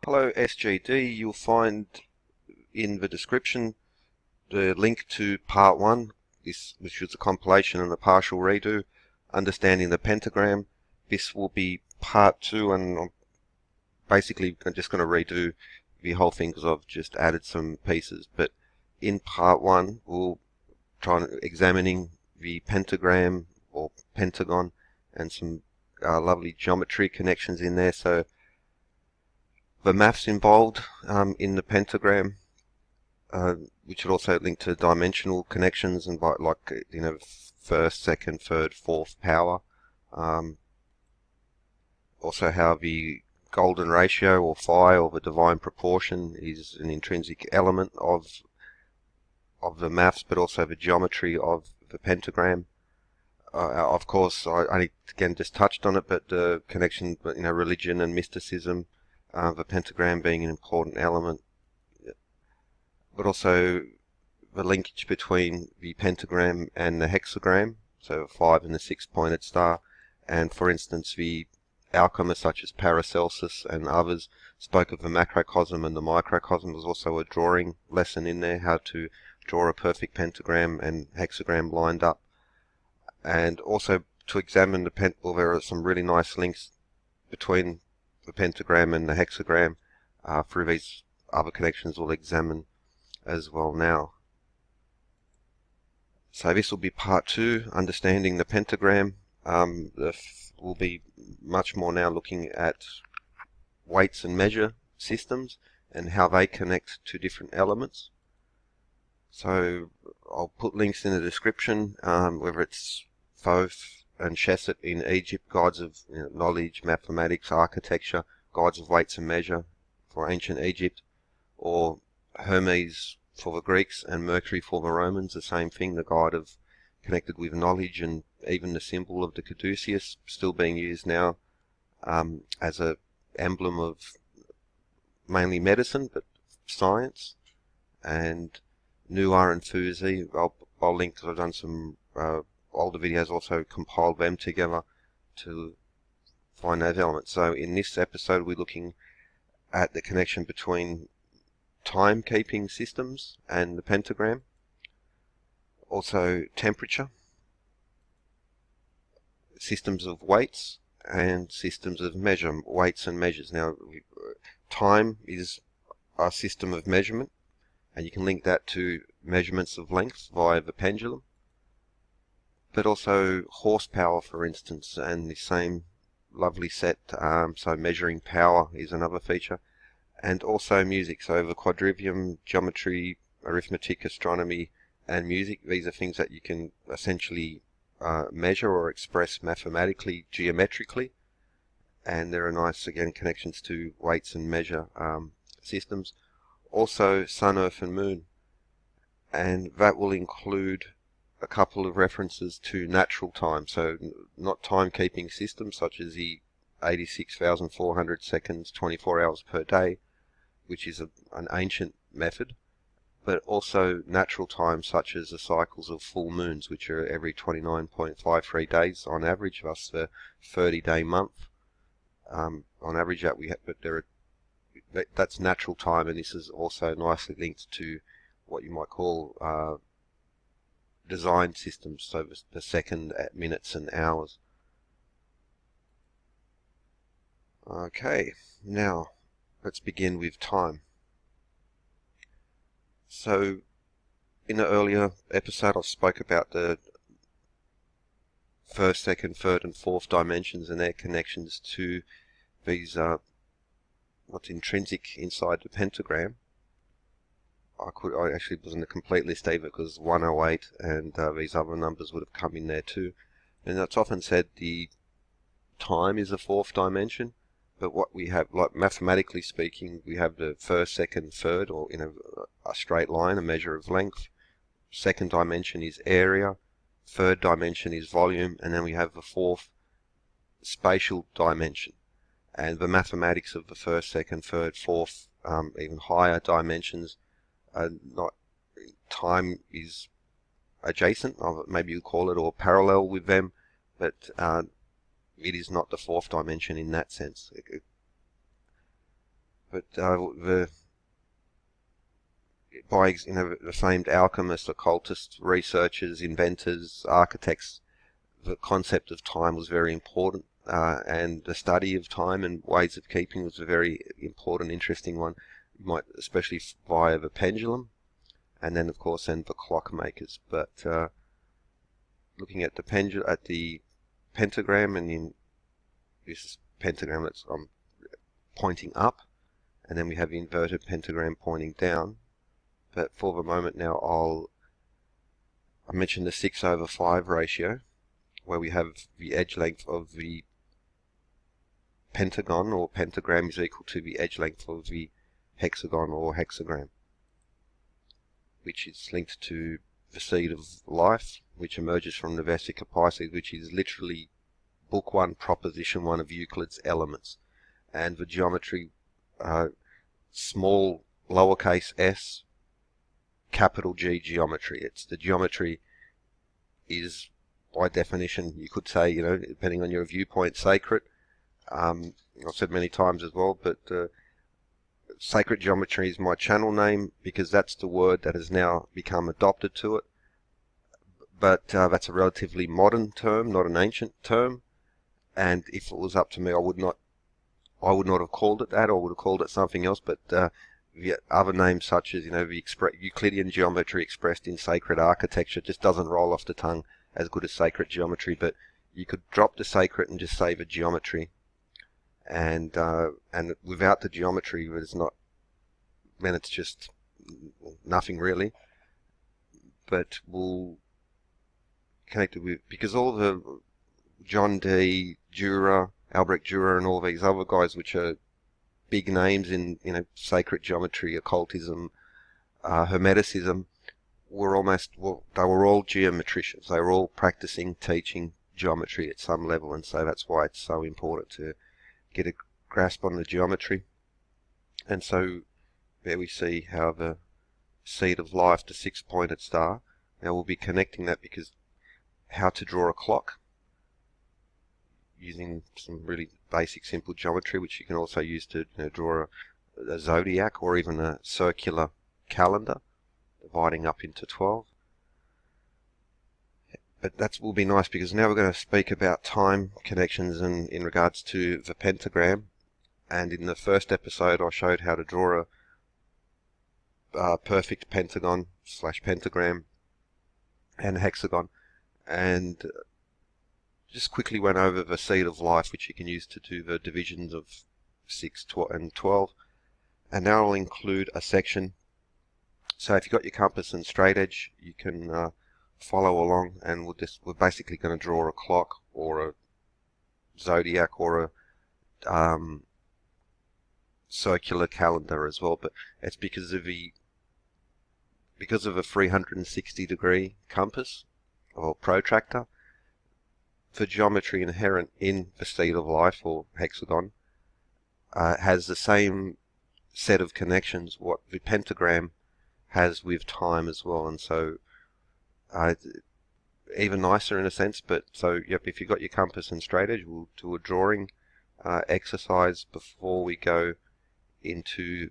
Hello SGD, you'll find in the description the link to part 1, which is a compilation and a partial redo, understanding the pentagram. This will be part 2, and I'm basically just going to redo the whole thing because I've just added some pieces. But in part 1 we'll try examining the pentagram or pentagon and some lovely geometry connections in there. So the maths involved in the pentagram, which would also link to dimensional connections and like first, second, third, fourth power. Also how the golden ratio or phi or the divine proportion is an intrinsic element of the maths, but also the geometry of the pentagram. Of course, I again just touched on it, but the connection, religion and mysticism, the pentagram being an important element, but also the linkage between the pentagram and the hexagram, so a 5 and a 6-pointed star. And for instance, the alchemists such as Paracelsus and others spoke of the macrocosm and the microcosm. There's also a drawing lesson in there, how to draw a perfect pentagram and hexagram lined up. And also to examine the there are some really nice links between the pentagram and the hexagram through these other connections we'll examine as well now. So this will be part 2, understanding the pentagram. We'll be much more now looking at weights and measure systems and how they connect to different elements. So I'll put links in the description, whether it's Thoth and Seshat in Egypt, gods of knowledge, mathematics, architecture, gods of weights and measure for ancient Egypt, or Hermes for the Greeks and Mercury for the Romans, the same thing, the god of connected with knowledge, and even the symbol of the caduceus still being used now as a emblem of mainly medicine, but science. And Nuar and Fuzi, I'll link because I've done some older videos, also compiled them together to find those elements. So in this episode we're looking at the connection between timekeeping systems and the pentagram, also temperature, systems of weights and systems of weights and measures. Now time is a system of measurement, and you can link that to measurements of length via the pendulum, but also horsepower, for instance, and the same lovely set, so measuring power is another feature, and also music. So the quadrivium, geometry, arithmetic, astronomy, and music, these are things that you can essentially measure or express mathematically, geometrically, and there are nice, again, connections to weights and measure systems. Also sun, earth and moon, and that will include a couple of references to natural time, so not timekeeping systems such as the 86,400 seconds, 24 hours per day, which is an ancient method, but also natural time such as the cycles of full moons, which are every 29.53 days on average, thus the 30-day month on average that we have. But that's natural time, and this is also nicely linked to what you might call design systems, so the second, minutes and hours. Okay, now let's begin with time. So in an earlier episode I spoke about the first, second, third and fourth dimensions and their connections to these what's intrinsic inside the pentagram. I actually wasn't a complete list either, because 108 and these other numbers would have come in there too. And it's often said the time is the fourth dimension, but what we have, like mathematically speaking, we have the first, second, third, or a straight line, a measure of length. Second dimension is area, third dimension is volume, and then we have the fourth, spatial dimension. And the mathematics of the first, second, third, fourth, even higher dimensions, not time is adjacent, maybe you call it, or parallel with them, but it is not the fourth dimension in that sense. But by the famed alchemists, occultists, researchers, inventors, architects, the concept of time was very important, and the study of time and ways of keeping was a very important, interesting one. You might, especially via the pendulum, and then of course the clockmakers. But looking at the pentagram, and in this pentagram that's pointing up, and then we have the inverted pentagram pointing down. But for the moment now, I mentioned the 6/5 ratio, where we have the edge length of the pentagon or pentagram is equal to the edge length of the hexagon or hexagram, which is linked to the seed of life, which emerges from the Vesica Pisces, which is literally book 1, proposition 1 of Euclid's Elements. And the geometry, small lowercase s, capital G geometry. It's the geometry is, by definition, you could say, depending on your viewpoint, sacred. I've said many times as well, but sacred geometry is my channel name because that's the word that has now become adopted to it. But that's a relatively modern term, not an ancient term. And if it was up to me, I would not have called it that, or would have called it something else. But the other names, such as the Euclidean geometry expressed in sacred architecture, just doesn't roll off the tongue as good as sacred geometry. But you could drop the sacred and just say the geometry, and without the geometry, then it's just nothing really. But we'll connect it with, because all the John D. Dürer, Albrecht Dürer, and all these other guys, which are big names in sacred geometry, occultism, hermeticism, they were all geometricians. They were all practicing, teaching geometry at some level, and so that's why it's so important to get a grasp on the geometry. And so there we see how the seed of life, the 6-pointed star. Now we'll be connecting that, because how to draw a clock using some really basic, simple geometry, which you can also use to draw a zodiac or even a circular calendar, dividing up into 12. But that will be nice, because now we're going to speak about time connections and in regards to the pentagram. And in the first episode, I showed how to draw a perfect pentagon / pentagram and hexagon, and just quickly went over the seed of life, which you can use to do the divisions of 6, 12, and 12. And now I'll include a section. So if you've got your compass and straight edge, you can follow along, and we're basically going to draw a clock or a zodiac or a circular calendar as well. But it's because of a 360-degree compass or protractor. The geometry inherent in the seed of life or hexagon has the same set of connections what the pentagram has with time as well, and so even nicer in a sense. But so if you've got your compass and straight edge, we'll do a drawing exercise before we go into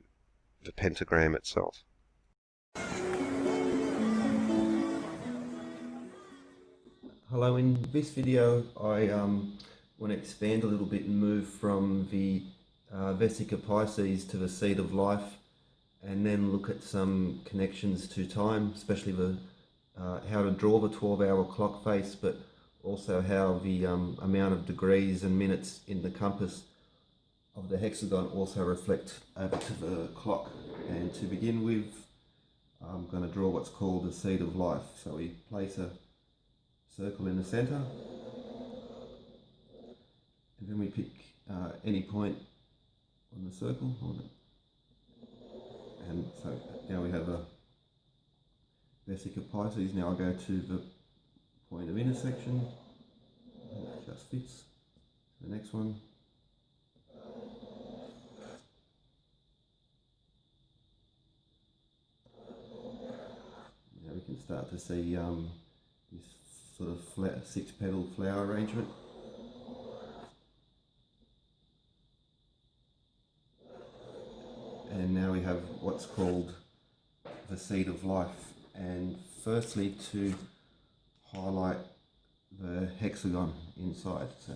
the pentagram itself. Hello, in this video I want to expand a little bit and move from the Vesica Pisces to the seed of life, and then look at some connections to time, especially the how to draw the 12-hour clock face, but also how the amount of degrees and minutes in the compass of the hexagon also reflect over to the clock. And to begin with, I'm going to draw what's called the seed of life. So we place a circle in the center, and then we pick any point on the circle, and so now we have a Vesica Pisces. Now I'll go to the point of intersection, and that just fits. The next one, now we can start to see this sort of six-petal flower arrangement. And now we have what's called the seed of life. And firstly, to highlight the hexagon inside. So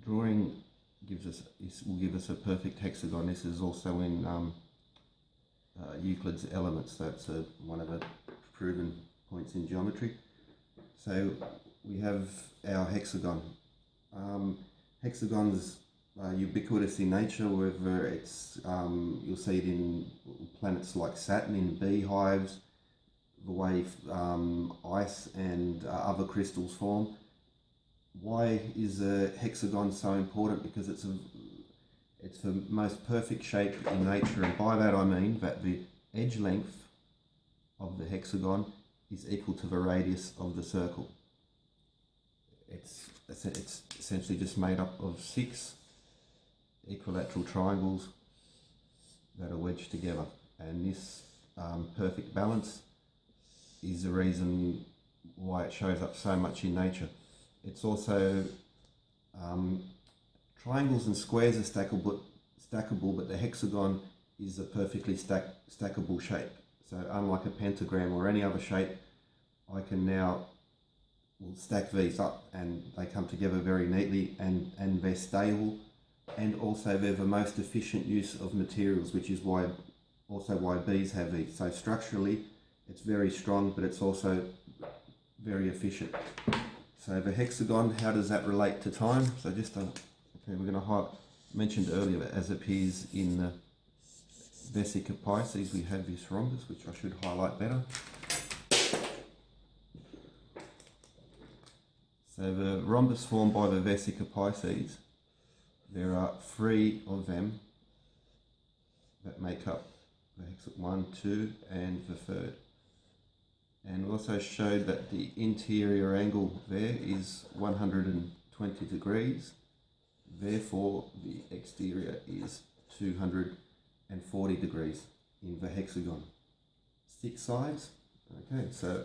drawing will give us a perfect hexagon. This is also in Euclid's Elements. That's one of the proven points in geometry. So we have our hexagon. Hexagons are ubiquitous in nature, whether it's you'll see it in planets like Saturn, in beehives, the way ice and other crystals form. Why is a hexagon so important? Because it's the most perfect shape in nature, and by that I mean that the edge length of the hexagon is equal to the radius of the circle. It's essentially just made up of 6 equilateral triangles that are wedged together, and this perfect balance is the reason why it shows up so much in nature. It's also triangles and squares are stackable, but the hexagon is a perfectly stackable shape. So unlike a pentagram or any other shape, I can now stack these up and they come together very neatly, and they're stable, and also they're the most efficient use of materials, which is why bees have these. So structurally it's very strong, but it's also very efficient. So the hexagon, how does that relate to time? So just okay, we're going to mentioned earlier that as appears in the Vesica Pisces, we have this rhombus, which I should highlight better. So the rhombus formed by the Vesica Pisces, there are 3 of them that make up the hexagon, 1, 2, and the 3rd. And we also showed that the interior angle there is 120 degrees, therefore the exterior is 240 degrees in the hexagon. 6 sides, okay, so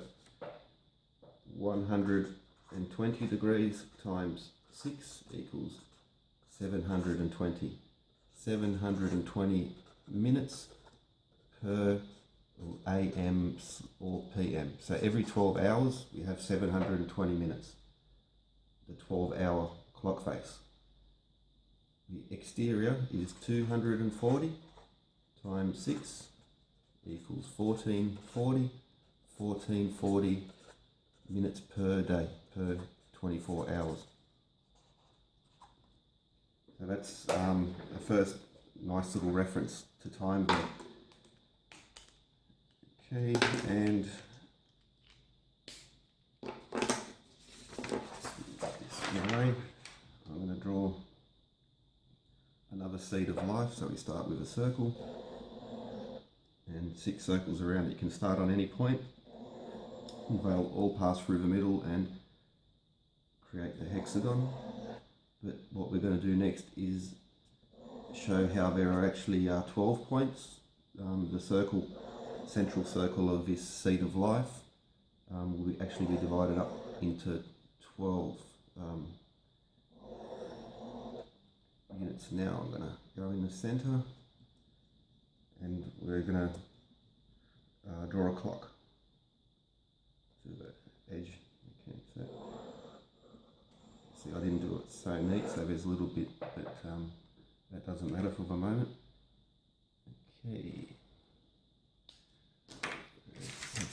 120 degrees times 6 equals 720. 720 minutes per AM or PM. So every 12 hours we have 720 minutes, the 12-hour clock face. The exterior is 240 times 6 equals 1440. 1440 minutes per day, per 24 hours. So that's a first nice little reference to time there. Okay, and I'm going to draw another seed of life. So we start with a circle and 6 circles around it. You can start on any point. They'll all pass through the middle and create the hexagon. But what we're going to do next is show how there are actually 12 points. The central circle of this seed of life will actually be divided up into 12 units. Now I'm going to go in the center and we're going to draw a clock to the edge. Okay, so see, I didn't do it so neat, so there's a little bit, but that doesn't matter for the moment. Okay.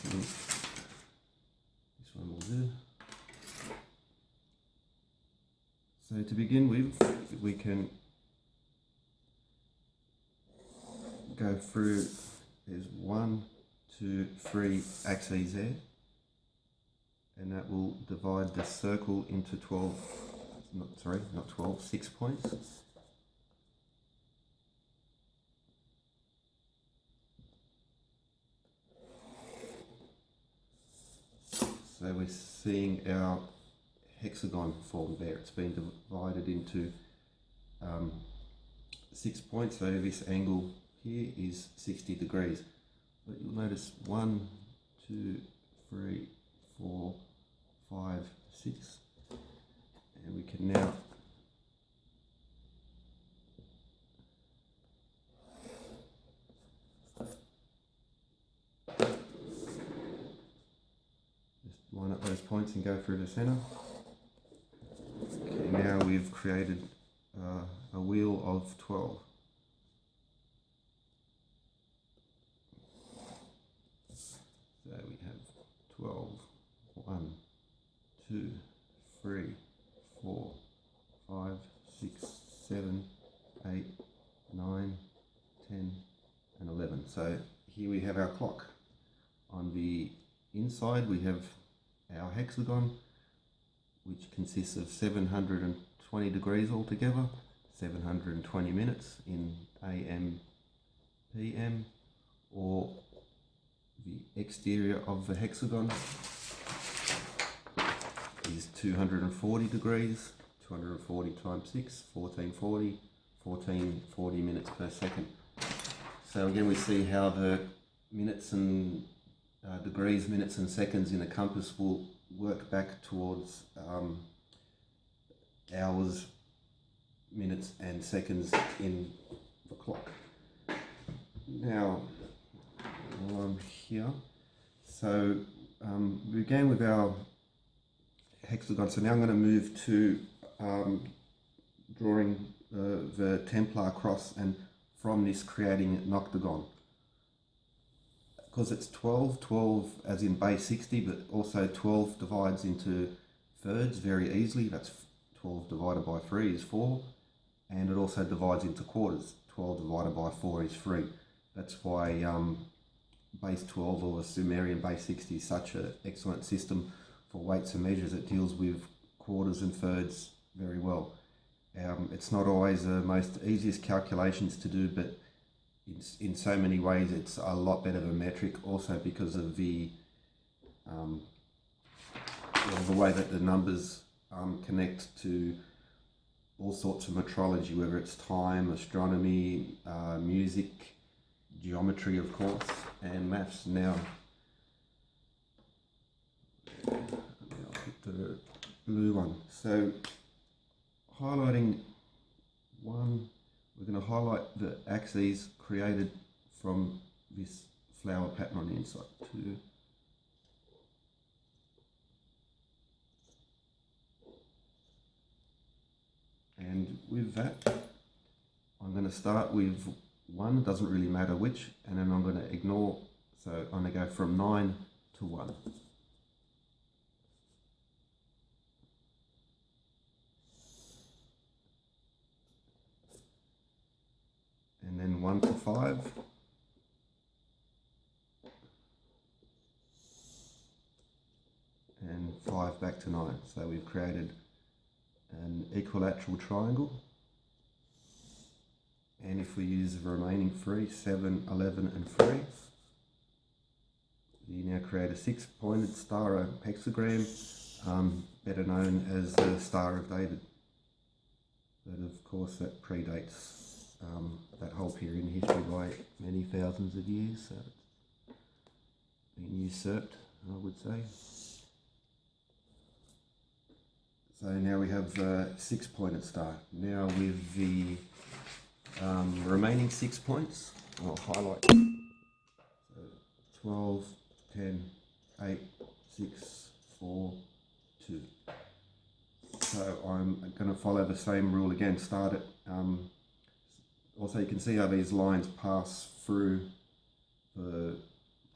This one will do. So to begin with, we can go through, there's 1, 2, 3 axes there, and that will divide the circle into 6 points. So we're seeing our hexagon form there. It's been divided into 6 points, so this angle here is 60 degrees. But you'll notice 1, 2, 3, 4, 5, 6, and we can now just line up those points and go through the center. Okay, now we've created a wheel of 12. So we have 12, 1, 2, 3, 4, 5, 6, 7, 8, 9, 10, and 11. So here we have our clock. On the inside we have our hexagon, which consists of 720 degrees altogether, 720 minutes in AM, PM, or the exterior of the hexagon is 240 degrees, 240 times 6, 1440, 1440 minutes per second. So again, we see how the minutes and degrees, minutes and seconds in a compass will work back towards hours, minutes and seconds in the clock. Now, while I'm here, so we began with our hexagon, so now I'm going to move to drawing the Templar Cross, and from this creating an octagon. Because it's 12, 12 as in base 60, but also 12 divides into thirds very easily. That's 12 divided by 3 is 4, and it also divides into quarters. 12 divided by 4 is 3. That's why base 12 or Sumerian base 60 is such an excellent system for weights and measures. It deals with quarters and thirds very well. It's not always the most easiest calculations to do, but in so many ways it's a lot better than metric, also because of the way that the numbers connect to all sorts of metrology, whether it's time, astronomy, music, geometry of course, and maths. Now I'll put the blue one. So highlighting one, we're going to highlight the axes created from this flower pattern on the inside. 2, and with that I'm going to start with 1, doesn't really matter which, and then I'm going to ignore, so I'm going to go from 9 to 1. And then 1 to 5. And 5 back to 9. So we've created an equilateral triangle. And if we use the remaining 3, 7, 11 and 3, you now create a 6-pointed star, a hexagram, better known as the Star of David. But of course that predates that whole period in history by many thousands of years, so it's been usurped, I would say. So now we have a 6-pointed star. Now with the remaining 6 points, I'll highlight. So 12, 10, 8, 6, 4, 2. So I'm going to follow the same rule again, start at also you can see how these lines pass through the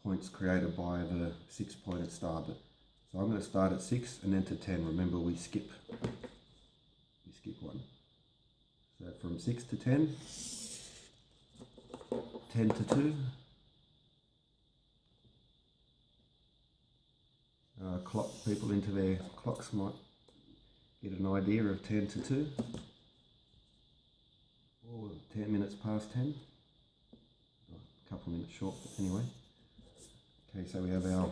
points created by the 6-pointed star. But so I'm going to start at 6 and then to 10. Remember we skip 1. So from 6 to 10, 10 to 2, clock people into their clocks might get an idea of 10 to 2. Or 10 minutes past 10, a couple of minutes short, but anyway. Okay, so we have our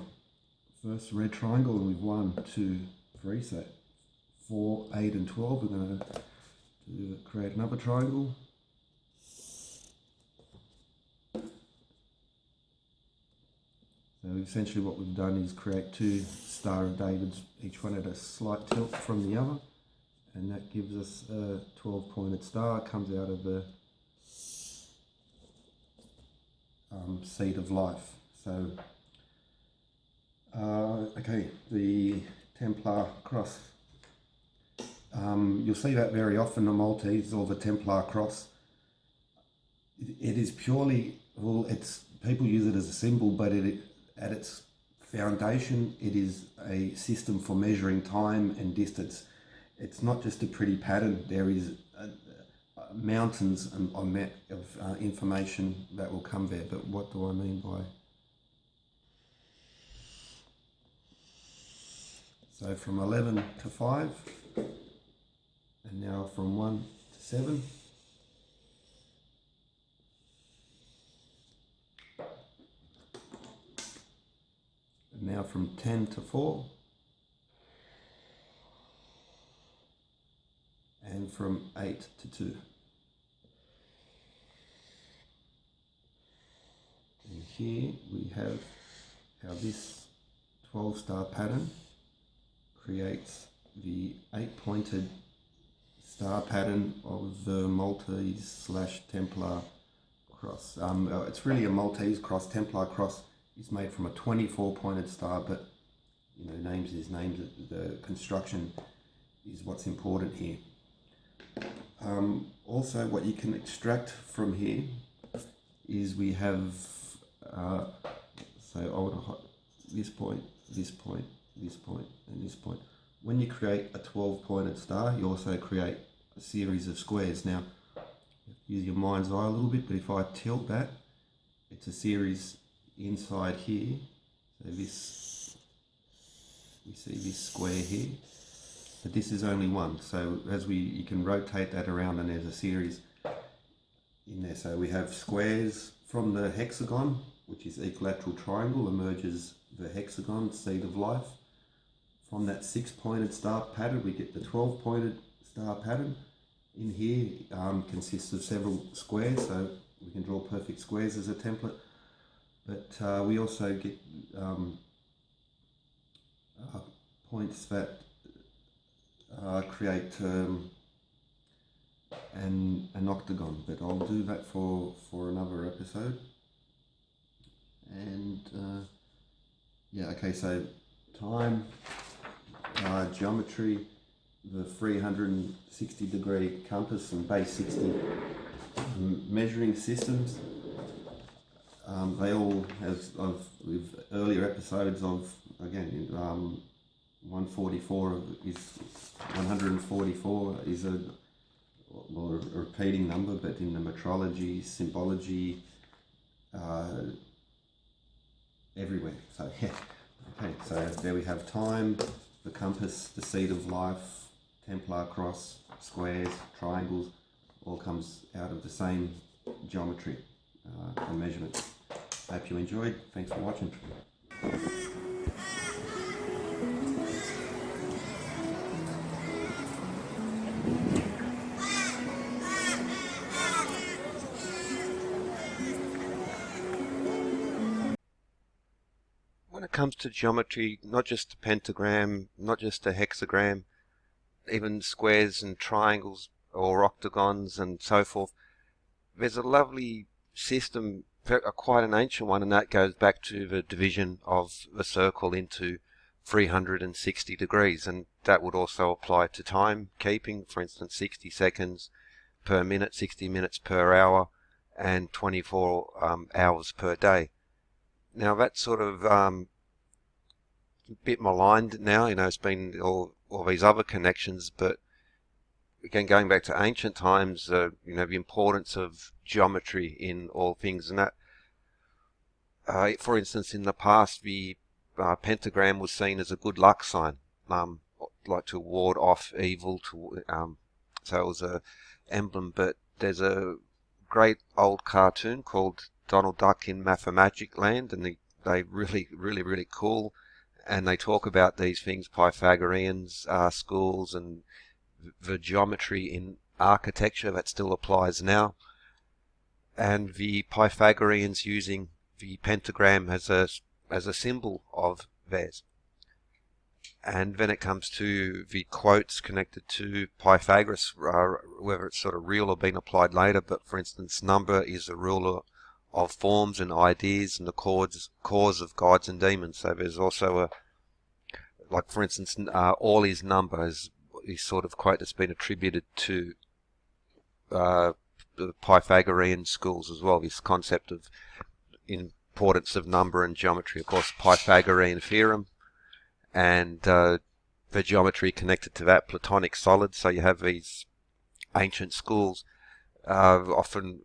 first red triangle with 1, 2, 3, so 4, 8 and 12. We're going to create another triangle. So So essentially what we've done is create two Star of Davids, each one at a slight tilt from the other, and that gives us a 12-pointed star. It comes out of the seed of life. So, okay, the Templar Cross. You'll see that very often, the Maltese or the Templar Cross. It is purely, well, it's, people use it as a symbol, but at its foundation, it is a system for measuring time and distance. It's not just a pretty pattern. There is mountains of information that will come there. But what do I mean by? So from 11 to 5, and now from 1 to 7. And now from 10 to 4. And from 8 to 2. And here we have how this 12-star pattern creates the 8-pointed star pattern of the Maltese / Templar Cross. It's really a Maltese cross. Templar Cross is made from a 24-pointed star, but you know, names is names. The construction is what's important here. Also, what you can extract from here is we have so I want to this point, this point, this point, and this point. When you create a 12-pointed star, you also create a series of squares. Now, use your mind's eye a little bit, but if I tilt that, it's a series inside here. So this, we see this square here, but this is only one. So as you can rotate that around, and there's a series in there. So we have squares from the hexagon, which is equilateral triangle, emerges the hexagon, seed of life. From that 6-pointed star pattern, we get the 12-pointed star pattern. In here consists of several squares, so we can draw perfect squares as a template. But we also get points that create an octagon, but I'll do that for another episode. And yeah, okay, so time, geometry, the 360-degree compass and base 60 measuring systems. They all, as with earlier episodes of, again, 144 is a repeating number, but in the metrology, symbology, everywhere. So yeah, okay. So there we have time, the compass, the seed of life, Templar Cross, squares, triangles, all comes out of the same geometry and measurements. Hope you enjoyed. Thanks for watching. When it comes to geometry, not just the pentagram, not just the hexagram, even squares and triangles or octagons and so forth, there's a lovely system, quite an ancient one, and that goes back to the division of the circle into 360 degrees, and that would also apply to timekeeping, for instance 60 seconds per minute, 60 minutes per hour, and 24 hours per day. Now that's sort of a bit maligned now, you know, it's been all these other connections, but again, going back to ancient times, you know, the importance of geometry in all things, and that, for instance, in the past, the pentagram was seen as a good luck sign, like to ward off evil, so it was a emblem. But there's a great old cartoon called Donald Duck in Mathemagic Land, and they really cool, and they talk about these things, Pythagoreans, schools, and the geometry in architecture that still applies now, and the Pythagoreans using the pentagram as a as a symbol of theirs. And when it comes to the quotes connected to Pythagoras, whether it's sort of real or been applied later, but for instance, number is a ruler of forms and ideas and the cause of gods and demons. So there's also a, like for instance, all is number is sort of quote that's been attributed to the Pythagorean schools as well, this concept of importance of number and geometry. Of course, Pythagorean theorem, and the geometry connected to that, Platonic solids. So you have these ancient schools, often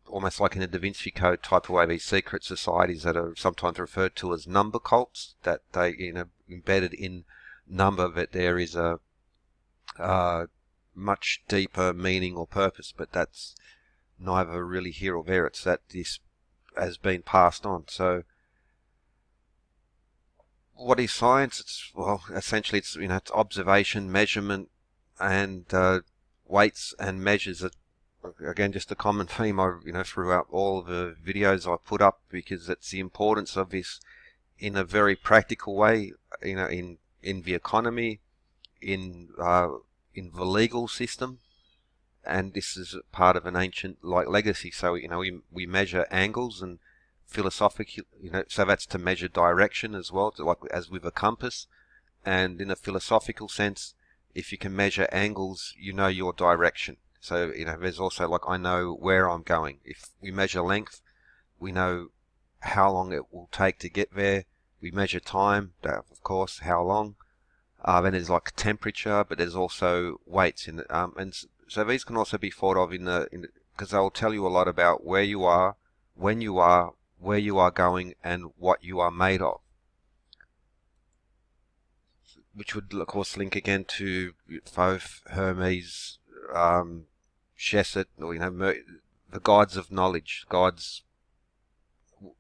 almost like in a Da Vinci Code type of way, these secret societies that are sometimes referred to as number cults, that they, embedded in number, that there is a much deeper meaning or purpose, but that's neither really here or there. It's that this has been passed on. So what is science? It's, well, essentially it's, it's observation, measurement, and weights and measures. Again, just a common theme throughout all the videos I put up, because it's the importance of this in a very practical way, in the economy, in the legal system, and this is part of an ancient legacy. So we measure angles, and philosophical, so that's to measure direction as well, as with a compass. And in a philosophical sense, if you can measure angles, you know your direction. So there's also I know where I'm going. If we measure length, we know how long it will take to get there. We measure time, of course, how long. Then there's temperature, but there's also weights in it. And so these can also be thought of because they'll tell you a lot about where you are, when you are, where you are going, and what you are made of. Which would, of course, link again to Thoth, Hermes, Seshat, or the gods of knowledge, gods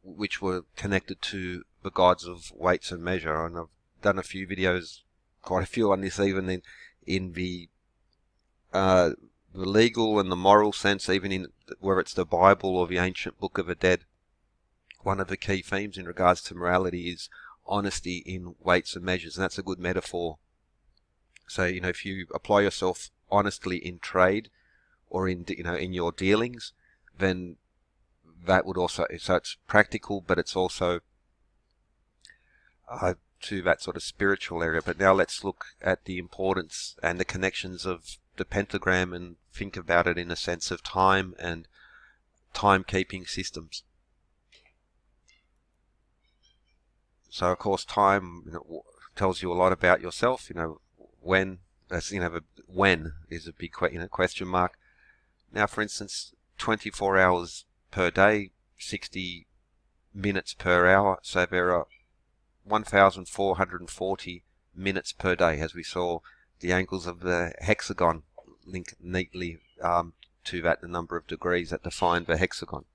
which were connected to the gods of weights and measure. And I've done a few videos, quite a few on this, even in the legal and the moral sense, even in whether it's the Bible or the ancient Book of the Dead. One of the key themes in regards to morality is honesty in weights and measures, and that's a good metaphor. So if you apply yourself honestly in trade or in your dealings, then that would also, so it's practical, but it's also to that sort of spiritual area. But now let's look at the importance and the connections of the pentagram and think about it in a sense of time and timekeeping systems. So of course time tells you a lot about yourself. When that's the when is a big question mark. Now, for instance, 24 hours per day, 60 minutes per hour. So there are 1,440 minutes per day, as we saw the angles of the hexagon link neatly to that, the number of degrees that define the hexagon.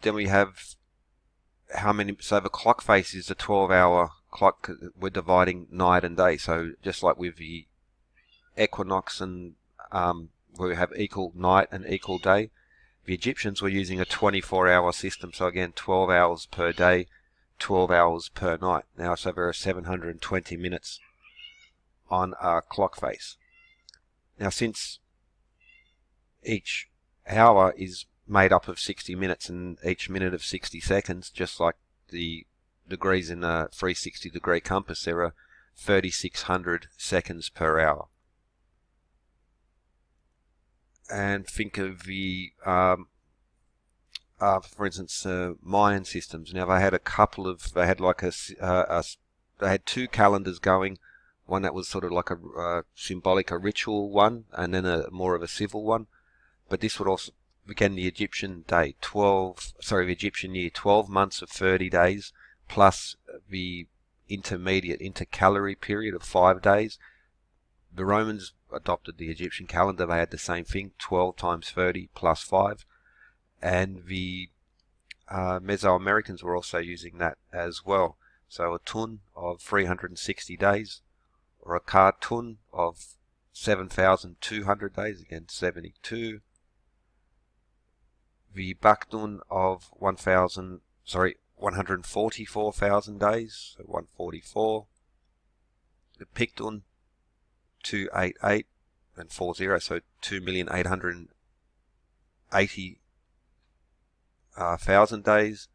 Then we have how many, so the clock face is a 12-hour clock. We're dividing night and day. So just like with the equinox and where we have equal night and equal day, the Egyptians were using a 24-hour system. So again, 12 hours per day, 12 hours per night. Now, so there are 720 minutes on our clock face. Now, since each hour is made up of 60 minutes and each minute of 60 seconds, just like the degrees in a 360-degree compass, there are 3,600 seconds per hour. And think of the, for instance, Mayan systems. Now they had a couple of, they had they had two calendars going. One that was sort of like a symbolic, a ritual one, and then a more of a civil one. But this would also, again, the Egyptian day, the Egyptian year, 12 months of 30 days, plus the intercalary period of 5 days. The Romans adopted the Egyptian calendar. They had the same thing, 12 times 30 plus 5. And the Mesoamericans were also using that as well. So a tun of 360 days, or a cartun of 7,200 days, again 72. the Bakdun of 144,000 days, so 144. The Pictun 288 and 40, so 2,880,000 days.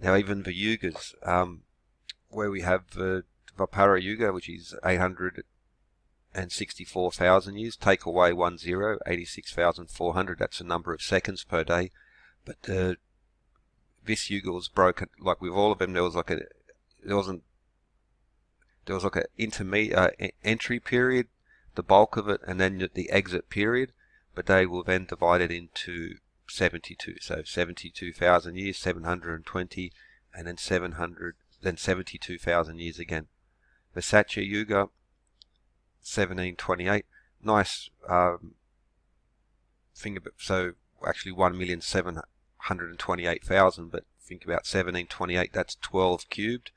Now even the Yugas, where we have the Vapara Yuga, which is 864,000 years, take away 10, 86,400, that's the number of seconds per day. But this Yuga was broken, like with all of them, there was like an intermediate entry period, the bulk of it, and then the exit period, but they were then divided into 72, so 72,000 years, 720, and then 700, then 72,000 years again. The Satya Yuga, 1728, nice thing about, so actually 1,728,000, but think about 1728, that's 12 cubed,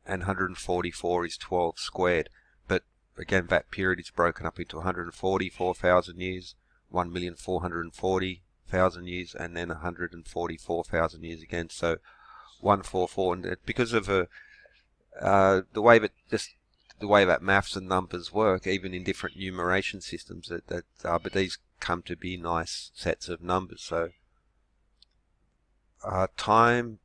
and 144 is 12 squared. But again, that period is broken up into 144,000 years, 1,440,000 years, and then 144,000 years again. So 144, and because of the way that maths and numbers work, even in different numeration systems, but these come to be nice sets of numbers. So time,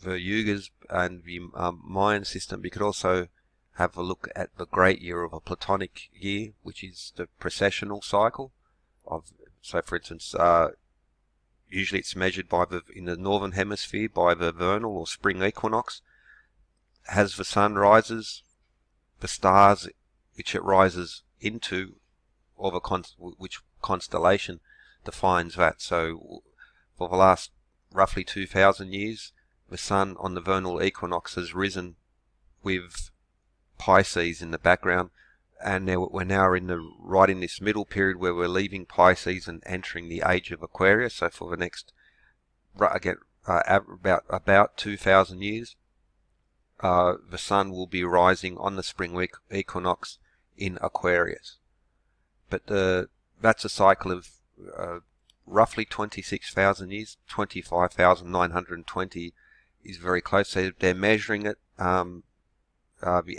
the Yugas and the Mayan system, we could also have a look at the great year of a Platonic year, which is the precessional cycle of. So, for instance, usually it's measured in the northern hemisphere by the vernal or spring equinox. As the sun rises, the stars which it rises into, or which constellation defines that. So, for the last roughly 2,000 years, the sun on the vernal equinox has risen with Pisces in the background, and we're now right in this middle period where we're leaving Pisces and entering the age of Aquarius. So for the next about 2,000 years, the sun will be rising on the spring equinox in Aquarius. But that's a cycle of roughly 26,000 years. 25,920 is very close. So they're measuring it, the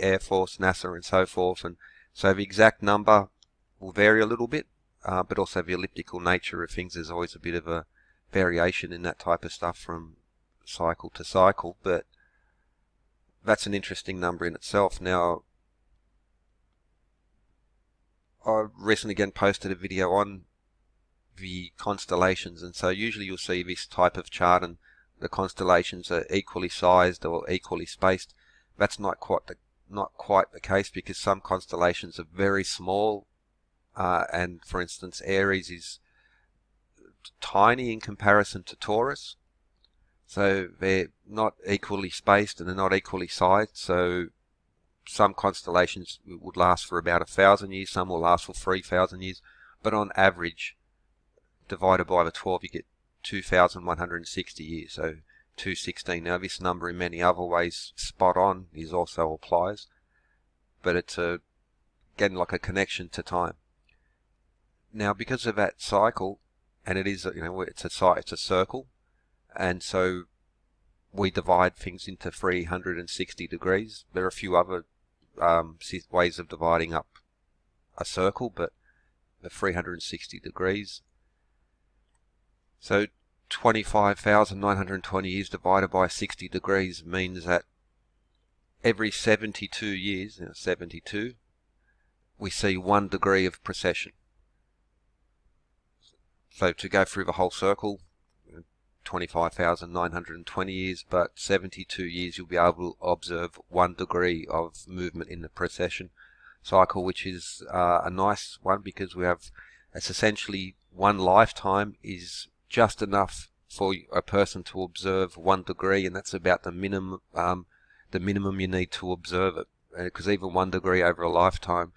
Air Force, NASA, and so forth, and so the exact number will vary a little bit, but also the elliptical nature of things. There's always a bit of a variation in that type of stuff from cycle to cycle, but that's an interesting number in itself. Now, I recently again posted a video on the constellations, and so usually you'll see this type of chart and the constellations are equally sized or equally spaced. That's not quite the case, because some constellations are very small, and for instance Aries is tiny in comparison to Taurus, so they're not equally spaced and they're not equally sized. So some constellations would last for about 1,000 years, some will last for 3,000 years, but on average, divided by the 12, you get 2,160 years, so 216. Now this number in many other ways spot on is also applies, but it's again like a connection to time. Now because of that cycle, and it is, it's a circle, and so we divide things into 360 degrees. There are a few other ways of dividing up a circle, but the 360 degrees. So 25,920 years divided by 60 degrees means that every 72 years, 72, we see 1 degree of precession. So to go through the whole circle, 25,920 years, but 72 years you'll be able to observe 1 degree of movement in the precession cycle, which is a nice one, because it's essentially 1 lifetime is just enough for a person to observe 1 degree, and that's about the minimum you need to observe it, because even 1 degree over a lifetime,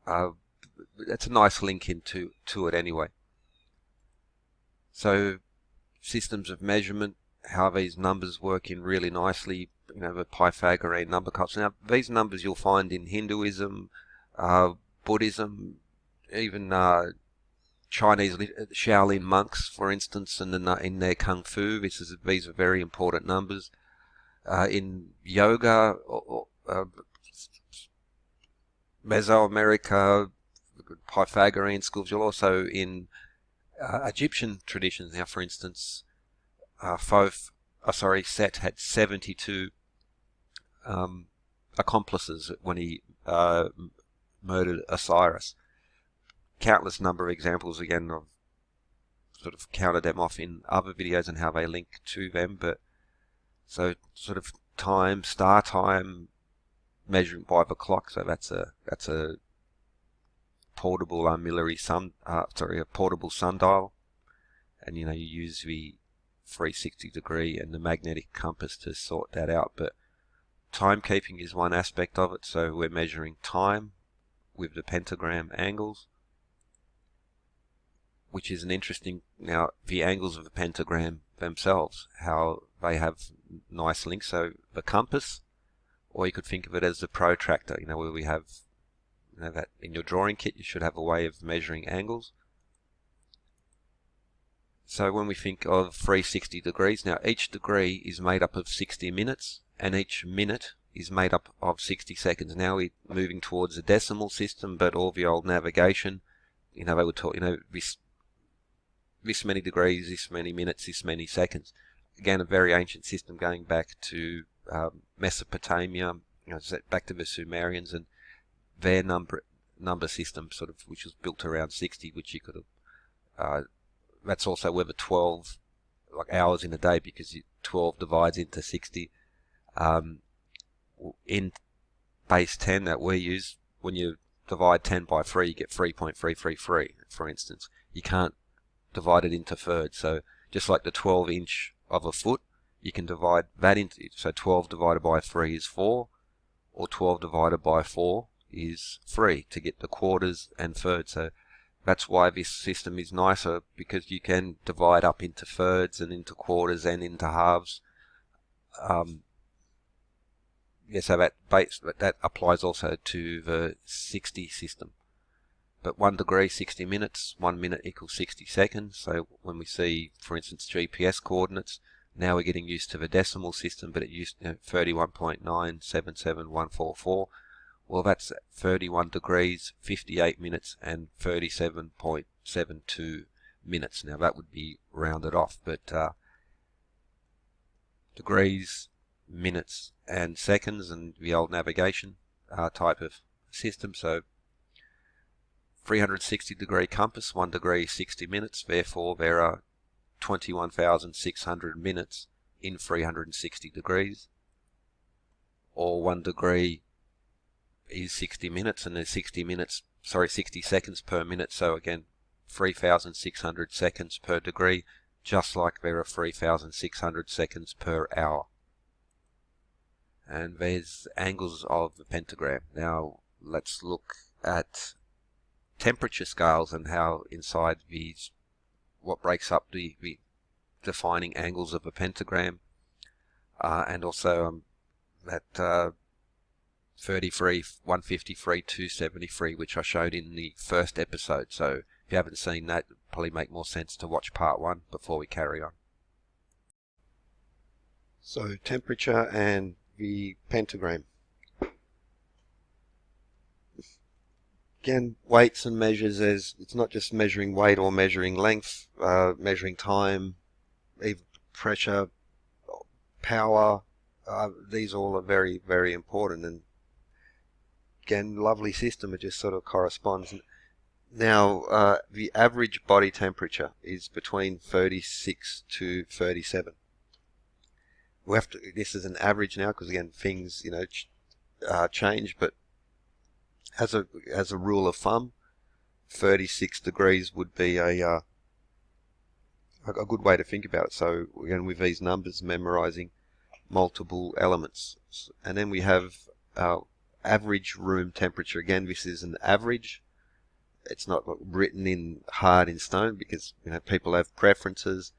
that's a nice link into it anyway. So systems of measurement, how these numbers work in really nicely, the Pythagorean number culture. Now these numbers you'll find in Hinduism, Buddhism, even Chinese Shaolin monks, for instance, in their kung fu, these are very important numbers. In yoga, Mesoamerica, Pythagorean schools, you'll also in Egyptian traditions. Now, for instance, Set had 72 accomplices when he murdered Osiris. Countless number of examples. Again, I've sort of counted them off in other videos and how they link to them. But so sort of star time, measuring by the clock. So that's a portable a portable sundial, and you use the 360 degree and the magnetic compass to sort that out. But timekeeping is one aspect of it. So we're measuring time with the pentagram angles, which is an interesting, now the angles of the pentagram themselves, how they have nice links. So the compass, or you could think of it as the protractor, where we have, that in your drawing kit you should have a way of measuring angles. So when we think of 360 degrees, now each degree is made up of 60 minutes, and each minute is made up of 60 seconds. Now we're moving towards a decimal system, but all the old navigation, they would talk, this many degrees, this many minutes, this many seconds. Again, a very ancient system going back to Mesopotamia, back to the Sumerians and their number system, sort of, which was built around 60, which you could have. That's also where the 12 hours in a day, because 12 divides into 60. In base 10 that we use, when you divide 10 by 3, you get 3.333, for instance. You can't divide it into thirds. So just like the 12-inch of a foot, you can divide that into, so 12 divided by 3 is 4, or 12 divided by 4 is 3 to get the quarters and thirds. So that's why this system is nicer, because you can divide up into thirds and into quarters and into halves. So that applies also to the 60 system. But 1 degree, 60 minutes, 1 minute equals 60 seconds. So when we see, for instance, GPS coordinates, now we're getting used to the decimal system, but it used 31.977144. Well, that's 31 degrees, 58 minutes, and 37.72 minutes. Now that would be rounded off, but degrees, minutes, and seconds, and the old navigation type of system. So 360 degree compass, 1 degree 60 minutes, therefore there are 21,600 minutes in 360 degrees, or 1 degree is 60 minutes, and there's 60 seconds per minute. So again, 3,600 seconds per degree, just like there are 3,600 seconds per hour. And there's angles of the pentagram. Now let's look at temperature scales and how inside these, what breaks up the defining angles of a pentagram, and also that 33, 153, 273, which I showed in the first episode. So if you haven't seen that, it'll probably make more sense to watch part 1 before we carry on. So temperature and the pentagram. Again, weights and measures, it's not just measuring weight or measuring length, measuring time, even pressure, power. These all are very, very important. And again, lovely system. It just sort of corresponds. Now, the average body temperature is between 36 to 37. We have to. This is an average now, because again, things change, but as a rule of thumb, 36 degrees would be a good way to think about it. So again, with these numbers, memorizing multiple elements, and then we have our average room temperature. Again, this is an average. It's not written in hard in stone, because people have preferences.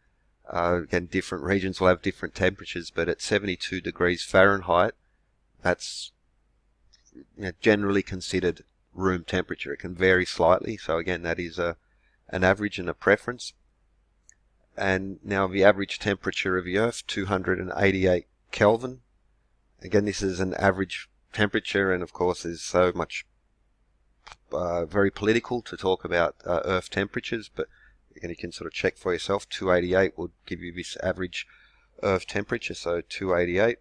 Again, different regions will have different temperatures, but at 72 degrees Fahrenheit, that's generally considered room temperature. It can vary slightly, so again, that is a an average and a preference. And now the average temperature of the Earth, 288 Kelvin. Again, this is an average temperature, and of course there's so much very political to talk about Earth temperatures, but again, you can sort of check for yourself. 288 will give you this average Earth temperature, so 288.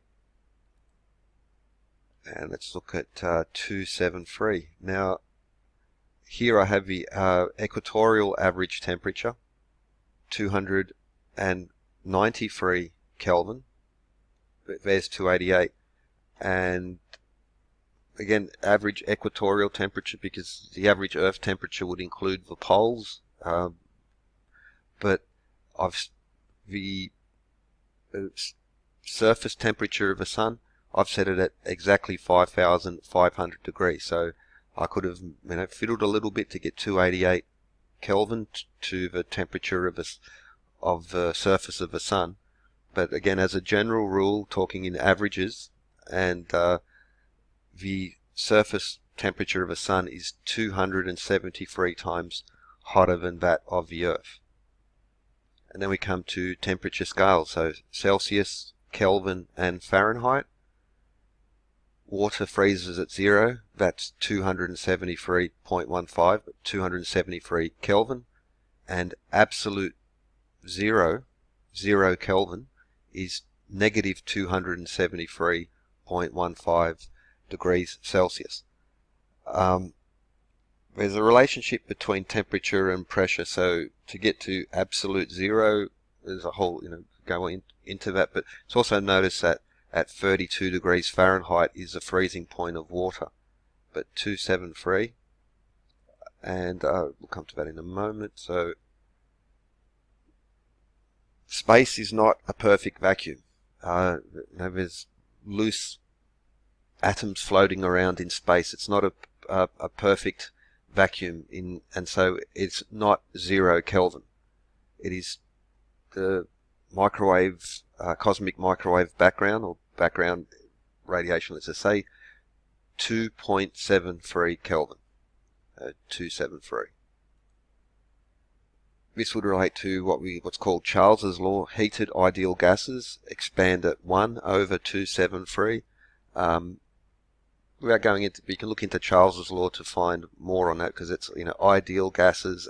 And let's look at 273. Now, here I have the equatorial average temperature, 293 Kelvin. There's 288. And again, average equatorial temperature, because the average Earth temperature would include the poles. But the surface temperature of the Sun, I've set it at exactly 5,500 degrees. So I could have fiddled a little bit to get 288 Kelvin to the temperature of the surface of the Sun. But again, as a general rule, talking in averages, and the surface temperature of the Sun is 273 times hotter than that of the Earth. And then we come to temperature scales, so Celsius, Kelvin, and Fahrenheit. Water freezes at 0, that's 273.15, 273 Kelvin. And absolute 0 Kelvin, is negative 273.15 degrees Celsius. There's a relationship between temperature and pressure, so to get to absolute 0, there's a whole, go into that, but it's also noticed that at 32 degrees Fahrenheit is the freezing point of water. But 273, and we'll come to that in a moment. So space is not a perfect vacuum. There's loose atoms floating around in space. It's not a perfect vacuum, and so it's not 0 Kelvin. It is the microwave, cosmic microwave background, or background radiation, let's just say 2.73 Kelvin. 273. This would relate to what's called Charles's law. Heated ideal gases expand at 1 over 273. Without going into, you can look into Charles's law to find more on that, because it's ideal gases,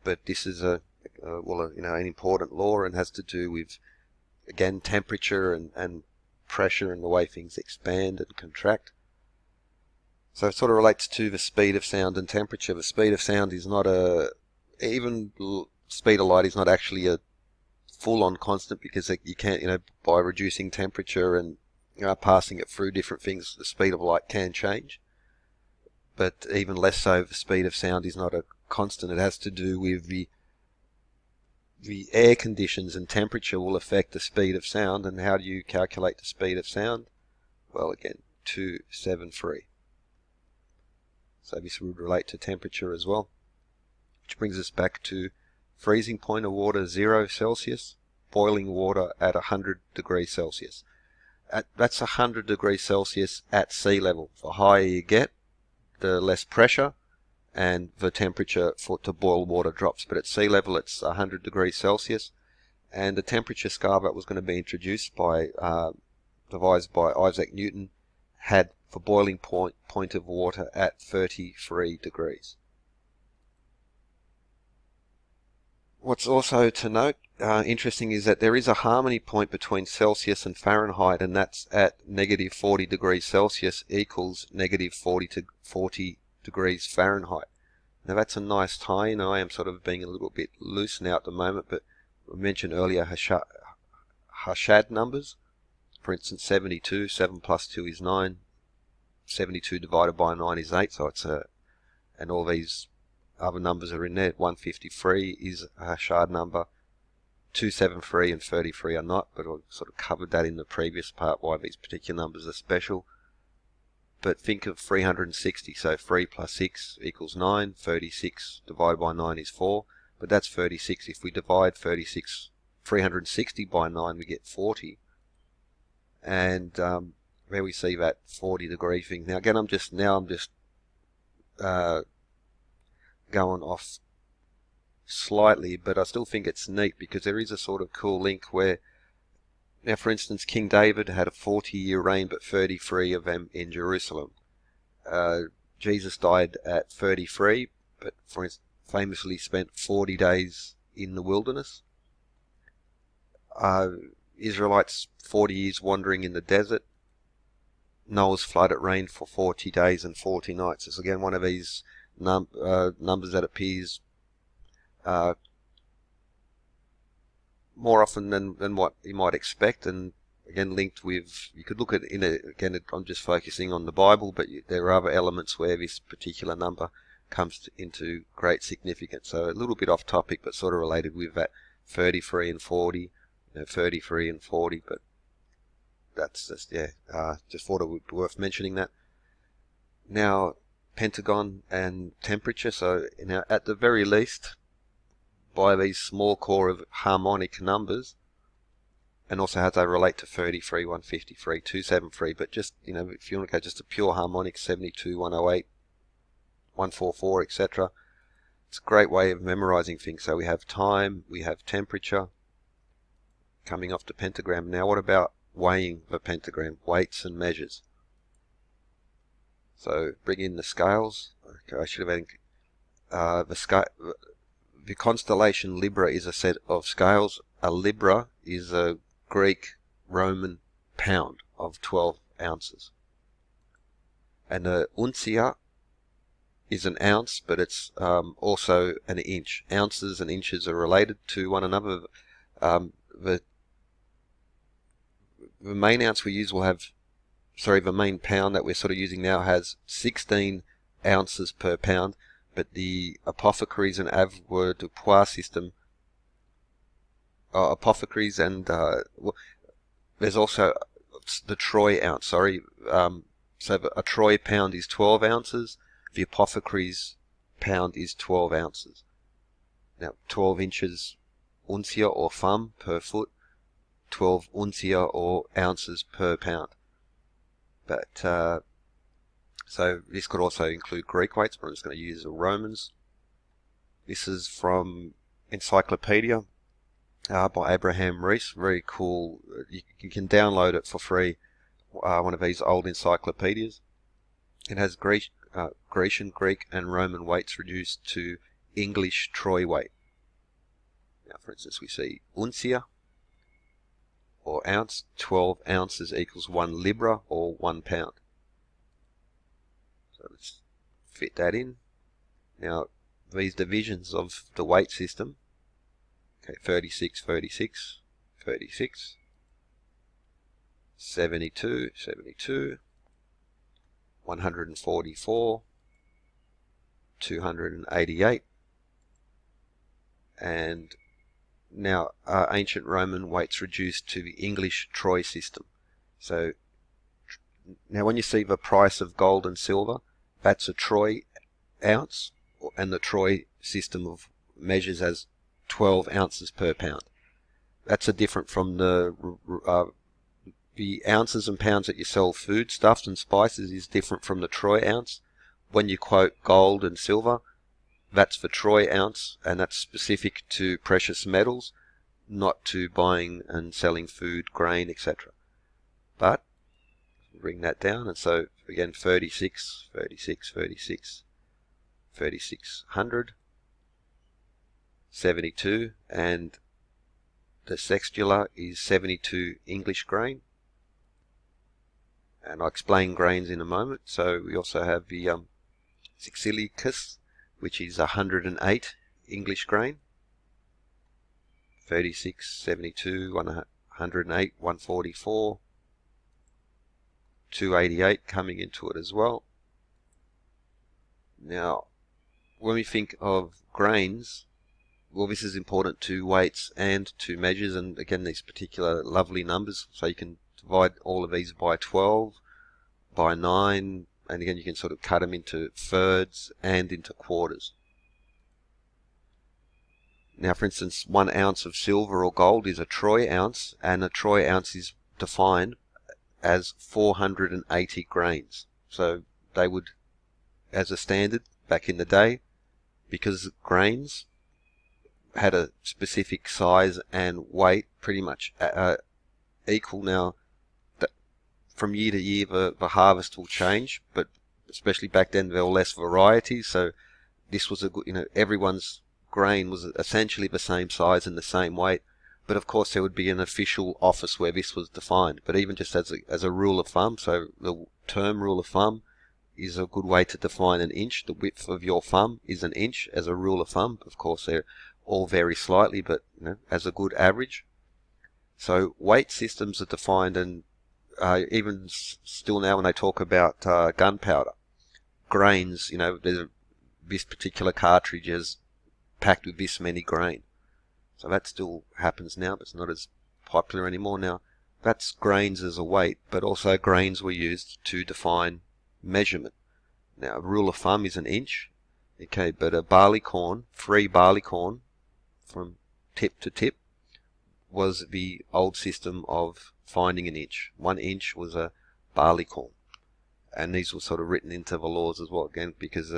but this is an important law, and has to do with, again, temperature and pressure and the way things expand and contract. So it sort of relates to the speed of sound and temperature. The speed of sound is not even speed of light is not actually a full-on constant, because you can't, by reducing temperature and passing it through different things, the speed of light can change. But even less so, the speed of sound is not a constant. It has to do with the air conditions, and temperature will affect the speed of sound. And how do you calculate the speed of sound? Well, again, 273. So this would relate to temperature as well. Which brings us back to freezing point of water, 0 Celsius, boiling water at 100 degrees Celsius. That's 100 degrees Celsius at sea level. The higher you get, the less pressure, and the temperature to boil water drops. But at sea level, it's 100 degrees Celsius. And the temperature scale that was going to be introduced devised by Isaac Newton, had the boiling point of water at 33 degrees. What's also to note, interesting, is that there is a harmony point between Celsius and Fahrenheit, and that's at negative 40 degrees Celsius equals negative 40 degrees Fahrenheit. Now that's a nice tie. I am sort of being a little bit loose now at the moment, but I mentioned earlier Seshat numbers. For instance, 72, 7 plus 2 is 9. 72 divided by 9 is 8, so it's and all these other numbers are in there. 153 is a Seshat number. 273 and 33 are not, but I sort of covered that in the previous part, why these particular numbers are special. But think of 360, so 3 plus 6 equals 9. 36 divided by 9 is 4, but that's 36. If we divide 360 by 9, we get 40. And there we see that 40 degree thing. Now again, I'm just going off slightly, but I still think it's neat because there is a sort of cool link where, now for instance, King David had a 40-year reign but 33 of them in Jerusalem. Jesus died at 33, but for instance, famously spent 40 days in the wilderness. Israelites 40 years wandering in the desert. Noah's flood, it rained for 40 days and 40 nights. It's again one of these numbers that appears more often than what you might expect, and again linked with, you could look at again, I'm just focusing on the Bible, but there are other elements where this particular number comes into great significance. So a little bit off topic, but sort of related with that 33 and 40, 33 and 40, but that's just, just thought it would be worth mentioning that. Now, Pentagon and Temperature, so at the very least, by these small core of harmonic numbers, and also how they relate to 33, 153, 273, but just, if you want to go just a pure harmonic, 72, 108, 144, etc. It's a great way of memorizing things. So we have time, we have temperature, coming off the pentagram. Now what about weighing the pentagram, weights and measures? So bring in the scales. Okay, I should have added the constellation Libra is a set of scales. A Libra is a Greek Roman pound of 12 ounces. And a uncia is an ounce, but it's also an inch. Ounces and inches are related to one another. The main ounce we use will have, the main pound that we're sort of using now has 16 ounces per pound, but the apothecaries and avoirdupois system, apothecaries and there's also the troy ounce, so a troy pound is 12 ounces, the apothecaries pound is 12 ounces. Now 12 inches uncia or thumb per foot, 12 uncia or ounces per pound. But so this could also include Greek weights, but I'm just going to use the Romans. This is from Encyclopedia by Abraham Rees. Very cool. You can download it for free. One of these old encyclopedias. It has Grecian, Greek, and Roman weights reduced to English troy weight. Now, for instance, we see uncia or ounce. 12 ounces equals 1 libra or 1 pound. So let's fit that in. Now, these divisions of the weight system, okay, 36, 36, 36, 72, 72, 144, 288, and now ancient Roman weights reduced to the English troy system. So now when you see the price of gold and silver, that's a troy ounce, and the troy system of measures as 12 ounces per pound. That's a different from the ounces and pounds that you sell food, stuffs and spices is different from the troy ounce. When you quote gold and silver, that's the troy ounce, and that's specific to precious metals, not to buying and selling food, grain, etc. But bring that down, and so again 36, 36, 36, 3600, 72, and the sextular is 72 English grain. And I'll explain grains in a moment. So we also have the Sextilicus, which is 108 English grain. 36, 72, 108, 144, 288 coming into it as well. Now, when we think of grains, well, this is important to weights and to measures, and again these particular lovely numbers. So you can divide all of these by 12, by 9, and again you can sort of cut them into thirds and into quarters. Now, for instance, 1 ounce of silver or gold is a troy ounce, and a troy ounce is defined as 480 grains. So they would, as a standard back in the day, because grains had a specific size and weight, pretty much equal. Now, from year to year, the harvest will change, but especially back then there were less varieties, so this was a good, everyone's grain was essentially the same size and the same weight. But of course there would be an official office where this was defined. But even just as a rule of thumb, so the term rule of thumb is a good way to define an inch. The width of your thumb is an inch as a rule of thumb. Of course they all vary slightly, but as a good average. So weight systems are defined, and even still now when they talk about gunpowder, grains, this particular cartridge is packed with this many grain. So that still happens now, but it's not as popular anymore now. That's grains as a weight, but also grains were used to define measurement. Now, a rule of thumb is an inch, okay, but a barley corn, 3 barley corn from tip to tip, was the old system of finding an inch. 1 inch was a barley corn. And these were sort of written into the laws as well, again, because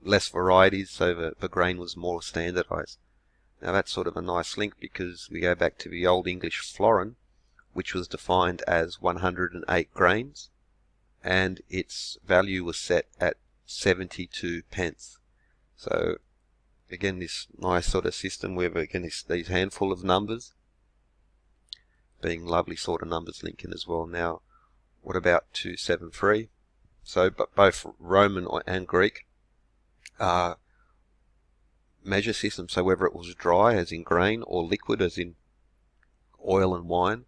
less varieties, so the grain was more standardized. Now that's sort of a nice link, because we go back to the Old English florin, which was defined as 108 grains, and its value was set at 72 pence. So again, this nice sort of system where again these handful of numbers being lovely sort of numbers linking as well. Now, what about 273? So, but both Roman and Greek measure systems, so whether it was dry as in grain or liquid as in oil and wine,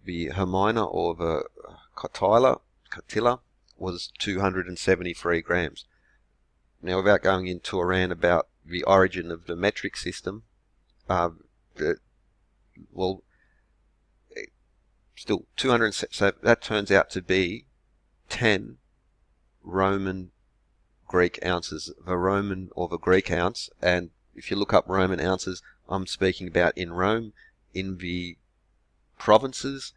the hermina or the cotilla was 273 grams. Now, without going into a rant about the origin of the metric system, still 200, so that turns out to be 10 Roman Greek ounces. The Roman or the Greek ounce, and if you look up Roman ounces, I'm speaking about in Rome. In the provinces,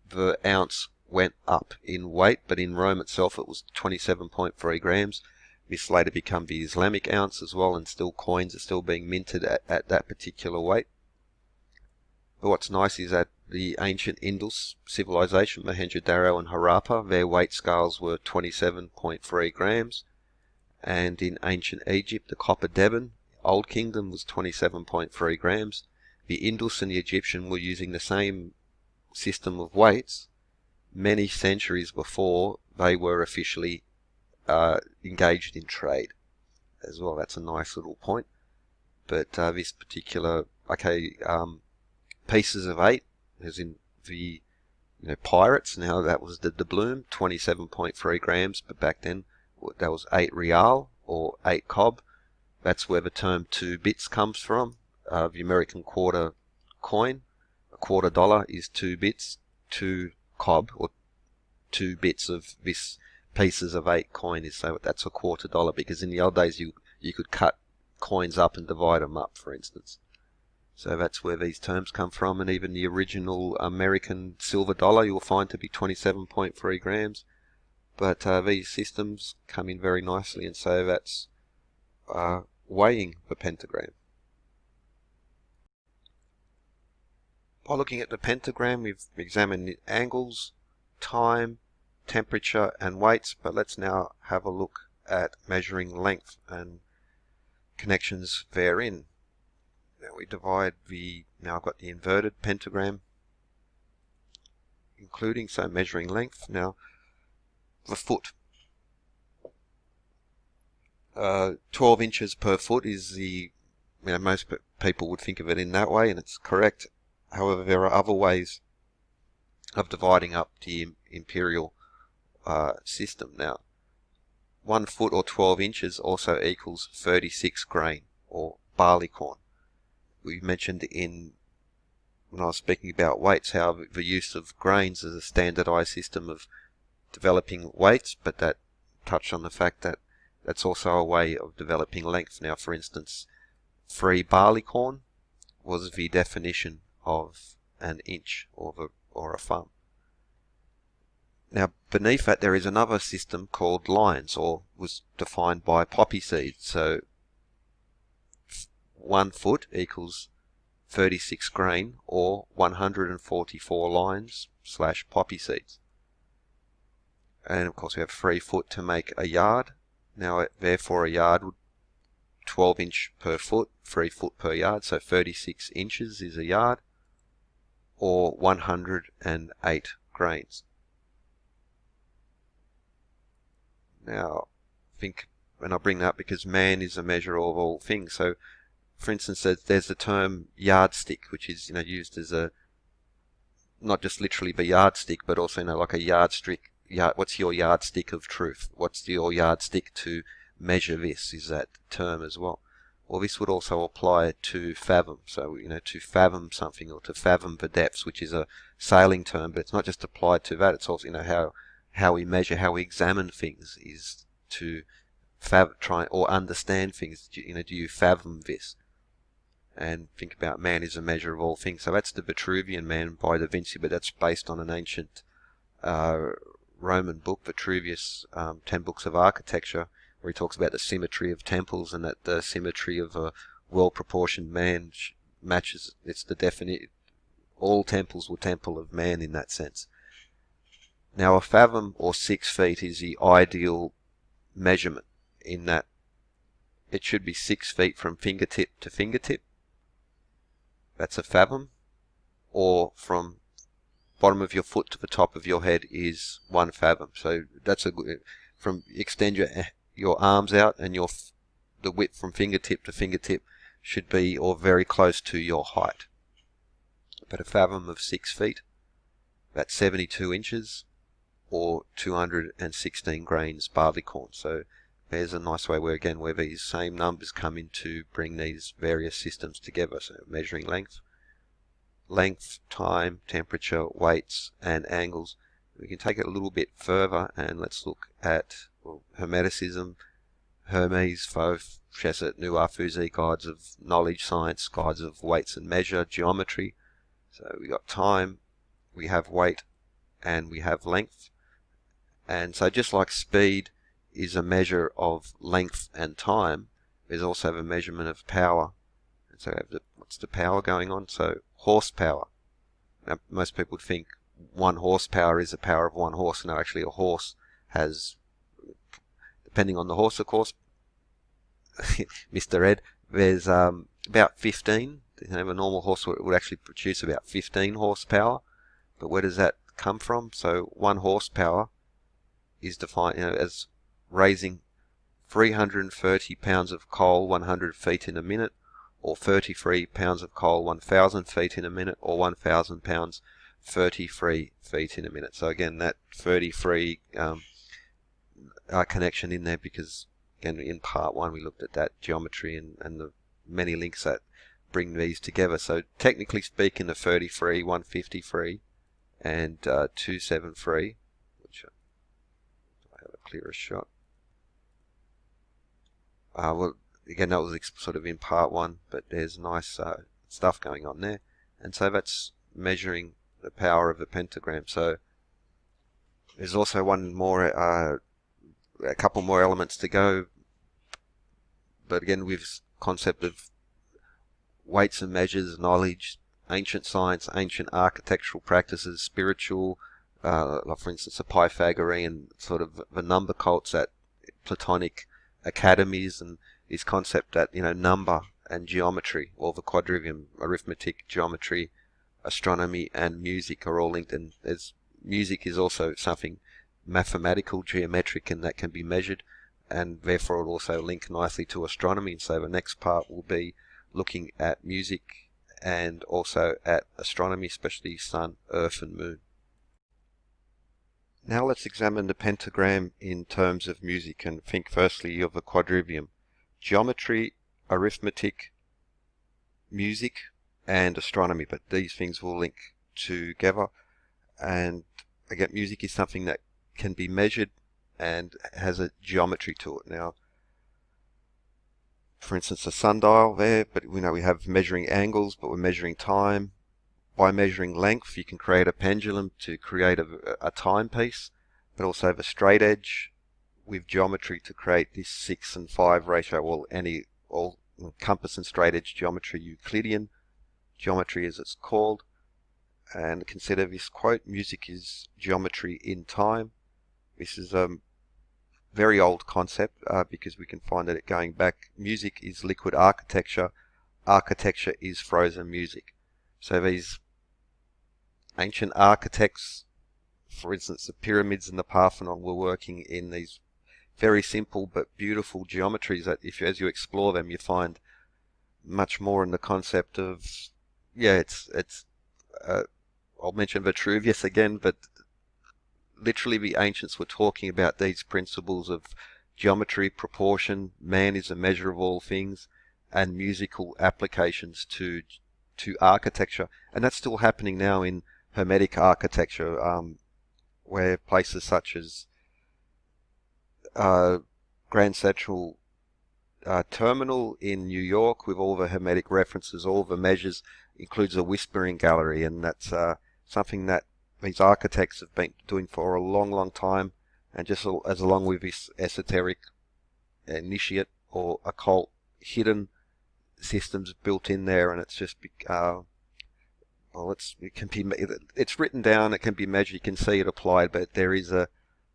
the ounce went up in weight, but in Rome itself it was 27.3 grams. This later became the Islamic ounce as well, and still coins are still being minted at that particular weight. But what's nice is that the ancient Indus civilization, Mohenjo-Daro and Harappa, their weight scales were 27.3 grams. And in ancient Egypt, the Copper Devon, Old Kingdom, was 27.3 grams. The Indus and the Egyptian were using the same system of weights many centuries before they were officially engaged in trade as well. That's a nice little point. But this particular, pieces of 8, as in the pirates, now that was the doubloon, 27.3 grams, but back then that was 8 real or 8 cob. That's where the term 2 bits comes from. The American quarter coin, a $quarter is 2 bits, 2 cob, or 2 bits of this pieces of 8 coin is, so that's a $quarter, because in the old days you could cut coins up and divide them up, for instance. So that's where these terms come from, and even the original American silver dollar you'll find to be 27.3 grams. But these systems come in very nicely, and so that's weighing the pentagram. By looking at the pentagram, we've examined the angles, time, temperature, and weights, but let's now have a look at measuring length and connections therein. Now we divide now I've got the inverted pentagram including, so measuring length. Now the foot, 12 inches per foot is the, most people would think of it in that way, and it's correct. However, there are other ways of dividing up the imperial system. Now, 1 foot or 12 inches also equals 36 grain or barley corn. We mentioned when I was speaking about weights, how the use of grains as a standardized system of developing weights, but that touched on the fact that that's also a way of developing length. Now, for instance, 3 barley corn was the definition of an inch or a thumb. Now, beneath that there is another system called lines, or was defined by poppy seeds. So 1 foot equals 36 grain, or 144 lines / poppy seeds. And of course we have 3 foot to make a yard. Now therefore a yard would 12 inch per foot, 3 foot per yard, so 36 inches is a yard, or 108 grains. Now think, and I'll bring that up because man is a measure of all things. So for instance, there's the term yardstick, which is used as a, not just literally the yardstick, but also like a yardstick. What's your yardstick of truth? What's your yardstick to measure this? Is that term as well? Well, this would also apply to fathom. So to fathom something, or to fathom the depths, which is a sailing term, but it's not just applied to that. It's also how we measure, how we examine things, is to try or understand things. Do you fathom this? And think about man is a measure of all things. So that's the Vitruvian Man by Da Vinci, but that's based on an ancient Roman book, Vitruvius, 10 Books of Architecture, where he talks about the symmetry of temples, and that the symmetry of a well-proportioned man matches, it's the definite, all temples were temple of man in that sense. Now a fathom, or 6 feet, is the ideal measurement, in that it should be 6 feet from fingertip to fingertip. That's a fathom. Or from bottom of your foot to the top of your head is 1 fathom. So that's a good, extend your arms out, and the width from fingertip to fingertip should be or very close to your height. But a fathom of 6 feet, that's 72 inches, or 216 grains barleycorn. So there's a nice way where these same numbers come in to bring these various systems together. So measuring length, time, temperature, weights, and angles. We can take it a little bit further, and let's look at Hermeticism, Hermes, Thoth, Seshat, Nuafuzi, guides of knowledge, science, guides of weights and measure, geometry. So we got time, we have weight, and we have length. And so just like speed is a measure of length and time, there's also a measurement of power. And so what's the power going on? So horsepower. Now, most people would think 1 horsepower is the power of 1 horse. No, actually a horse has, depending on the horse of course, Mr. Ed, there's about 15. A normal horse would actually produce about 15 horsepower. But where does that come from? So 1 horsepower is defined as raising 330 pounds of coal 100 feet in a minute, or 33 pounds of coal 1,000 feet in a minute, or 1,000 pounds 33 feet in a minute. So again, that 33 connection in there, because again in part 1 we looked at that geometry and the many links that bring these together. So technically speaking, the 33, 153, and 273, which I have a clearer shot. Well, again, that was sort of in part 1, but there's nice stuff going on there. And so that's measuring the power of the pentagram. So there's also one more, a couple more elements to go. But again, with concept of weights and measures, knowledge, ancient science, ancient architectural practices, spiritual, like for instance the Pythagorean sort of the number cults at Platonic academies, and this concept that number and geometry, or the quadrivium, arithmetic, geometry, astronomy, and music are all linked. And music is also something mathematical, geometric, and that can be measured, and therefore it will also link nicely to astronomy. And so the next part will be looking at music and also at astronomy, especially sun, earth, and moon. Now let's examine the pentagram in terms of music, and think firstly of the quadrivium. Geometry, arithmetic, music, and astronomy, but these things will link together. And again, music is something that can be measured and has a geometry to it. Now, for instance, a sundial there, but we know we have measuring angles, but we're measuring time. By measuring length, you can create a pendulum to create a timepiece, but also have a straight edge with geometry to create this 6 and 5 ratio, or compass and straight edge geometry, Euclidean geometry as it's called. And consider this quote: music is geometry in time. This is a very old concept because we can find that it going back. Music is liquid architecture. Architecture is frozen music. So these ancient architects, for instance, the pyramids and the Parthenon, were working in these very simple but beautiful geometries that, as you explore them, you find much more in the concept of, I'll mention Vitruvius again, but literally the ancients were talking about these principles of geometry, proportion, man is a measure of all things, and musical applications to architecture. And that's still happening now in Hermetic architecture, where places such as Grand Central Terminal in New York, with all the Hermetic references, all the measures, includes a whispering gallery, and that's something that these architects have been doing for a long, long time, and just as along with this esoteric, initiate, or occult hidden systems built in there, and it's just it's written down, it can be measured, you can see it applied, but there is a,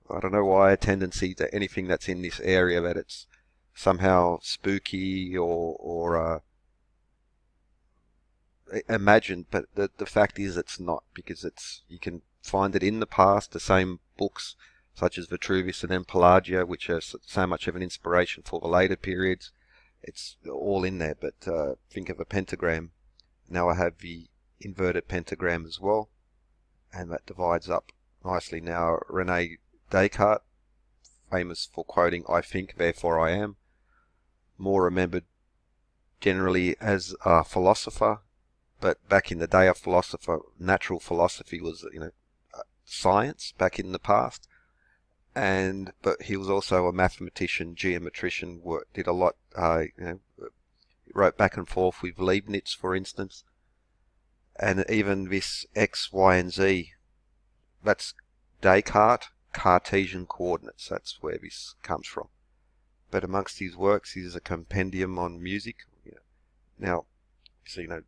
I don't know why, a tendency to anything that's in this area that it's somehow spooky or imagined, but the fact is it's not, because you can find it in the past. The same books such as Vitruvius and then Pelagia, which are so much of an inspiration for the later periods, it's all in there. But think of a pentagram. Now I have the inverted pentagram as well, and that divides up nicely. Now Rene Descartes, famous for quoting "I think, therefore I am," more remembered generally as a philosopher. But back in the day, a philosopher, natural philosophy was, science back in the past. But he was also a mathematician, geometrician, did a lot, wrote back and forth with Leibniz, for instance. And even this X, Y, and Z, that's Descartes, Cartesian coordinates. That's where this comes from. But amongst his works is a compendium on music. Now, so,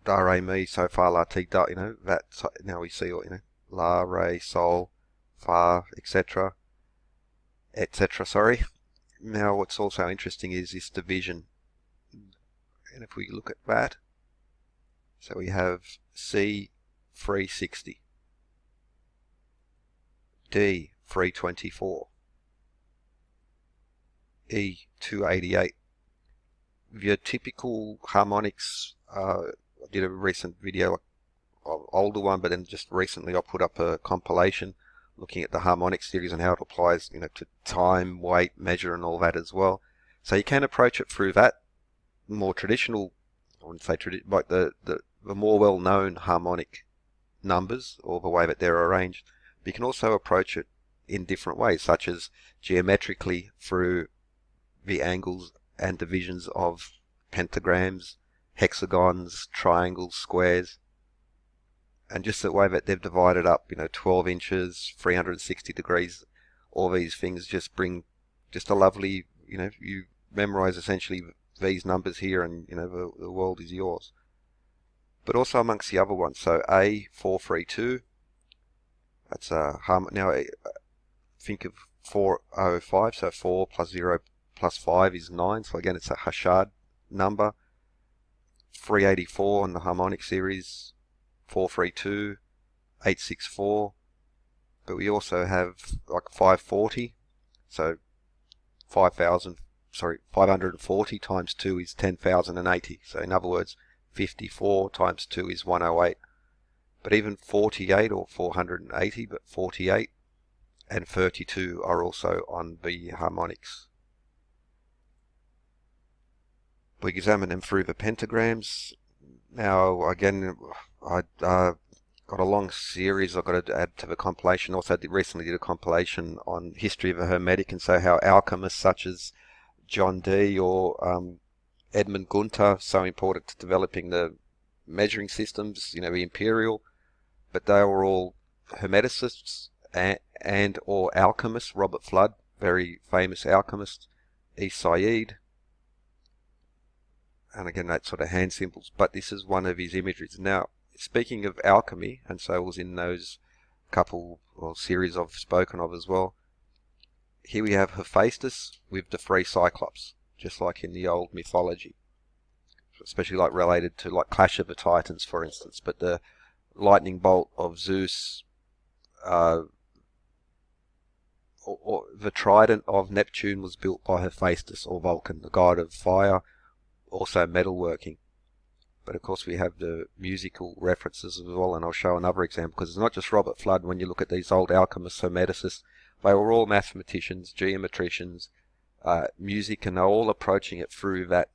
da, re, mi, so, fa, la, ti, da, that, now we see, la, re, sol, fa, etc., sorry. Now what's also interesting is this division, and if we look at that, so we have C 360, D 324, E 288. Your typical harmonics, I did a recent video, older one, but then just recently I put up a compilation looking at the harmonic series and how it applies, to time, weight, measure, and all that as well. So you can approach it through that more traditional, I wouldn't say traditional, like the more well-known harmonic numbers, or the way that they're arranged. But you can also approach it in different ways, such as geometrically through the angles and divisions of pentagrams, hexagons, triangles, squares, and just the way that they've divided up, 12 inches, 360 degrees, all these things just bring just a lovely, you memorize essentially these numbers here, and the world is yours. But also amongst the other ones, so A432, that's now think of 405, so 4 plus 0 plus 5 is 9, so again it's a Hashad number. 384 in the harmonic series, 432, 864, but we also have like 540, so 540 times 2 is 10,080, so in other words 54 times 2 is 108. But even 48 or 480, but 48 and 32 are also on the harmonics. We examine them through the pentagrams. Now, again, I got a long series I've got to add to the compilation. Also, recently did a compilation on history of the Hermetic, and so how alchemists such as John Dee or Edmund Gunther, so important to developing the measuring systems, the imperial, but they were all hermeticists and or alchemists. Robert Flood very famous alchemist, Said. And again, that sort of hand symbols, but this is one of his imageries. Now, speaking of alchemy, and so it was in those couple or series I've spoken of as well, here we have Hephaestus with the three Cyclops, just like in the old mythology, especially like related to like Clash of the Titans, for instance. But the lightning bolt of Zeus, or the trident of Neptune was built by Hephaestus, or Vulcan, the god of fire, also metalworking. But of course we have the musical references as well, and I'll show another example, because it's not just Robert Fludd. When you look at these old alchemists, hermeticists, they were all mathematicians, geometricians, music, and they're all approaching it through that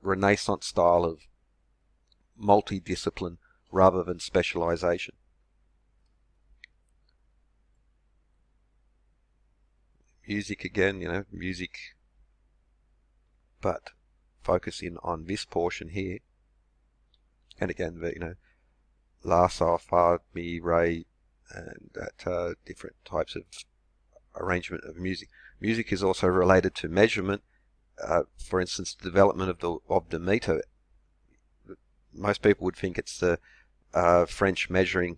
Renaissance style of multi-discipline rather than specialization. Music again, music, but focusing on this portion here. And again, La, Sol, Fa, Mi, Re, and that different types of arrangement of music. Music is also related to measurement. For instance, the development of the meter. Most people would think it's the French measuring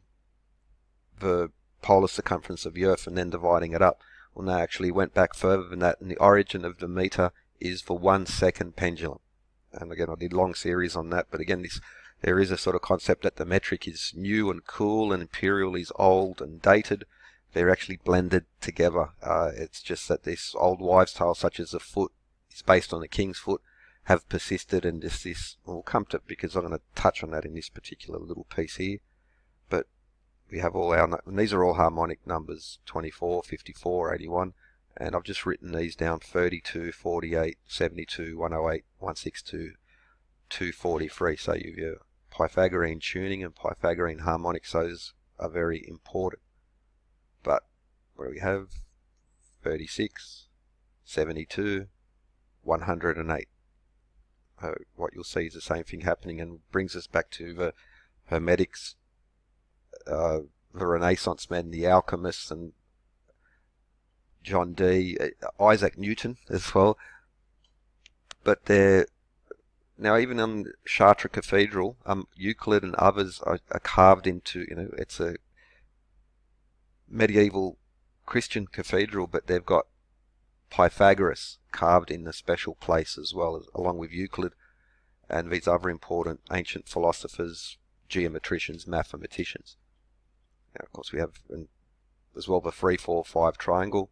the polar circumference of the Earth and then dividing it up. Well, no, actually went back further than that, and the origin of the meter is the 1 second pendulum. And again, I did a long series on that, but again, there is a sort of concept that the metric is new and cool and imperial is old and dated. They're actually blended together. It's just that this old wives' tale, such as the foot is based on the king's foot, have persisted, and this will come to, because I'm going to touch on that in this particular little piece here. But we have all our, and these are all harmonic numbers, 24, 54, 81, and I've just written these down: 32, 48, 72, 108, 162, 243. So you've your Pythagorean tuning and Pythagorean harmonics. Those are very important. But where we have 36, 72, 108. What you'll see is the same thing happening, and brings us back to the Hermetics, the Renaissance men, the alchemists, and John Dee, Isaac Newton as well. But they're now, even on Chartres Cathedral, Euclid and others are carved into, it's a medieval Christian cathedral, but they've got Pythagoras carved in a special place as well, along with Euclid and these other important ancient philosophers, geometricians, mathematicians. Now, of course, we have as well the 3-4-5 triangle,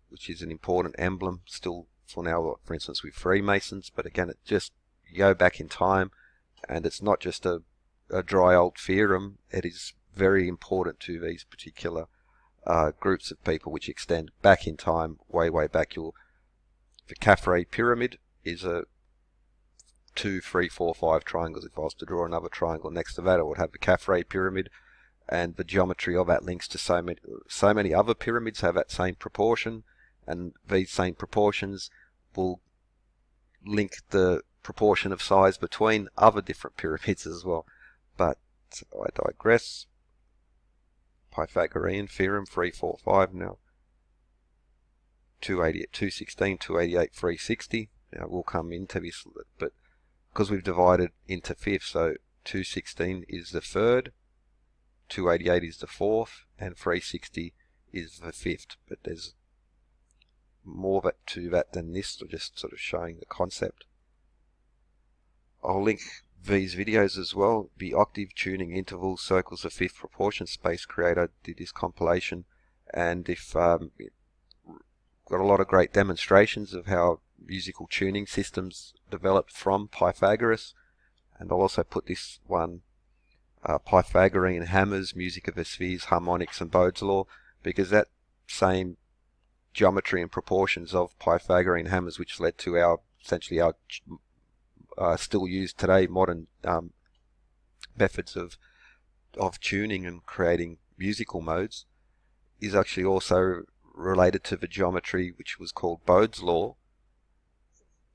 which is an important emblem still for now, for instance, with Freemasons. But again, it just, you go back in time, and it's not just a dry old theorem. It is very important to these particular groups of people, which extend back in time, way back. The Caffrey pyramid is a 2, 3, 4, 5 triangles. If I was to draw another triangle next to that, I would have the Caffrey pyramid, and the geometry of that links to so many other pyramids have that same proportion, and these same proportions will link the proportion of size between other different pyramids as well. But I digress. Pythagorean theorem, 3, 4, 5 now. 288, 216, 288, 360. Now we'll come into this, but because we've divided into fifths, so 216 is the third, 288 is the fourth, and 360 is the fifth. But there's more to that than this, so just sort of showing the concept. I'll link these videos as well. The octave tuning intervals, circles of fifth proportion space creator did this compilation, and if got a lot of great demonstrations of how musical tuning systems developed from Pythagoras. And I'll also put this one, Pythagorean hammers, music of the spheres, harmonics and Bodes Law, because that same geometry and proportions of Pythagorean hammers, which led to our essentially our still used today modern methods of tuning and creating musical modes, is actually also related to the geometry which was called Bodes Law,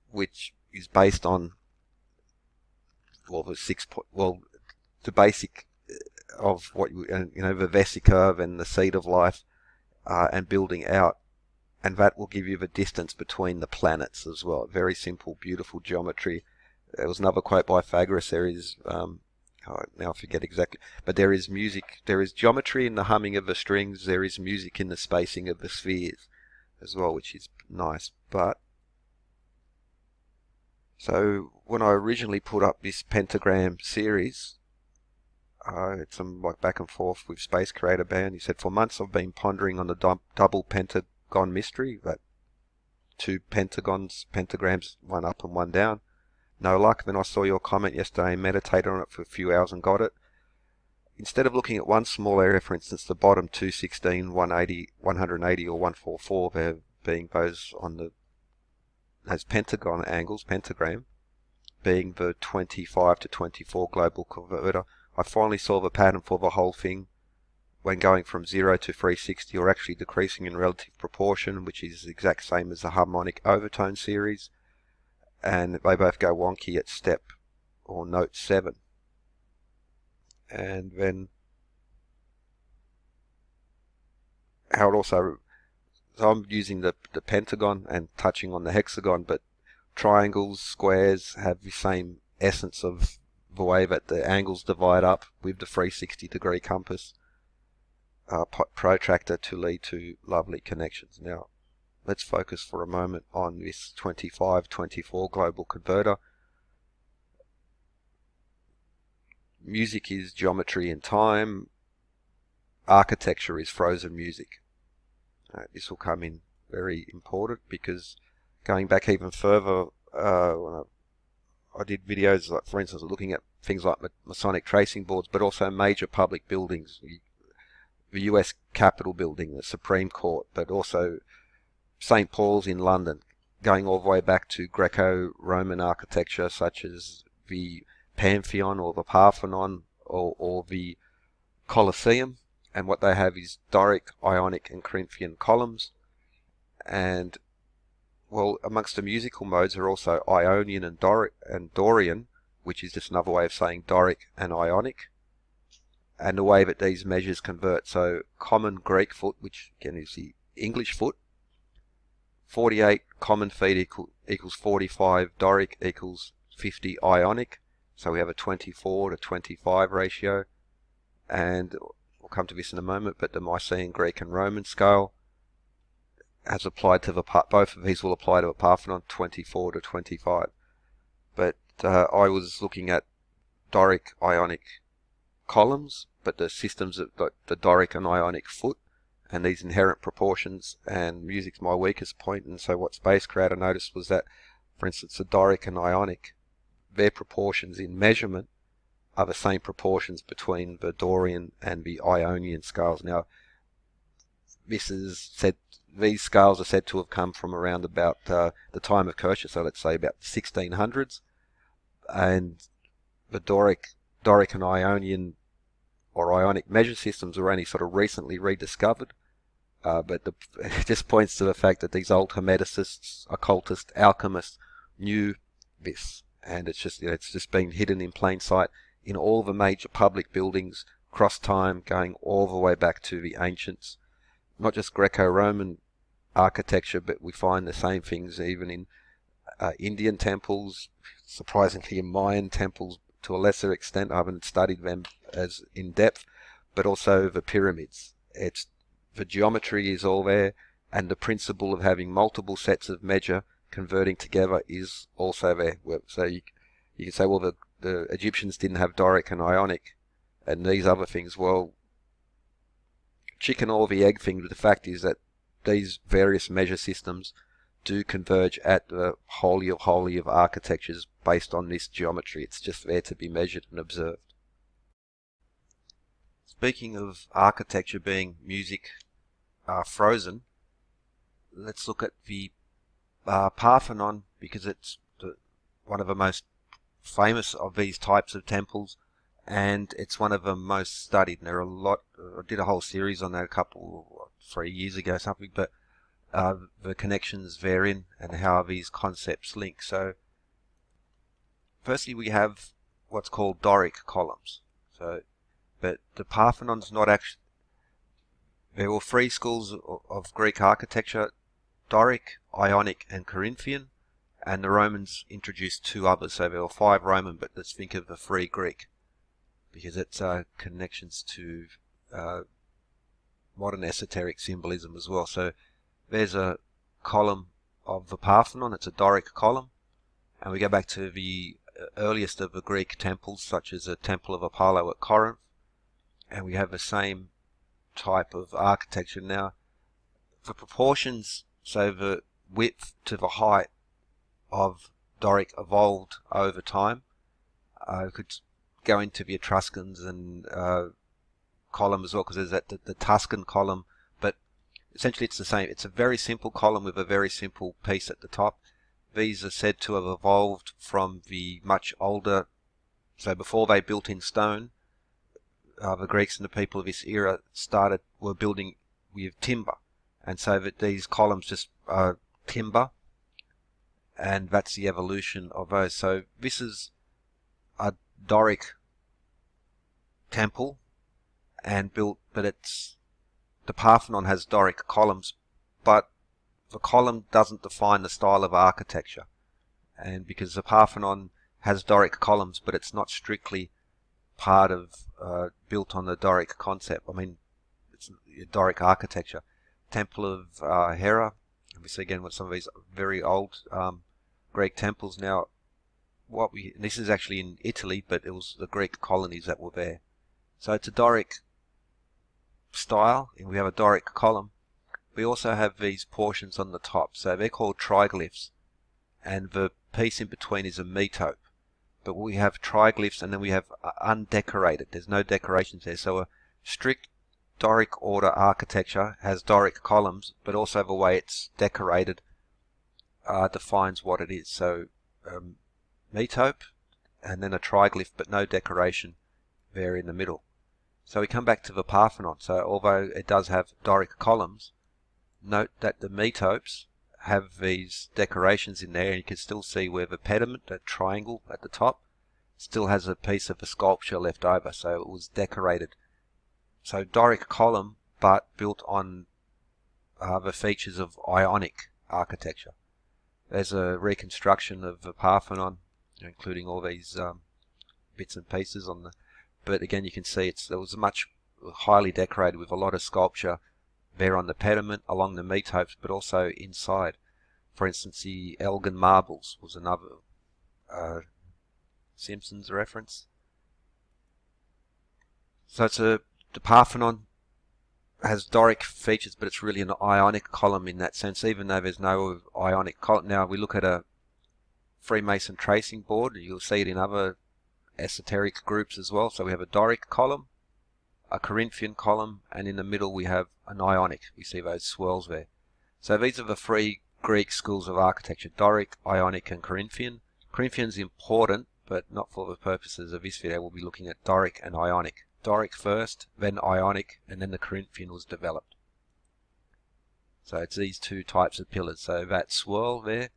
which is based on the basic of what the vesica and the seed of life, and building out and that will give you the distance between the planets as well. Very simple, beautiful geometry. There was another quote by Pythagoras. There is, now I forget exactly, but there is music, there is geometry in the humming of the strings, there is music in the spacing of the spheres as well, which is nice. But so when I originally put up this pentagram series, it's some like back and forth with Space Creator Band. He said, for months I've been pondering on the double pentagon mystery, that two pentagrams, one up and one down. No luck. Then I saw your comment yesterday and meditated on it for a few hours and got it. Instead of looking at one small area, for instance, the bottom 216, 180, 180 or 144, there being those on the as pentagon angles, pentagram, being the 25 to 24 global converter, I finally saw the pattern for the whole thing when going from 0 to 360, or actually decreasing in relative proportion, which is the exact same as the harmonic overtone series. And they both go wonky at step or note 7. And then how it also, so I'm using the pentagon and touching on the hexagon, but triangles, squares have the same essence of the way that the angles divide up with the 360-degree compass protractor to lead to lovely connections. Now, let's focus for a moment on this 25-24 global converter. Music is geometry in time. Architecture is frozen music. This will come in very important because going back even further, when I did videos, like for instance, looking at things like Masonic tracing boards, but also major public buildings, the US Capitol building, the Supreme Court, but also St. Paul's in London, going all the way back to Greco-Roman architecture such as the Pantheon or the Parthenon or the Colosseum. And what they have is Doric, Ionic and Corinthian columns. And, well, amongst the musical modes are also Ionian and Dorian, which is just another way of saying Doric and Ionic. And the way that these measures convert. So common Greek foot, which again is the English foot, 48 common feet equals 45 Doric equals 50 Ionic. So we have a 24 to 25 ratio. And we'll come to this in a moment, but the Mycenaean Greek and Roman scale has applied to both of these will apply to a Parthenon, 24 to 25. But I was looking at Doric Ionic columns, but the systems of the Doric and Ionic foot, and these inherent proportions, and music's my weakest point. And so what Space Creator noticed was that, for instance, the Doric and Ionic, their proportions in measurement are the same proportions between the Dorian and the Ionian scales. Now, this is said, these scales are said to have come from around about the time of Curtius, so let's say about 1600s, and the Doric and Ionian or Ionic measure systems were only sort of recently rediscovered. But it just points to the fact that these old hermeticists, occultists, alchemists knew this, and it's just been hidden in plain sight in all the major public buildings across time, going all the way back to the ancients. Not just Greco-Roman architecture, but we find the same things even in Indian temples, surprisingly in Mayan temples to a lesser extent. I haven't studied them as in depth, but also the pyramids. The geometry is all there, and the principle of having multiple sets of measure converting together is also there. So you can say, well, the Egyptians didn't have Doric and Ionic and these other things. Well, chicken or the egg thing, but the fact is that these various measure systems do converge at the holy of holy of architectures based on this geometry. It's just there to be measured and observed. Speaking of architecture being music frozen, let's look at the Parthenon, because it's one of the most famous of these types of temples, and it's one of the most studied. And there are a lot. I did a whole series on that 3 years ago, something. But the connections therein and how these concepts link. So, firstly, we have what's called Doric columns. But the Parthenon's not actually. There were three schools of Greek architecture. Doric, Ionic, and Corinthian, and the Romans introduced 2 others. So there were 5 Roman, but let's think of the 3 Greek, because it's connections to modern esoteric symbolism as well. So there's a column of the Parthenon. It's a Doric column, and we go back to the earliest of the Greek temples, such as a Temple of Apollo at Corinth, and we have the same type of architecture. Now, the proportions, so the width to the height of Doric evolved over time. We could go into the Etruscans and column as well, because there's that the Tuscan column, but essentially it's the same. It's a very simple column with a very simple piece at the top. These are said to have evolved from the much older, so before they built in stone, the Greeks and the people of this era were building with timber, and so that these columns just are timber, and that's the evolution of those. So this is a Doric temple, and built, but the Parthenon has Doric columns, but the column doesn't define the style of architecture, and because the Parthenon has Doric columns, but it's not strictly part of built on the Doric concept. I mean, it's Doric architecture. Temple of Hera, and we see again with some of these very old Greek temples. Now, this is actually in Italy, but it was the Greek colonies that were there. So it's a Doric style, and we have a Doric column. We also have these portions on the top, so they're called triglyphs, and the piece in between is a metope. But we have triglyphs, and then we have undecorated. There's no decorations there. So a strict Doric order architecture has Doric columns, but also the way it's decorated defines what it is. So metope, and then a triglyph, but no decoration there in the middle. So we come back to the Parthenon. So although it does have Doric columns, note that the metopes have these decorations in there, and you can still see where the pediment, that triangle at the top, still has a piece of the sculpture left over, so it was decorated. So Doric column, but built on the features of Ionic architecture. There's a reconstruction of the Parthenon, including all these bits and pieces on the. But again, you can see it was much highly decorated with a lot of sculpture there on the pediment, along the metopes, but also inside. For instance, the Elgin marbles was another Simpsons reference. So the Parthenon has Doric features, but it's really an Ionic column in that sense, even though there's no Ionic column. Now, we look at a Freemason tracing board, you'll see it in other esoteric groups as well. So we have a Doric column, a Corinthian column, and in the middle we have an Ionic. We see those swirls there. So these are the 3 Greek schools of architecture: Doric, Ionic, and Corinthian. Corinthian's important, but not for the purposes of this video. We'll be looking at Doric and Ionic. Doric first, then Ionic, and then the Corinthian was developed. So it's these 2 types of pillars. So that swirl there,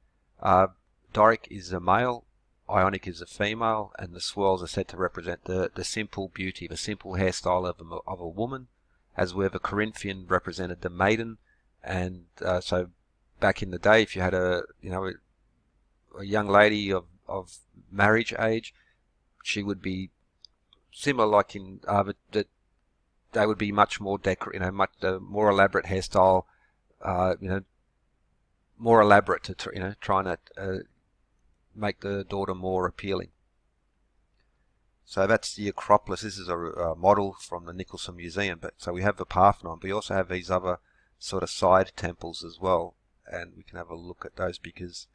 Doric is a male, Ionic is a female, and the swirls are said to represent the simple beauty, the simple hairstyle of a woman, as where the Corinthian represented the maiden. And so back in the day, if you had a young lady of marriage age, she would be similar, like in that they would be much more much more elaborate hairstyle, more elaborate to trying to make the daughter more appealing. So that's the Acropolis. This is a model from the Nicholson Museum. But so we have the Parthenon, but we also have these other sort of side temples as well, and we can have a look at those because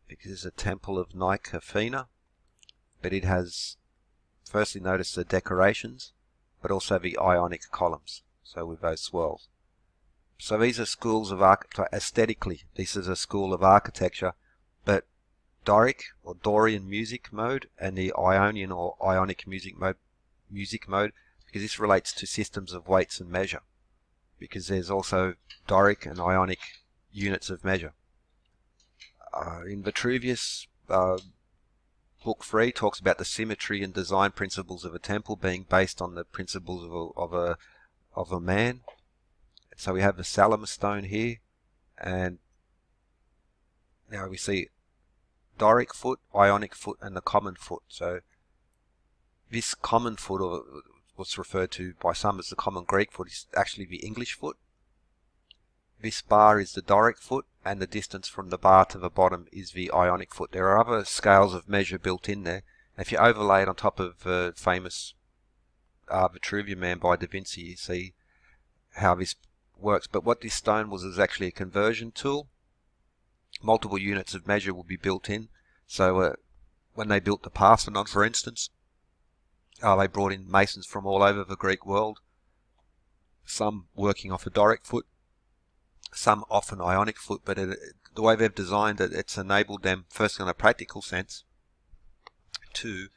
there's a temple of Nike Athena, but it has, firstly, notice the decorations, but also the Ionic columns. So with those swirls. So these are schools of architecture. Aesthetically, this is a school of architecture, but Doric or Dorian music mode and the Ionian or Ionic music mode, because this relates to systems of weights and measure, because there's also Doric and Ionic units of measure. In Vitruvius, Book 3 talks about the symmetry and design principles of a temple being based on the principles of a man. So we have the Salamis stone here, and Now we see Doric foot, Ionic foot, and the common foot. So this common foot, or what's referred to by some as the common Greek foot, is actually the English foot. This bar is the Doric foot, and the distance from the bar to the bottom is the Ionic foot. There are other scales of measure built in there. If you overlay it on top of the famous Vitruvian Man by Da Vinci, you see how this works. But what this stone was is actually a conversion tool. Multiple units of measure will be built in. So when they built the Parthenon, for instance, they brought in masons from all over the Greek world, some working off a Doric foot, some off an Ionic foot, but the way they've designed it, it's enabled them, first in a practical sense, to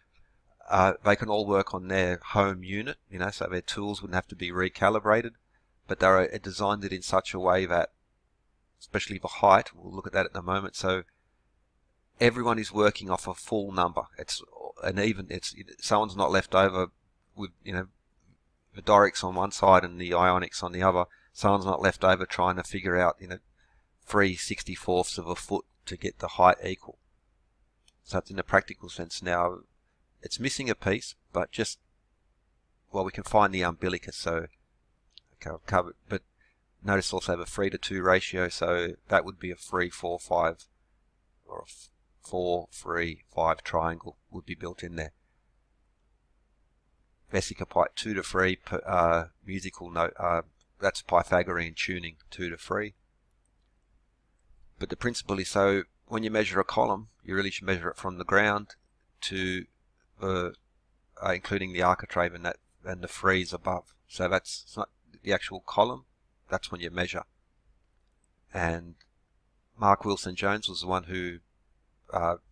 they can all work on their home unit, so their tools wouldn't have to be recalibrated, but they designed it in such a way that, especially the height, we'll look at that in a moment, so everyone is working off a full number. It's an even, someone's not left over with, the Dorics on one side and the Ionics on the other. Someone's not left over trying to figure out, 3/64ths of a foot to get the height equal. So it's in a practical sense now. It's missing a piece, but we can find the umbilicus, so okay, I've covered. But notice also the 3:2 ratio, so that would be a 3-4-5 or a 4-3-5 triangle would be built in there. Vesica Pi 2-3 musical note. That's Pythagorean tuning, 2-3. But the principle is, so when you measure a column, you really should measure it from the ground to including the architrave and the frieze above. So it's not the actual column, that's when you measure. And Mark Wilson Jones was the one who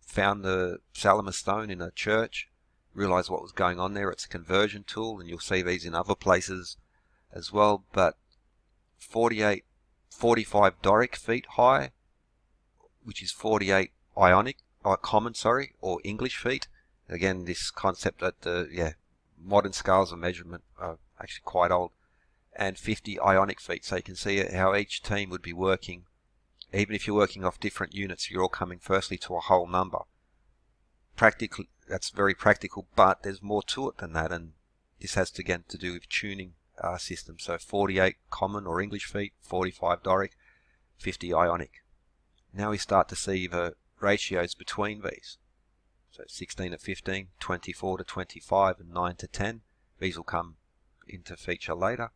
found the Salamis stone in a church, realized what was going on there. It's a conversion tool, and you'll see these in other places as well, but 45 Doric feet high, which is 48 Ionic, or English feet. Again, this concept that modern scales of measurement are actually quite old, and 50 Ionic feet. So you can see how each team would be working. Even if you're working off different units, you're all coming firstly to a whole number. Practically, that's very practical, but there's more to it than that, and this has to again to do with tuning systems. So 48 common or English feet, 45 Doric, 50 Ionic. Now we start to see the ratios between these. So 16-15, 24-25, and 9-10. These will come into feature later.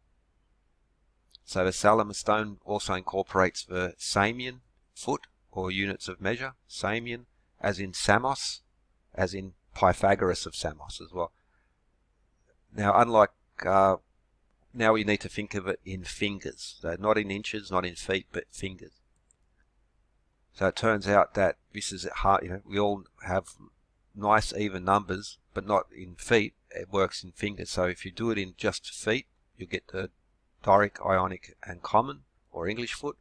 So the Salamis stone also incorporates the Samian foot, or units of measure. Samian, as in Samos, as in Pythagoras of Samos as well. Now, unlike now we need to think of it in fingers. So not in inches, not in feet, but fingers. So it turns out that this is hard. We all have nice even numbers, but not in feet. It works in fingers. So if you do it in just feet, you get the Doric, Ionic, and common, or English foot.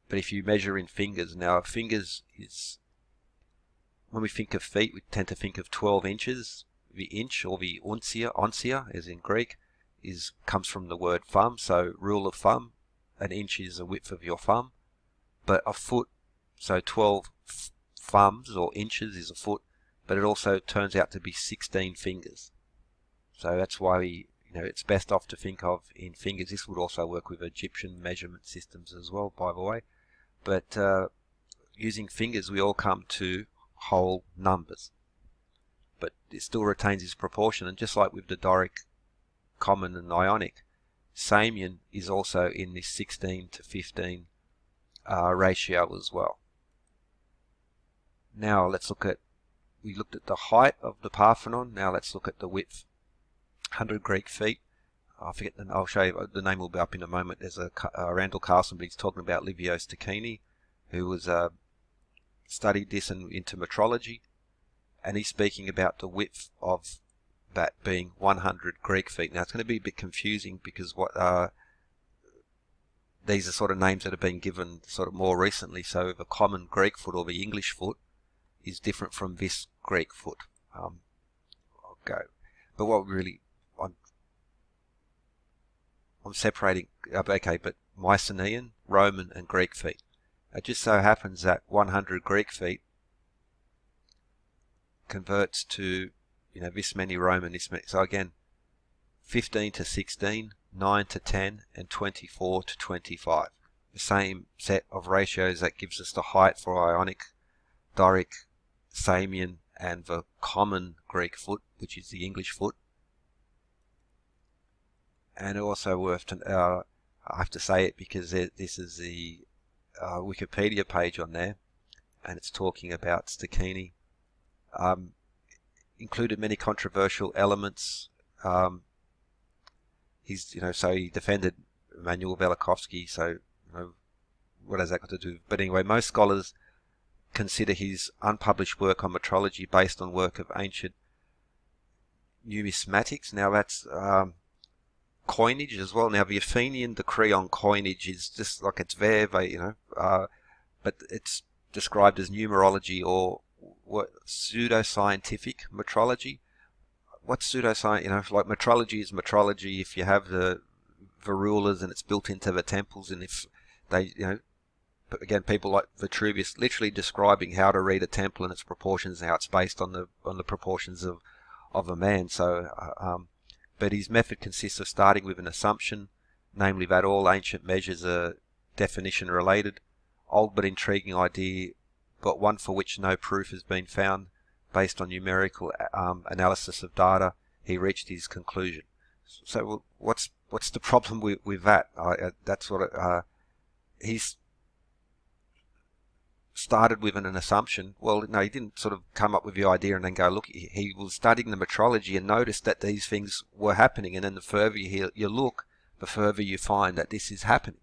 But if you measure in fingers, now fingers is, when we think of feet, we tend to think of 12 inches. The inch, or the oncia, as in Greek, comes from the word thumb, so rule of thumb. An inch is the width of your thumb. But a foot, so 12 thumbs or inches is a foot, but it also turns out to be 16 fingers. So that's why it's best off to think of in fingers. This would also work with Egyptian measurement systems as well, by the way. But using fingers, we all come to whole numbers. But it still retains its proportion, and just like with the Doric, common, and Ionic, Samian is also in this 16-15 ratio as well. Now let's look at, we looked at the height of the Parthenon, now let's look at the width. 100 Greek feet. I forget, I'll show you, the name will be up in a moment. There's a Randall Carlson, but he's talking about Livios Tachini, who was studied this into metrology, and he's speaking about the width of that being 100 Greek feet. Now it's going to be a bit confusing because these are sort of names that have been given sort of more recently. So the common Greek foot, or the English foot, is different from this Greek foot. I'll go. But what really, I'm separating, okay, but Mycenaean, Roman, and Greek feet. It just so happens that 100 Greek feet converts to, this many Roman, this many. So again, 15 to 16, 9 to 10, and 24 to 25. The same set of ratios that gives us the height for Ionic, Doric, Samian, and the common Greek foot, which is the English foot. And also worth to, I have to say it because this is the Wikipedia page on there, and it's talking about Stachini. Included many controversial elements. So he defended Emanuel Velikovsky, so what has that got to do? But anyway, most scholars consider his unpublished work on metrology based on work of ancient numismatics. Now that's coinage as well. Now the Athenian decree on coinage is just like it's there, but it's described as numerology or pseudoscientific metrology. What's pseudoscience? Like metrology is metrology if you have the rulers and it's built into the temples, and if they, but again, people like Vitruvius literally describing how to read a temple and its proportions and how it's based on the proportions of a man. So, but his method consists of starting with an assumption, namely that all ancient measures are definition related, old but intriguing idea, but one for which no proof has been found. Based on numerical analysis of data, he reached his conclusion. So what's the problem with that? That's what he's started with an assumption. Well, no, he didn't sort of come up with the idea and then go, look, he was studying the metrology and noticed that these things were happening, and then the further you look, the further you find that this is happening.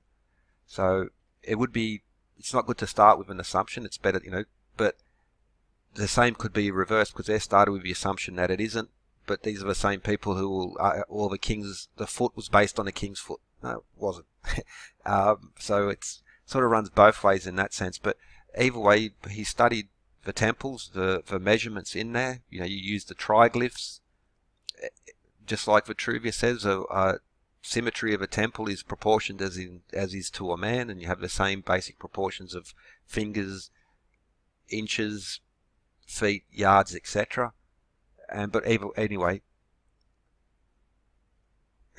So it's not good to start with an assumption. It's better, but the same could be reversed, because they started with the assumption that it isn't, but these are the same people who will, the foot was based on the king's foot. No, it wasn't. So it's sort of runs both ways in that sense, but either way, he studied the temples, the measurements in there. You use the triglyphs, just like Vitruvius says, symmetry of a temple is proportioned as is to a man, and you have the same basic proportions of fingers, inches, feet, yards, etc. But anyway,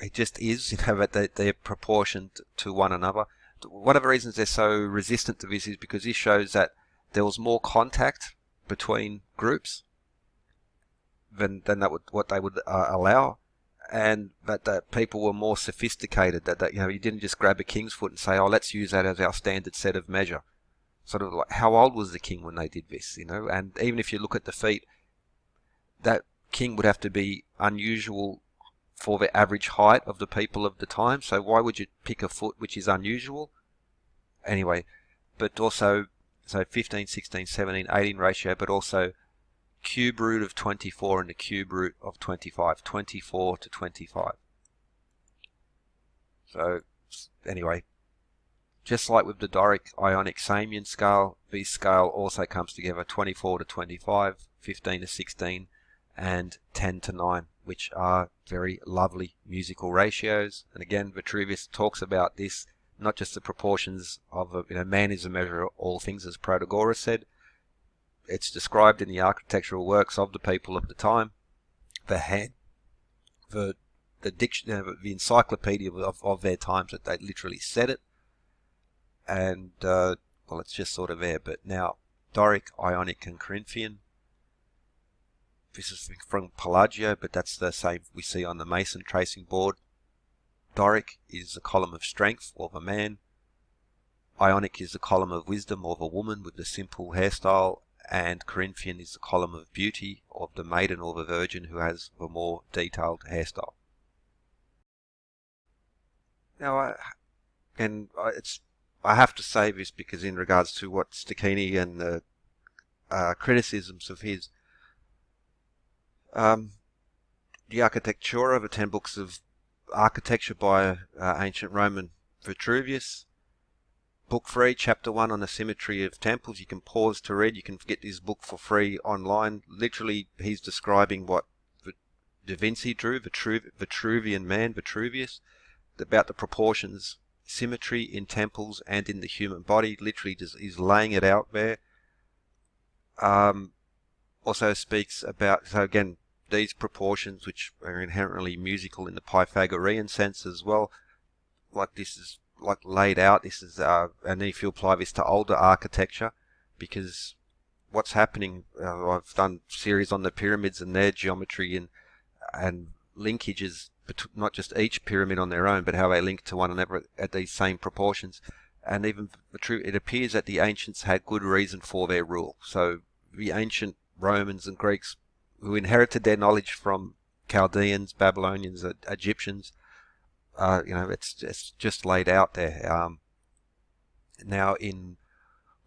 it just is, that they're proportioned to one another. One of the reasons they're so resistant to this is because this shows that there was more contact between groups than what they would allow, and that people were more sophisticated. That you didn't just grab a king's foot and say, oh, let's use that as our standard set of measure. Sort of like, how old was the king when they did this, And even if you look at the feet, that king would have to be unusual for the average height of the people of the time. So why would you pick a foot which is unusual? Anyway, but also, so 15, 16, 17, 18 ratio, but also cube root of 24 and the cube root of 25, 24 to 25. So anyway, just like with the Doric Ionic Samian scale, this scale also comes together 24 to 25, 15 to 16, and 10 to 9, which are very lovely musical ratios. And again, Vitruvius talks about this, not just the proportions of man is a measure of all things, as Protagoras said. It's described in the architectural works of the people of the time. The head, the dictionary, the encyclopedia of their times, that they literally said it. And it's just sort of there. But now, Doric, Ionic, and Corinthian. This is from Pelagio, but that's the same we see on the Mason tracing board. Doric is the column of strength, or the man. Ionic is the column of wisdom, or the woman with the simple hairstyle. And Corinthian is the column of beauty, of the maiden or the virgin who has the more detailed hairstyle. Now, I have to say this because in regards to what Stachini and the criticisms of his, the Architectura, the 10 books of architecture by ancient Roman Vitruvius, Book 3, Chapter 1 on the symmetry of temples. You can pause to read. You can get this book for free online. Literally, he's describing what Da Vinci drew, Vitruvian man, Vitruvius, about the proportions, symmetry in temples and in the human body. Literally just is laying it out there. Also speaks about, so again, these proportions, which are inherently musical in the Pythagorean sense as well, like this is like laid out. This is, and if you apply this to older architecture, because what's happening, I've done series on the pyramids and their geometry and linkages, not just each pyramid on their own, but how they link to one another at these same proportions. And even true, it appears that the ancients had good reason for their rule. So the ancient Romans and Greeks, who inherited their knowledge from Chaldeans, Babylonians, Egyptians, it's just laid out there. Now in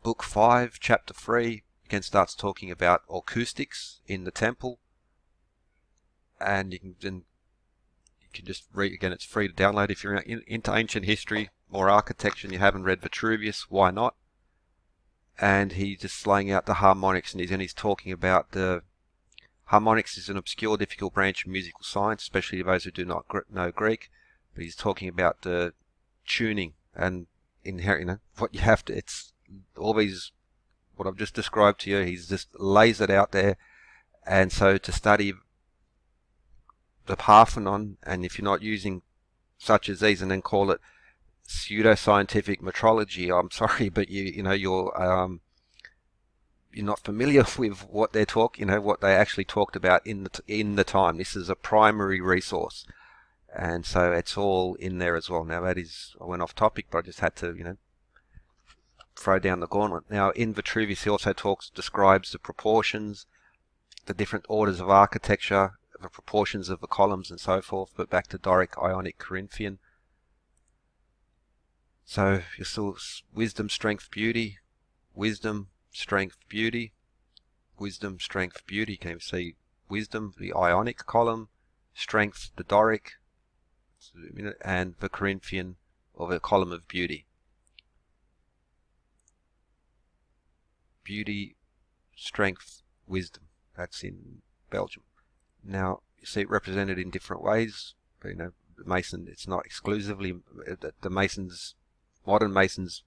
Book 5, Chapter 3, again starts talking about acoustics in the temple, and you can just read again. It's free to download if you're into ancient history or architecture and you haven't read Vitruvius. Why not? And he's just laying out the harmonics, and he's talking about the harmonics is an obscure, difficult branch of musical science, especially to those who do not know Greek. But he's talking about the tuning and inherent, what you have to. It's all these what I've just described to you. He's just lays it out there, and so to study the Parthenon, and if you're not using such as these, and then call it pseudoscientific metrology, I'm sorry, but you're not familiar with what they're what they actually talked about in the time. This is a primary resource, and so it's all in there as well. Now that is, I went off topic, but I just had to throw down the gauntlet. Now in Vitruvius he also describes the proportions, the different orders of architecture, the proportions of the columns and so forth, but back to Doric, Ionic, Corinthian. So you're still wisdom, strength, beauty, wisdom, strength, beauty, wisdom, strength, beauty. You can even see wisdom, the Ionic column, strength, the Doric, and the Corinthian, or the column of beauty. Beauty, strength, wisdom. That's in Belgium. Now you see it represented in different ways. But, the Mason, it's not exclusively the Masons. Modern Masons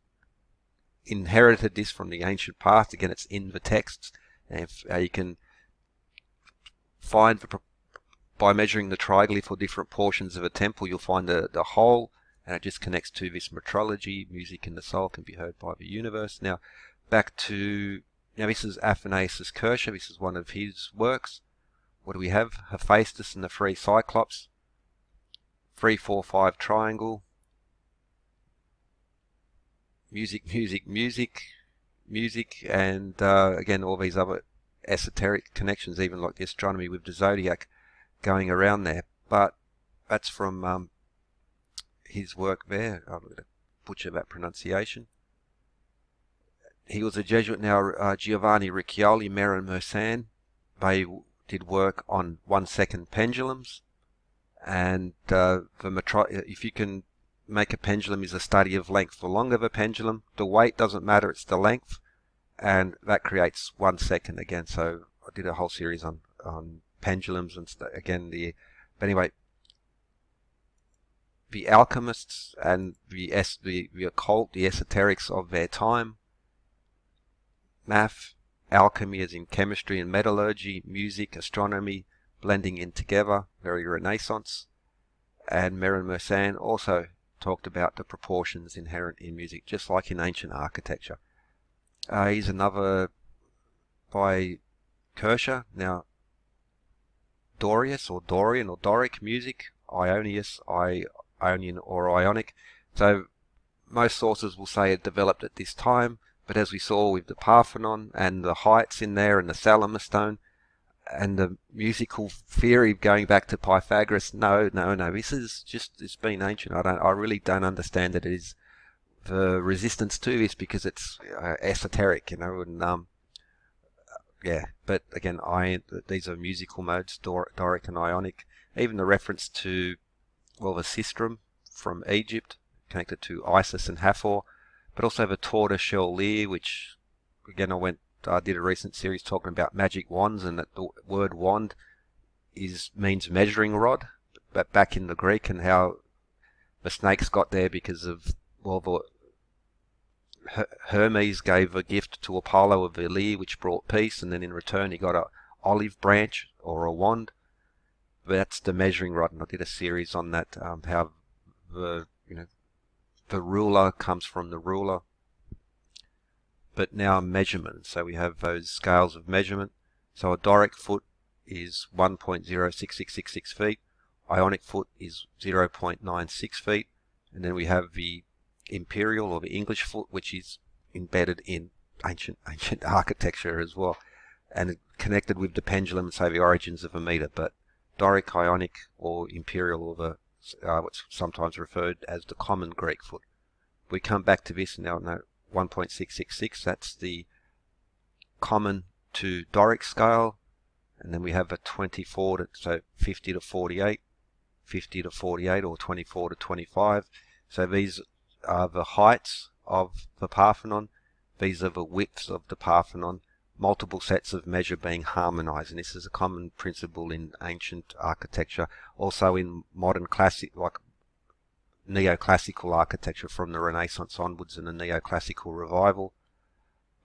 inherited this from the ancient past. Again, it's in the texts, and you can find by measuring the triglyph or different portions of a temple, you'll find the whole, and it just connects to this metrology. Music in the soul can be heard by the universe. Now back to, this is Athanasius Kircher. This is one of his works. What do we have? Hephaestus and the three Cyclops, 3, 4, 5 triangle. Music, music, music, music, and again all these other esoteric connections, even like the astronomy with the zodiac going around there. But that's from his work there. I'm going to butcher that pronunciation. He was a Jesuit. Now Giovanni Riccioli, Mer and Mersan, they did work on 1 second pendulums, and if you can make a pendulum is a study of length. The longer the pendulum, the weight doesn't matter, it's the length, and that creates 1 second again. So I did a whole series on pendulums and again but anyway, the alchemists and the occult, the esoterics of their time, math, alchemy as in chemistry and metallurgy, music, astronomy, blending in together, very Renaissance. And Mer and Mersan also talked about the proportions inherent in music, just like in ancient architecture. Here's another by Kircher. Now, Dorius or Dorian or Doric music, Ionius, Ionian or Ionic. So most sources will say it developed at this time, but as we saw with the Parthenon and the heights in there and the Salamis stone and the musical theory going back to Pythagoras, no, this is just, it's been ancient. I really don't understand that it is the resistance to this, because it's esoteric, and but again, these are musical modes, Doric and Ionic. Even the reference to, the sistrum from Egypt, connected to Isis and Hathor, but also the tortoiseshell lyre, which again I did a recent series talking about magic wands, and that the word wand means measuring rod, but back in the Greek, and how the snakes got there because of well, Hermes gave a gift to Apollo of a lyre which brought peace, and then in return he got a olive branch or a wand. That's the measuring rod, and I did a series on that, how the ruler comes from the ruler. But now measurement. So we have those scales of measurement. So a Doric foot is 1.06666 feet. Ionic foot is 0.96 feet. And then we have the imperial or the English foot, which is embedded in ancient architecture as well, and connected with the pendulum, say the origins of a meter. But Doric, Ionic, or imperial, or what's sometimes referred as the common Greek foot. We come back to this now. 1.666. That's the common to Doric scale, and then we have a 24 to, so 50 to 48, 50 to 48, or 24 to 25. So these are the heights of the Parthenon. These are the widths of the Parthenon. Multiple sets of measure being harmonized, and this is a common principle in ancient architecture, also in modern classic, like neoclassical architecture from the Renaissance onwards and the neoclassical revival.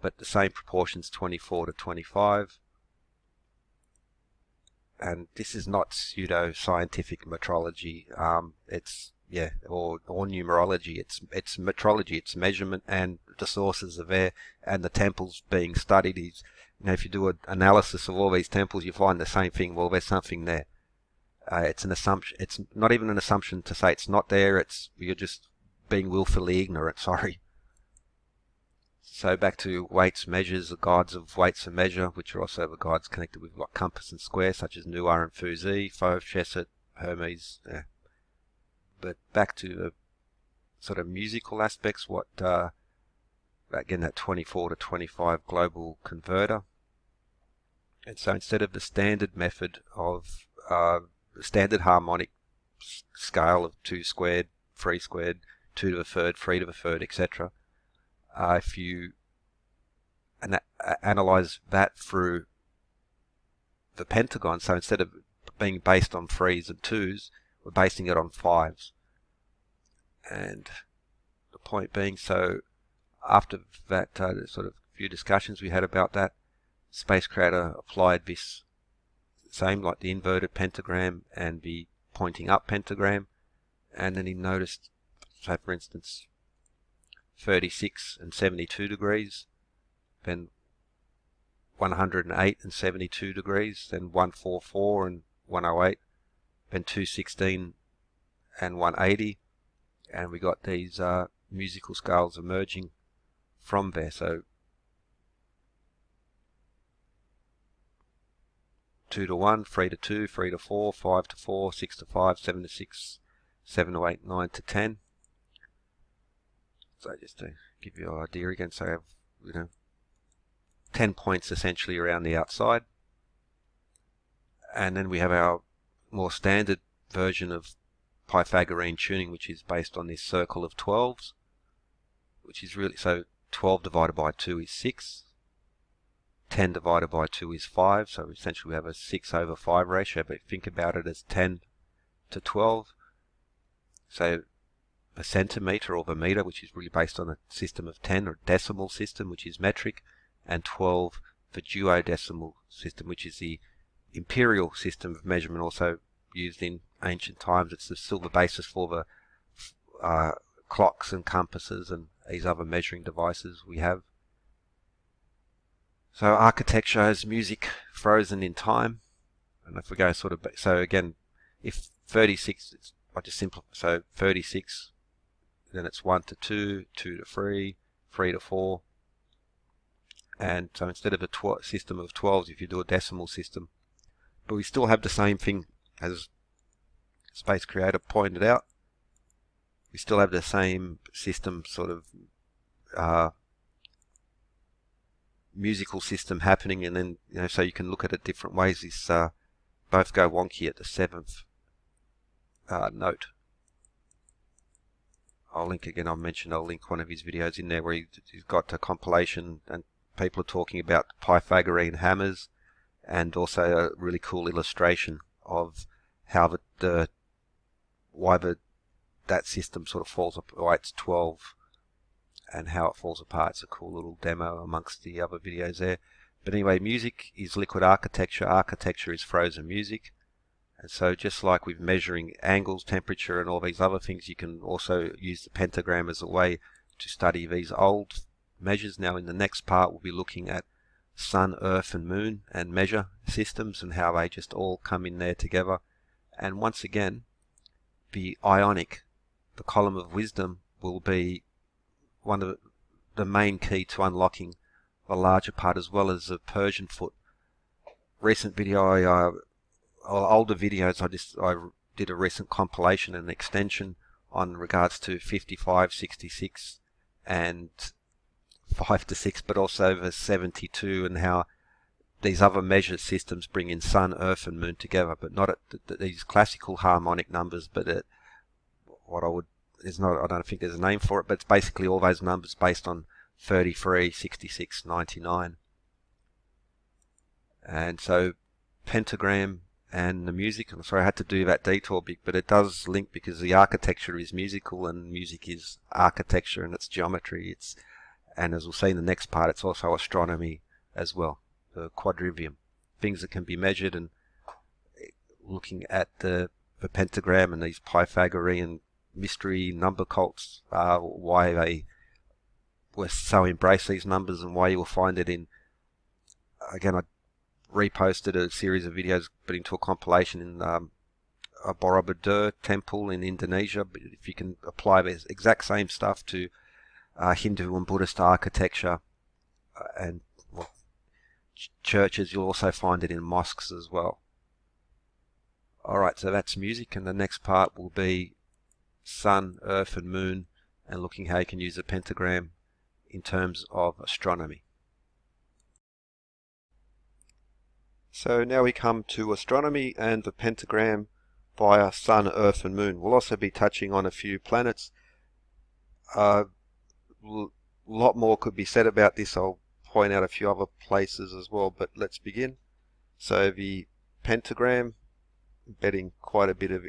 But the same proportions, 24 to 25. And this is not pseudo-scientific metrology. It's or numerology. It's metrology. It's measurement, and the sources are there, and the temples being studied. If you do an analysis of all these temples, you find the same thing. Well, there's something there. It's an assumption. It's not even an assumption to say it's not there. You're just being willfully ignorant. Sorry. So back to weights, measures, the gods of weights and measure, which are also the gods connected with like compass and square, such as Nuar and Fuzi, Thoth, Seshat, Hermes. Yeah. But back to the sort of musical aspects. Again, that 24 to 25 global converter. And so instead of the standard method of the standard harmonic scale of 2 squared, 3 squared, 2 to the third, 3 to the third, etc. If you analyze that through the pentagon, so instead of being based on 3s and 2s, we're basing it on 5s. And the point being, so after that sort of few discussions we had about that, Space Creator applied this same, like the inverted pentagram and the pointing up pentagram, and then he noticed, say for instance, 36 and 72 degrees, then 108 and 72 degrees, then 144 and 108, then 216 and 180, and we got these musical scales emerging from there. So 2 to 1, 3 to 2, 3 to 4, 5 to 4, 6 to 5, 7 to 6, 7 to 8, 9 to 10. So just to give you an idea again, so I have 10 points essentially around the outside. And then we have our more standard version of Pythagorean tuning, which is based on this circle of 12s, which is really, so 12 divided by 2 is 6. 10 divided by 2 is 5, so essentially we have a 6 over 5 ratio, but think about it as 10 to 12. So a centimetre or the metre, which is really based on a system of 10, or decimal system, which is metric, and 12 the duodecimal system, which is the imperial system of measurement, also used in ancient times. It's still the basis for the clocks and compasses and these other measuring devices we have. So architecture is music frozen in time. And if we go sort of, so again, if 36, I just simplify, so 36, then it's 1 to 2, 2 to 3, 3 to 4. And so instead of a system of 12s, if you do a decimal system, but we still have the same thing as Space Creator pointed out. We still have the same system, sort of musical system happening, and then so you can look at it different ways. This both go wonky at the 7th note. I'll link one of his videos in there where he's got a compilation, and people are talking about Pythagorean hammers, and also a really cool illustration of how why the that system sort of falls apart, why it's 12 and how it falls apart. It's a cool little demo amongst the other videos there. But anyway, music is liquid architecture. Architecture is frozen music. And so just like with measuring angles, temperature, and all these other things, you can also use the pentagram as a way to study these old measures. Now in the next part, we'll be looking at sun, earth, and moon and measure systems and how they just all come in there together. And once again, the Ionic, the column of wisdom, will be one of the main key to unlocking the larger part, as well as the Persian foot. Recent video, older videos, I did a recent compilation and extension on regards to 55, 66, and 5 to 6, but also the 72, and how these other measure systems bring in sun, earth, and moon together, but not at these classical harmonic numbers, but at what I don't think there's a name for it, but it's basically all those numbers based on 33, 66, 99. And so pentagram and the music, I'm sorry I had to do that detour, but it does link because the architecture is musical and music is architecture and it's geometry. And as we'll see in the next part, it's also astronomy as well, the quadrivium, things that can be measured. And looking at the pentagram and these Pythagorean mystery number cults, why they were so embrace these numbers, and why you will find it in, again, I reposted a series of videos but into a compilation in a Borobudur temple in Indonesia. But if you can apply the exact same stuff to Hindu and Buddhist architecture and churches, you'll also find it in mosques as well. Alright, so that's music, and the next part will be sun, earth, and moon, and looking how you can use a pentagram in terms of astronomy. So now we come to astronomy and the pentagram via sun, earth, and moon. We'll also be touching on a few planets. A lot more could be said about this. I'll point out a few other places as well, but let's begin. So the pentagram, embedding quite a bit of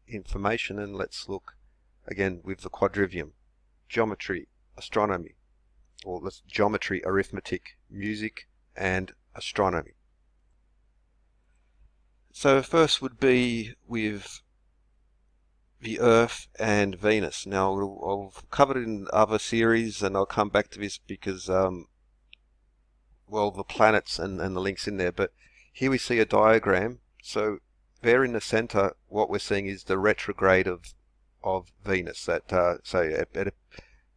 information, and let's look again with the quadrivium. Geometry, astronomy, or let's geometry, arithmetic, music, and astronomy. So first would be with the Earth and Venus. Now I've covered it in other series, and I'll come back to this because, well, the planets and the links in there. But here we see a diagram. So there in the center, what we're seeing is the retrograde of Venus. That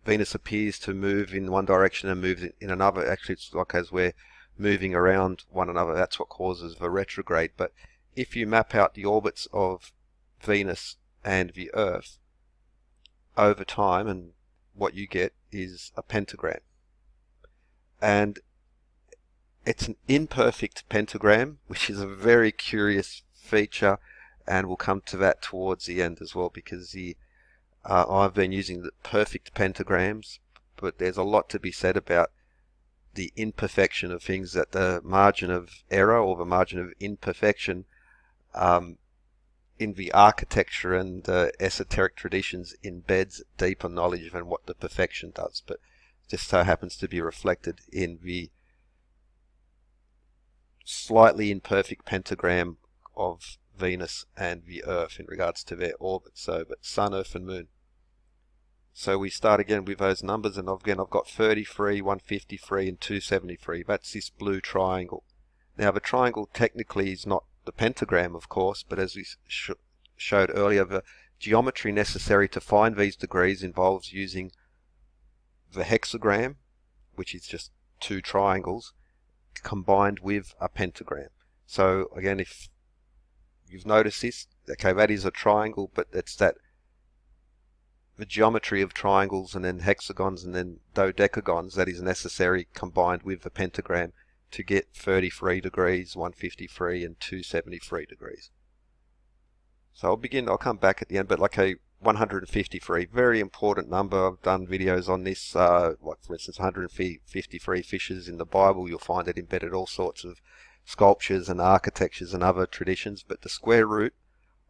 Venus appears to move in one direction and moves in another. Actually, it's like as we're moving around one another, that's what causes the retrograde. But if you map out the orbits of Venus and the Earth over time, and what you get is a pentagram. And it's an imperfect pentagram, which is a very curious feature, and we'll come to that towards the end as well, because I've been using the perfect pentagrams, but there's a lot to be said about the imperfection of things, at the margin of error or the margin of imperfection in the architecture and esoteric traditions embeds deeper knowledge than what the perfection does, but just so happens to be reflected in the slightly imperfect pentagram of Venus and the Earth in regards to their orbit. So, but Sun, Earth, and Moon. So we start again with those numbers, and again I've got 33, 153, and 273. That's this blue triangle. Now the triangle technically is not the pentagram, of course, but as we showed earlier, the geometry necessary to find these degrees involves using the hexagram, which is just two triangles, combined with a pentagram. So again, if you've noticed this, okay, that is a triangle, but it's that the geometry of triangles and then hexagons and then dodecagons that is necessary combined with the pentagram to get 33 degrees, 153, and 273 degrees. So I'll come back at the end, but like a 153, very important number. I've done videos on this, like for instance 153 fishes in the Bible. You'll find it embedded all sorts of sculptures and architectures and other traditions, but the square root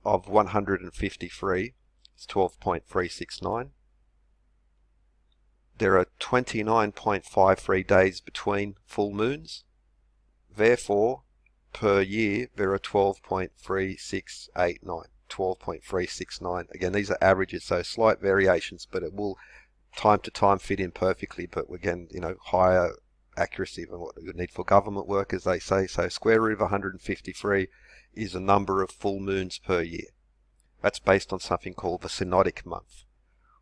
of 153 It's 12.369. There are 29.53 days between full moons. Therefore, per year, there are 12.3689. 12.369. Again, these are averages, so slight variations, but it will time to time fit in perfectly. But again, higher accuracy than what you need for government work, as they say. So square root of 153 is a number of full moons per year. That's based on something called the Synodic Month.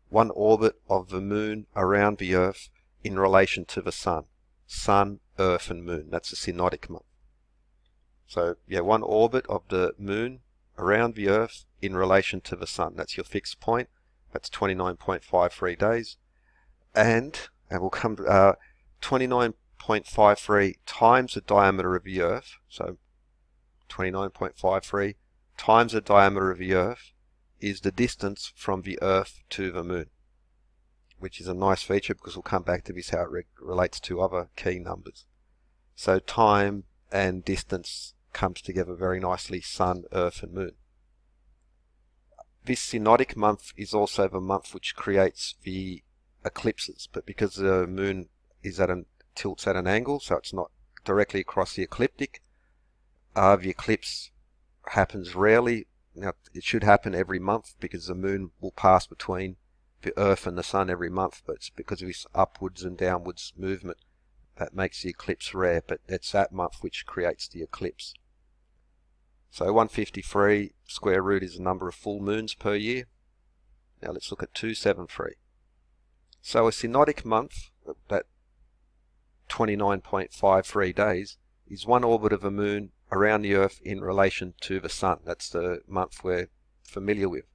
One orbit of the moon around the Earth in relation to the sun. Sun, Earth and moon. That's the Synodic Month. So yeah, one orbit of the moon around the Earth in relation to the sun. That's your fixed point. That's 29.53 days. And we'll come 29.53 times the diameter of the Earth. So 29.53 times the diameter of the Earth is the distance from the Earth to the moon, which is a nice feature because we'll come back to this, how it relates to other key numbers. So time and distance comes together very nicely, sun, Earth and moon. This Synodic month is also the month which creates the eclipses, but because the moon is tilts at an angle, so it's not directly across the ecliptic, the eclipse happens rarely. Now, it should happen every month because the moon will pass between the Earth and the sun every month, but it's because of this upwards and downwards movement that makes the eclipse rare, but it's that month which creates the eclipse. So 153 square root is the number of full moons per year. Now let's look at 273. So a Synodic month, that 29.53 days, is one orbit of a moon around the Earth in relation to the sun. That's the month we're familiar with.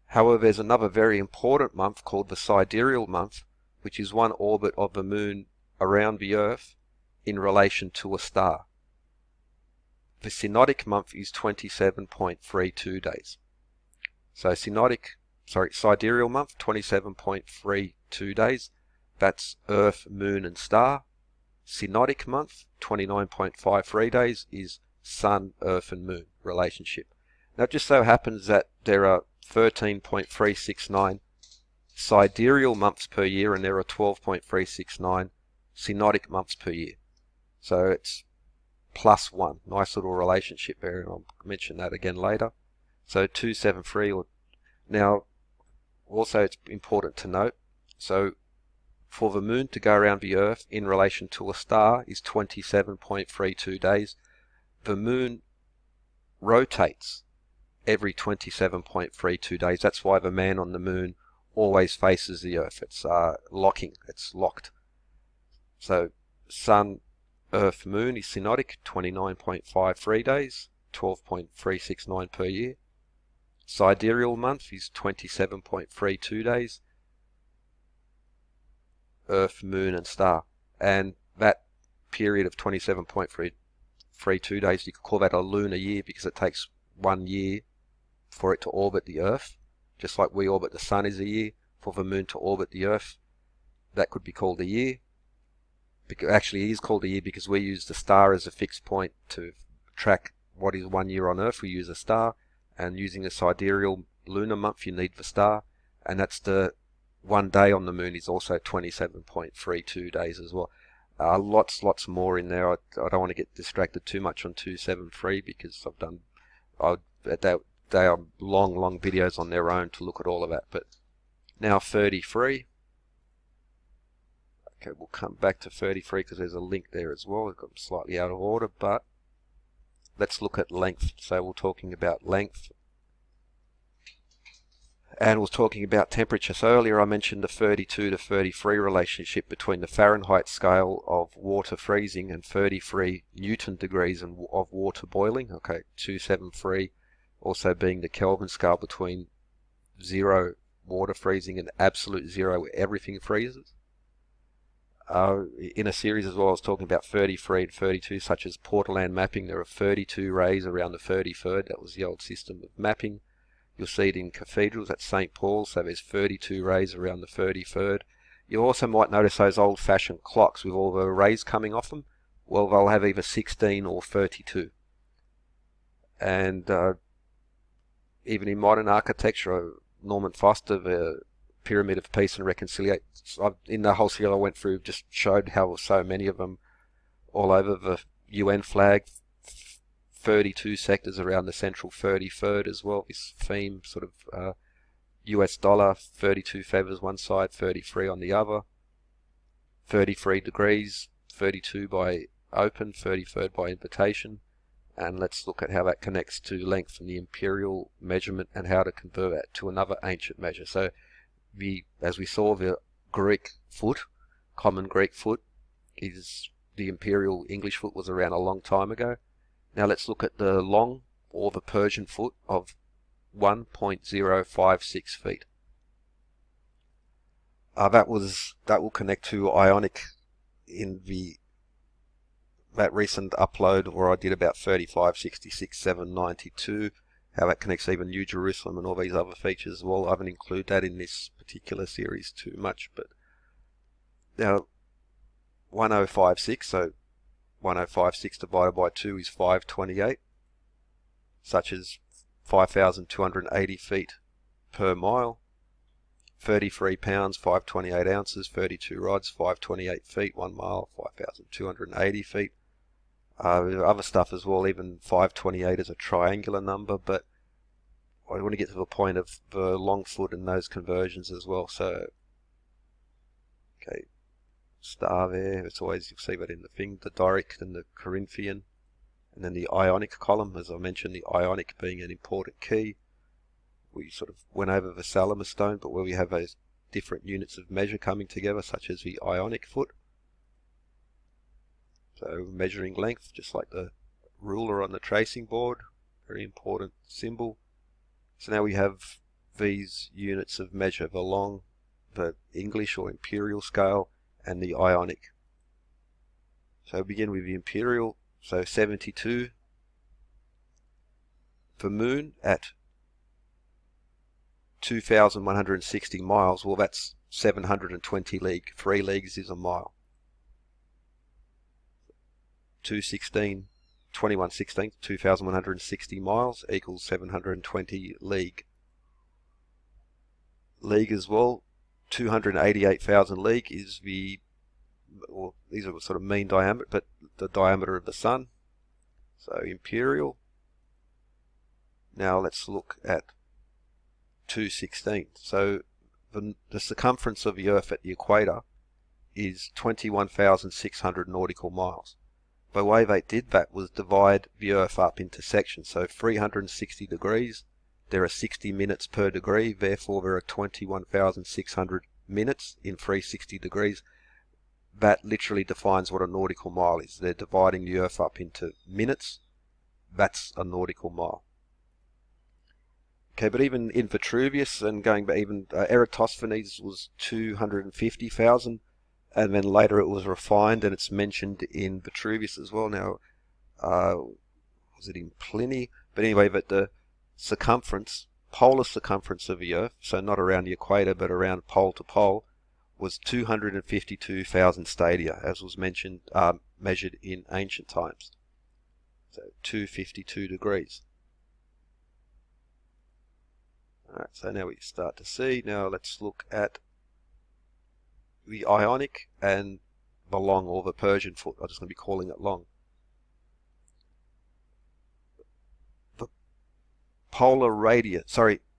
However, there's another very important month called the Sidereal month, which is one orbit of the moon around the Earth in relation to a star. The Synodic month is 27.32 days. So Sidereal month, 27.32 days. That's Earth, Moon and Star. Synodic month, 29.53 days, is Sun, Earth and Moon relationship. Now it just so happens that there are 13.369 sidereal months per year and there are 12.369 synodic months per year. So it's +1. Nice little relationship there, and I'll mention that again later. So 273. Now, also it's important to note, so for the moon to go around the Earth in relation to a star is 27.32 days. The moon rotates every 27.32 days. That's why the man on the moon always faces the Earth. It's locking. It's locked. So Sun, Earth, Moon is synodic, 29.53 days, 12.369 per year. Sidereal month is 27.32 days. Earth, Moon and Star. And that period of 27.32 days, you could call that a lunar year because it takes 1 year for it to orbit the Earth. Just like we orbit the Sun is a year, for the Moon to orbit the Earth, that could be called a year. Actually, it is called a year because we use the star as a fixed point to track what is 1 year on Earth. We use a star, and using a sidereal lunar month, you need the star, and that's the 1 day on the moon is also 27.32 days as well. Lots more in there. I don't want to get distracted too much on 273 because they are long videos on their own to look at all of that. But now 33. Okay, we'll come back to 33 because there's a link there as well. I've got them slightly out of order, but let's look at length. So we're talking about length. And we're talking about temperature. So earlier I mentioned the 32 to 33 relationship between the Fahrenheit scale of water freezing and 33 Newton degrees of water boiling. Okay, 273 also being the Kelvin scale between 0 water freezing and absolute 0 where everything freezes. In a series as well, I was talking about 33 and 32, such as Portolan mapping. There are 32 rays around the 33rd. That was the old system of mapping. You'll see it in cathedrals at St. Paul's, so there's 32 rays around the 33rd. You also might notice those old-fashioned clocks with all the rays coming off them. Well, they'll have either 16 or 32. And even in modern architecture, Norman Foster, the Pyramid of Peace and Reconciliation. In the whole series I went through, just showed how so many of them all over the UN flag, 32 sectors around the central 33rd as well. This theme, sort of US dollar, 32 feathers one side, 33 on the other, 33 degrees, 32 by open, 33rd by invitation. And let's look at how that connects to length from the imperial measurement and how to convert that to another ancient measure. So as we saw, the Greek foot, common Greek foot, is the imperial English foot was around a long time ago. Now let's look at the long, or the Persian foot, of 1.056 feet. That will connect to Ionic in that recent upload where I did about 35, 66, 792, how that connects even New Jerusalem and all these other features as well. I haven't included that in this particular series too much, but now 1056, so 1056 divided by 2 is 528, such as 5,280 feet per mile, 33 pounds, 528 ounces, 32 rods, 528 feet, 1 mile, 5,280 feet. Other stuff as well, even 528 is a triangular number, but I want to get to the point of the long foot and those conversions as well. So, okay, star there, it's always, you'll see that in the thing, the Doric and the Corinthian, and then the Ionic column, as I mentioned, the Ionic being an important key. We sort of went over the Salamis stone, but where we have those different units of measure coming together, such as the Ionic foot. So measuring length, just like the ruler on the tracing board, very important symbol. So now we have these units of measure, the long, the English or imperial scale, and the Ionic. So begin with the imperial, so 72. The moon at 2,160 miles, well that's 720 league. 3 leagues is a mile. 2116, 2,160 miles equals 720 league. League as well, 288,000 league is well, these are sort of mean diameter, but the diameter of the sun. So imperial. Now let's look at 216. So the circumference of the Earth at the equator is 21,600 nautical miles. The way they did that was divide the Earth up into sections. So 360 degrees, there are 60 minutes per degree, therefore there are 21,600 minutes in 360 degrees. That literally defines what a nautical mile is. They're dividing the Earth up into minutes. That's a nautical mile. Okay, but even in Vitruvius and going back, even Eratosthenes was 250,000. And then later it was refined, and it's mentioned in Vitruvius as well. Now, was it in Pliny? But anyway, but the circumference, polar circumference of the Earth, so not around the equator, but around pole to pole, was 252,000 stadia, as was mentioned, measured in ancient times. So 252 degrees. Alright, so now we start to see. Now let's look at the Ionic and the long, or the Persian foot. I'm just going to be calling it long. The polar radius,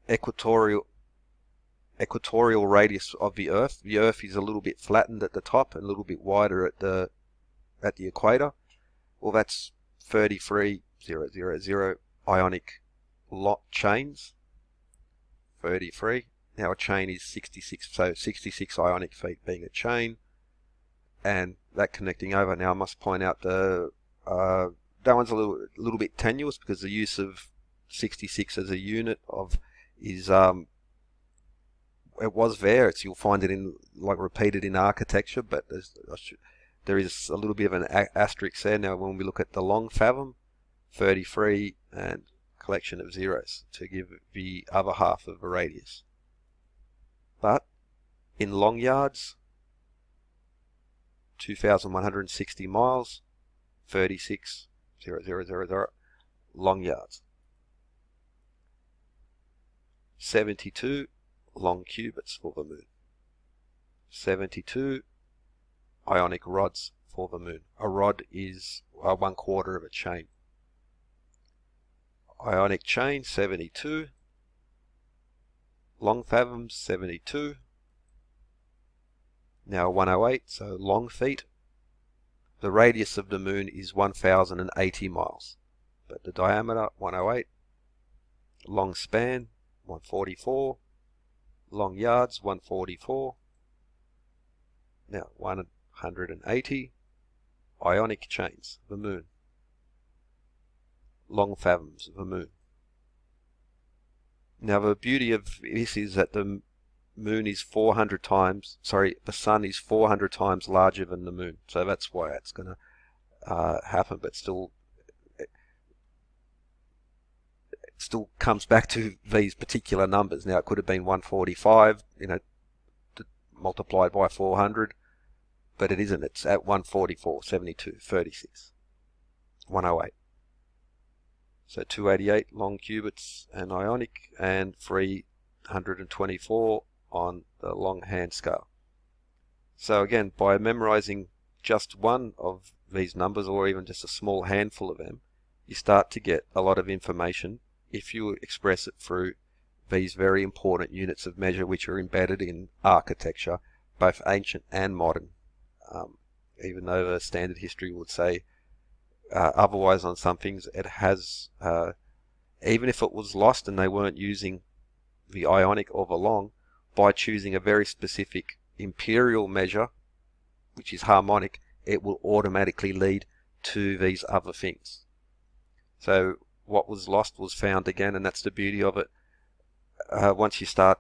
equatorial radius of the Earth. The Earth is a little bit flattened at the top and a little bit wider at the equator. Well, that's 33,000 Ionic lot chains. 33. Now a chain is 66, so 66 Ionic feet being a chain, and that connecting over. Now I must point out that one's a little bit tenuous, because the use of 66 as a unit of is it was there. You'll find it in repeated in architecture, but there is a little bit of an asterisk there. Now when we look at the long fathom, 33 and collection of zeros to give the other half of a radius. But in long yards, 2,160 miles, 36,000 long yards. 72 long cubits for the moon. 72 ionic rods for the moon. A rod is 1/4 of a chain. Ionic chain 72. Long fathoms 72. Now 108, so long feet. The radius of the moon is 1080 miles, but the diameter 108. Long span 144. Long yards 144. Now 180 ionic chains, the moon. Long fathoms of the moon. Now the beauty of this is that the moon is 400 times, the sun is 400 times larger than the moon. So that's why it's going to happen, but still, it still comes back to these particular numbers. Now it could have been 145, multiplied by 400, but it isn't. It's at 144, 72, 36, 108. So 288 long cubits and ionic, and 324 on the long hand scale. So again, by memorizing just one of these numbers, or even just a small handful of them, you start to get a lot of information if you express it through these very important units of measure which are embedded in architecture, both ancient and modern. Even though the standard history would say otherwise on some things, it has, even if it was lost and they weren't using the ionic or the long, by choosing a very specific imperial measure, which is harmonic, it will automatically lead to these other things. So what was lost was found again, and that's the beauty of it. Once you sort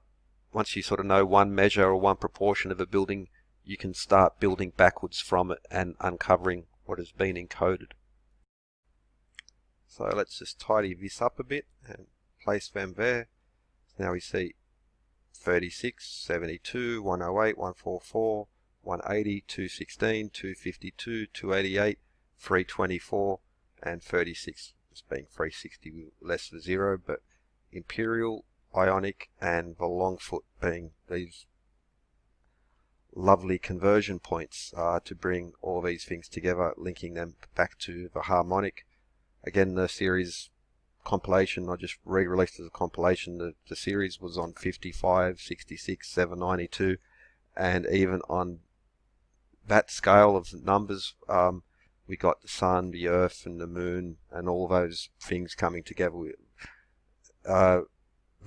of know one measure or one proportion of a building, you can start building backwards from it and uncovering what has been encoded. So let's just tidy this up a bit and place them there. Now we see 36, 72, 108, 144, 180, 216, 252, 288, 324, and 36. It's being 360 less the 0, but imperial, ionic, and the long foot being these lovely conversion points to bring all these things together, linking them back to the harmonic. Again, the series compilation, I just re-released as a compilation. The series was on 55, 66, 792, and even on that scale of numbers, we got the sun, the earth, and the moon, and all those things coming together. The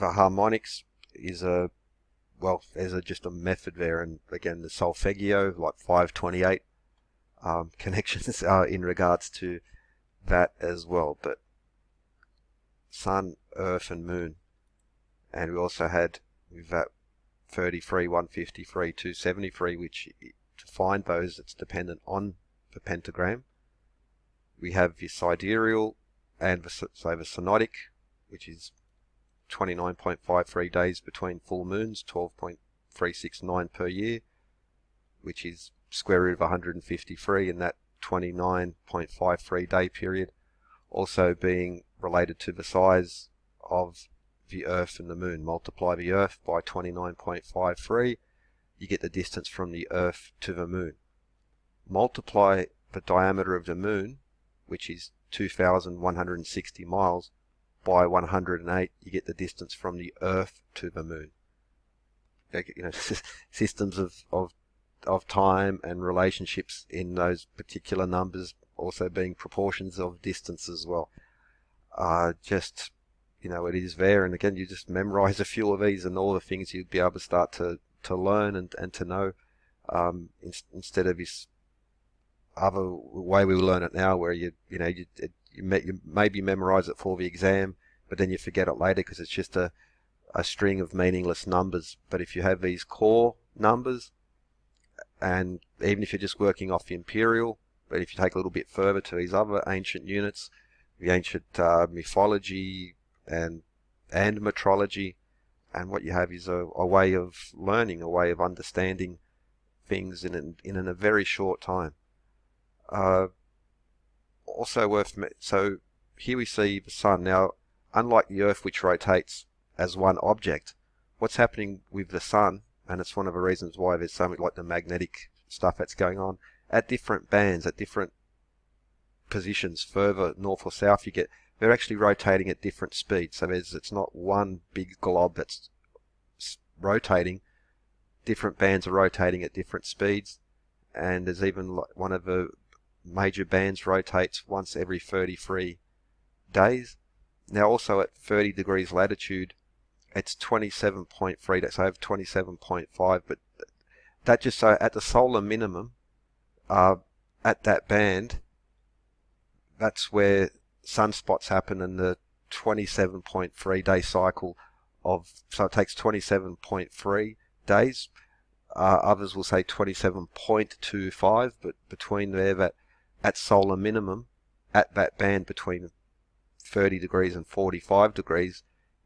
harmonics is there's just a method there, and again the solfeggio, like 528 connections in regards to that as well. But sun, earth, and moon, and we also had with that 33, 153, 273, which to find those, it's dependent on the pentagram. We have the sidereal and the synodic, which is 29.53 days between full moons, 12.369 per year, which is square root of 153 in that 29.53 day period, also being related to the size of the Earth and the Moon. Multiply the Earth by 29.53, you get the distance from the Earth to the Moon. Multiply the diameter of the Moon, which is 2,160 miles, by 108, you get the distance from the Earth to the Moon. Systems of time and relationships in those particular numbers, also being proportions of distance as well. It is there, and again, you just memorize a few of these and all the things you'd be able to start to learn and to know, instead of this other way we learn it now, where you maybe memorize it for the exam, but then you forget it later because it's just a string of meaningless numbers. But if you have these core numbers, and even if you're just working off the imperial, but if you take a little bit further to these other ancient units, the ancient mythology and metrology, and what you have is a way of learning, a way of understanding things in a very short time. So here we see the sun. Now, unlike the Earth, which rotates as one object. What's happening with the sun, and it's one of the reasons why there's something like the magnetic stuff that's going on, at different bands, at different positions, further north or south, they're actually rotating at different speeds. So it's not one big glob that's rotating. Different bands are rotating at different speeds, and there's even one of the major bands rotates once every 33 days. Now also at 30 degrees latitude, it's 27.3, that's over 27.5, but that just so at the solar minimum, at that band, that's where sunspots happen in the 27.3 day cycle so it takes 27.3 days. Others will say 27.25, but between there, that at solar minimum, at that band between 30 degrees and 45 degrees,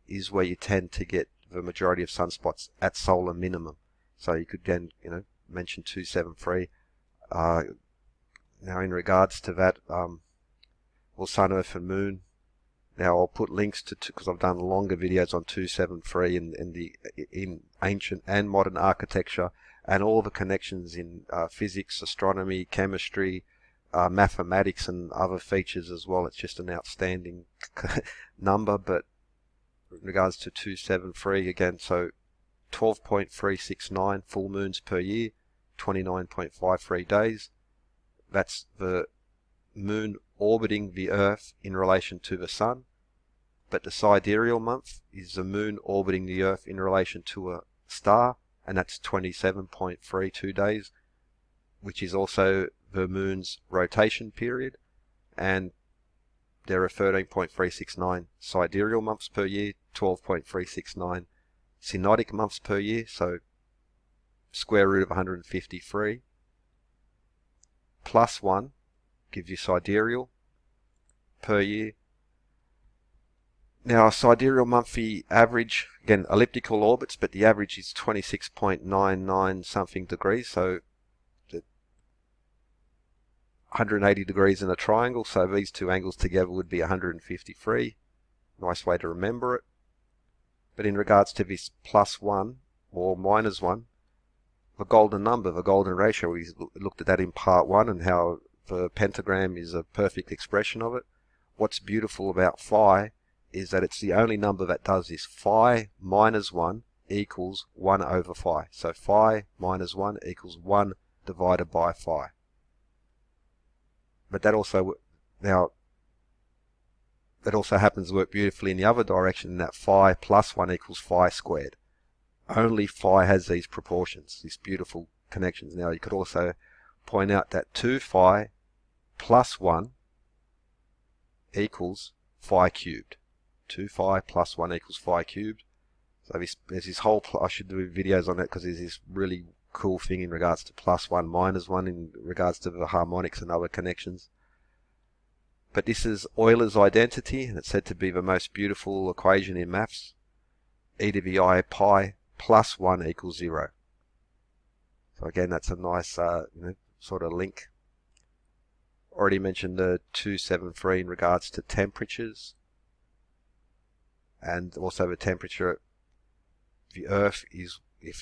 is where you tend to get the majority of sunspots at solar minimum. So you could then, mention 273. Now in regards to that, well, Sun, Earth and Moon. Now I'll put links to, because I've done longer videos on 273 in ancient and modern architecture, and all the connections in physics, astronomy, chemistry, mathematics, and other features as well. It's just an outstanding number. But in regards to 273, again, so 12.369 full moons per year, 29.53 days. That's the moon orbiting the Earth in relation to the sun. But the sidereal month is the moon orbiting the Earth in relation to a star, and that's 27.32 days, which is also the moon's rotation period. And there are 13.369 sidereal months per year, 12.369 synodic months per year, so square root of 153 plus 1 gives you sidereal per year. Now, a sidereal monthly average, again, elliptical orbits, but the average is 26.99 something degrees, so 180 degrees in a triangle, so these two angles together would be 153. Nice way to remember it. But in regards to this plus 1 or minus 1, the golden number, the golden ratio, we looked at that in part 1 and how the pentagram is a perfect expression of it. What's beautiful about phi is that it's the only number that does this. Phi minus 1 equals 1 over phi. So phi minus 1 equals 1 divided by phi. But that also happens to work beautifully in the other direction, in that phi plus 1 equals phi squared. Only phi has these proportions, these beautiful connections. Now you could also point out that 2 phi plus 1 equals phi cubed. 2 phi plus 1 equals phi cubed. So there's this whole, I should do videos on that because there's this really cool thing in regards to plus 1, minus 1, in regards to the harmonics and other connections. But this is Euler's identity, and it's said to be the most beautiful equation in maths. E to the I pi plus 1 equals 0. So again, that's a nice sort of link. Already mentioned the 273 in regards to temperatures, and also the temperature. If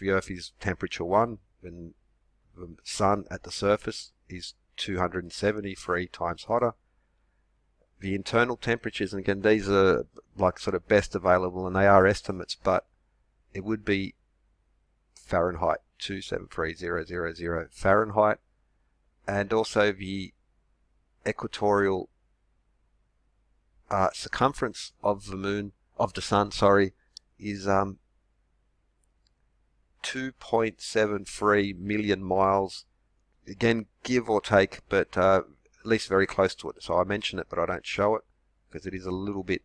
the Earth is temperature 1, then the sun at the surface is 273 times hotter. The internal temperatures, and again these are like sort of best available and they are estimates, but it would be Fahrenheit, 273,000 Fahrenheit, and also the equatorial circumference of the moon, of the sun, is 2.73 million miles. Again, give or take, but at least very close to it. So I mention it, but I don't show it because it is a little bit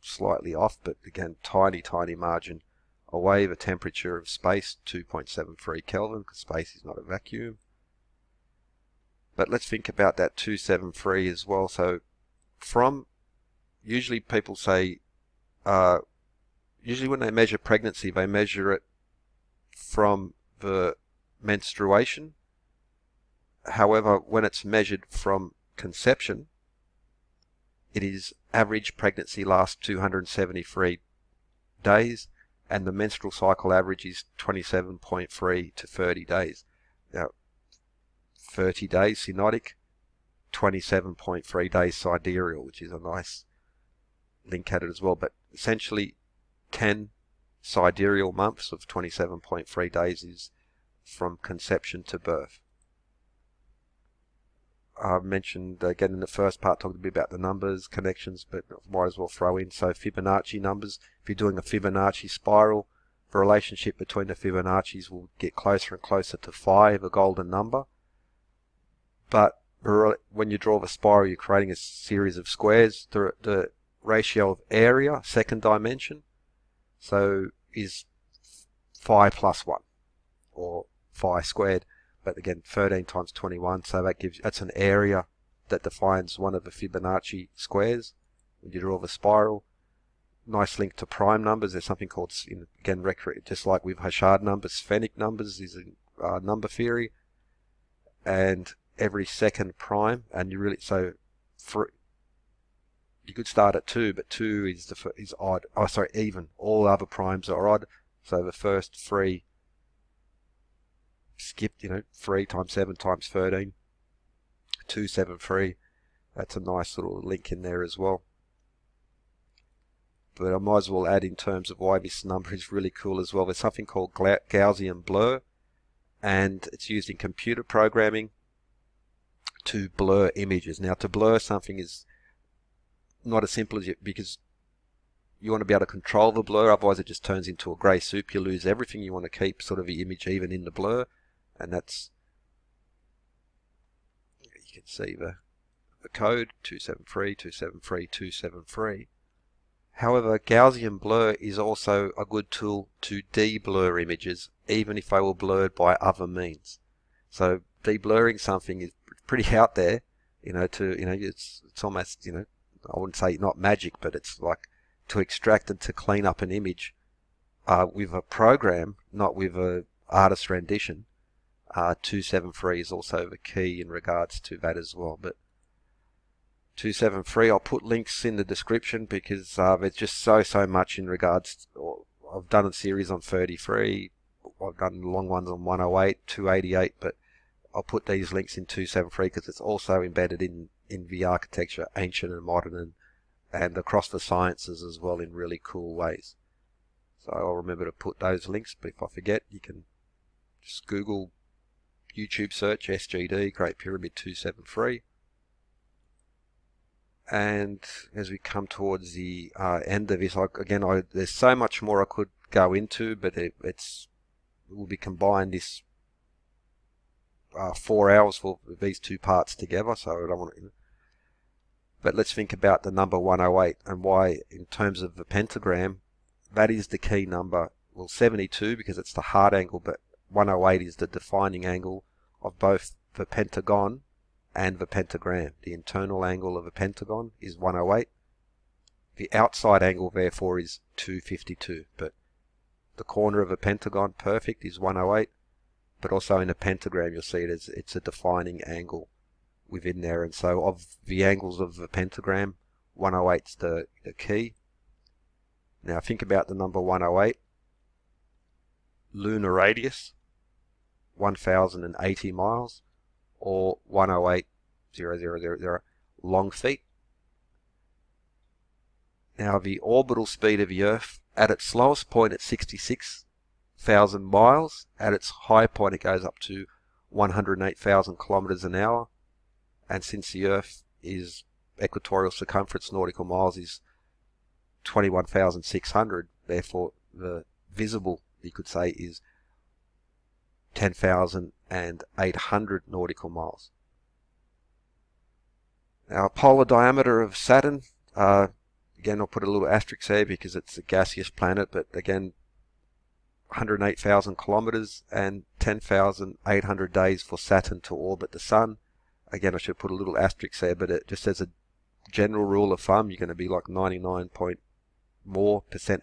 slightly off. But again, tiny margin away. The temperature of space, 2.73 Kelvin, because space is not a vacuum. But let's think about that 273 as well. So usually people say, usually when they measure pregnancy, they measure it from the menstruation. However, when it's measured from conception, it is average pregnancy lasts 273 days, and the menstrual cycle average is 27.3 to 30 days. Now, 30 days synodic, 27.3 days sidereal, which is a nice link at it as well. But essentially, 10 sidereal months of 27.3 days is from conception to birth. I mentioned again in the first part, talked a bit about the numbers, connections, but might as well throw in. So Fibonacci numbers, if you're doing a Fibonacci spiral, the relationship between the Fibonacci's will get closer and closer to 5, a golden number. But when you draw the spiral, you're creating a series of squares. The ratio of area, second dimension, so is phi plus 1, or phi squared. But again, 13 times 21, so that's an area that defines one of the Fibonacci squares when you draw the spiral. Nice link to prime numbers. There's something called, again, just like with Hashard numbers, sphenic numbers is a number theory. And every second prime, and you could start at 2, but 2 is odd. Oh, sorry, even. All other primes are odd. So the first 3 skipped, 3 times 7 times 13, 273. That's a nice little link in there as well. But I might as well add in terms of why this number is really cool as well. There's something called Gaussian Blur, and it's used in computer programming to blur images. Now, to blur something is not as simple as because you want to be able to control the blur, otherwise it just turns into a grey soup. You lose everything. You want to keep sort of the image even in the blur. And that's, you can see the code, 273, 273, 273. However, Gaussian blur is also a good tool to de-blur images, even if they were blurred by other means. So de-blurring something is pretty out there, it's almost, I wouldn't say not magic, but it's like to extract and to clean up an image with a program, not with a artist rendition. 273 is also the key in regards to that as well. But 273, I'll put links in the description because there's just so much in regards to, I've done a series on 33, I've done long ones on 108, 288, but I'll put these links in 273 because it's also embedded in the architecture, ancient and modern, and across the sciences as well in really cool ways. So I'll remember to put those links, but if I forget, you can just Google, YouTube search SGD, Great Pyramid 273. And as we come towards the end of this, there's so much more I could go into, but it will be combined this 4 hours for these two parts together, so I don't want to. But let's think about the number 108 and why, in terms of the pentagram, that is the key number. Well, 72 because it's the hard angle, but 108 is the defining angle of both the pentagon and the pentagram. The internal angle of a pentagon is 108. The outside angle, therefore, is 252. But the corner of a pentagon, perfect, is 108. But also in a pentagram, you'll see it's a defining angle within there. And so of the angles of the pentagram, 108's the key. Now think about the number 108. Lunar radius, 1,080 miles, or 108,000 long feet. Now the orbital speed of the Earth, at its slowest point at 66,000 miles, at its high point it goes up to 108,000 kilometers an hour, and since the Earth is equatorial circumference, nautical miles is 21,600, therefore the visible, you could say, is 10,800 nautical miles. Now, polar diameter of Saturn, again, I'll put a little asterisk there because it's a gaseous planet, but again, 108,000 kilometers and 10,800 days for Saturn to orbit the Sun. Again, I should put a little asterisk there, but it just as a general rule of thumb, you're going to be like 99%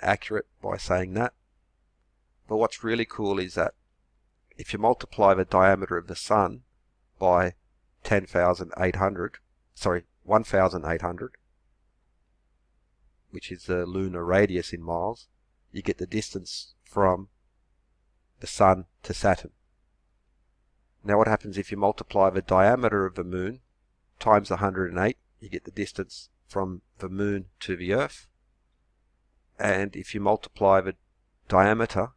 accurate by saying that. But what's really cool is that if you multiply the diameter of the Sun by 1,800, which is the lunar radius in miles, you get the distance from the Sun to Saturn. Now what happens if you multiply the diameter of the Moon times 108, you get the distance from the Moon to the Earth. And if you multiply the diameter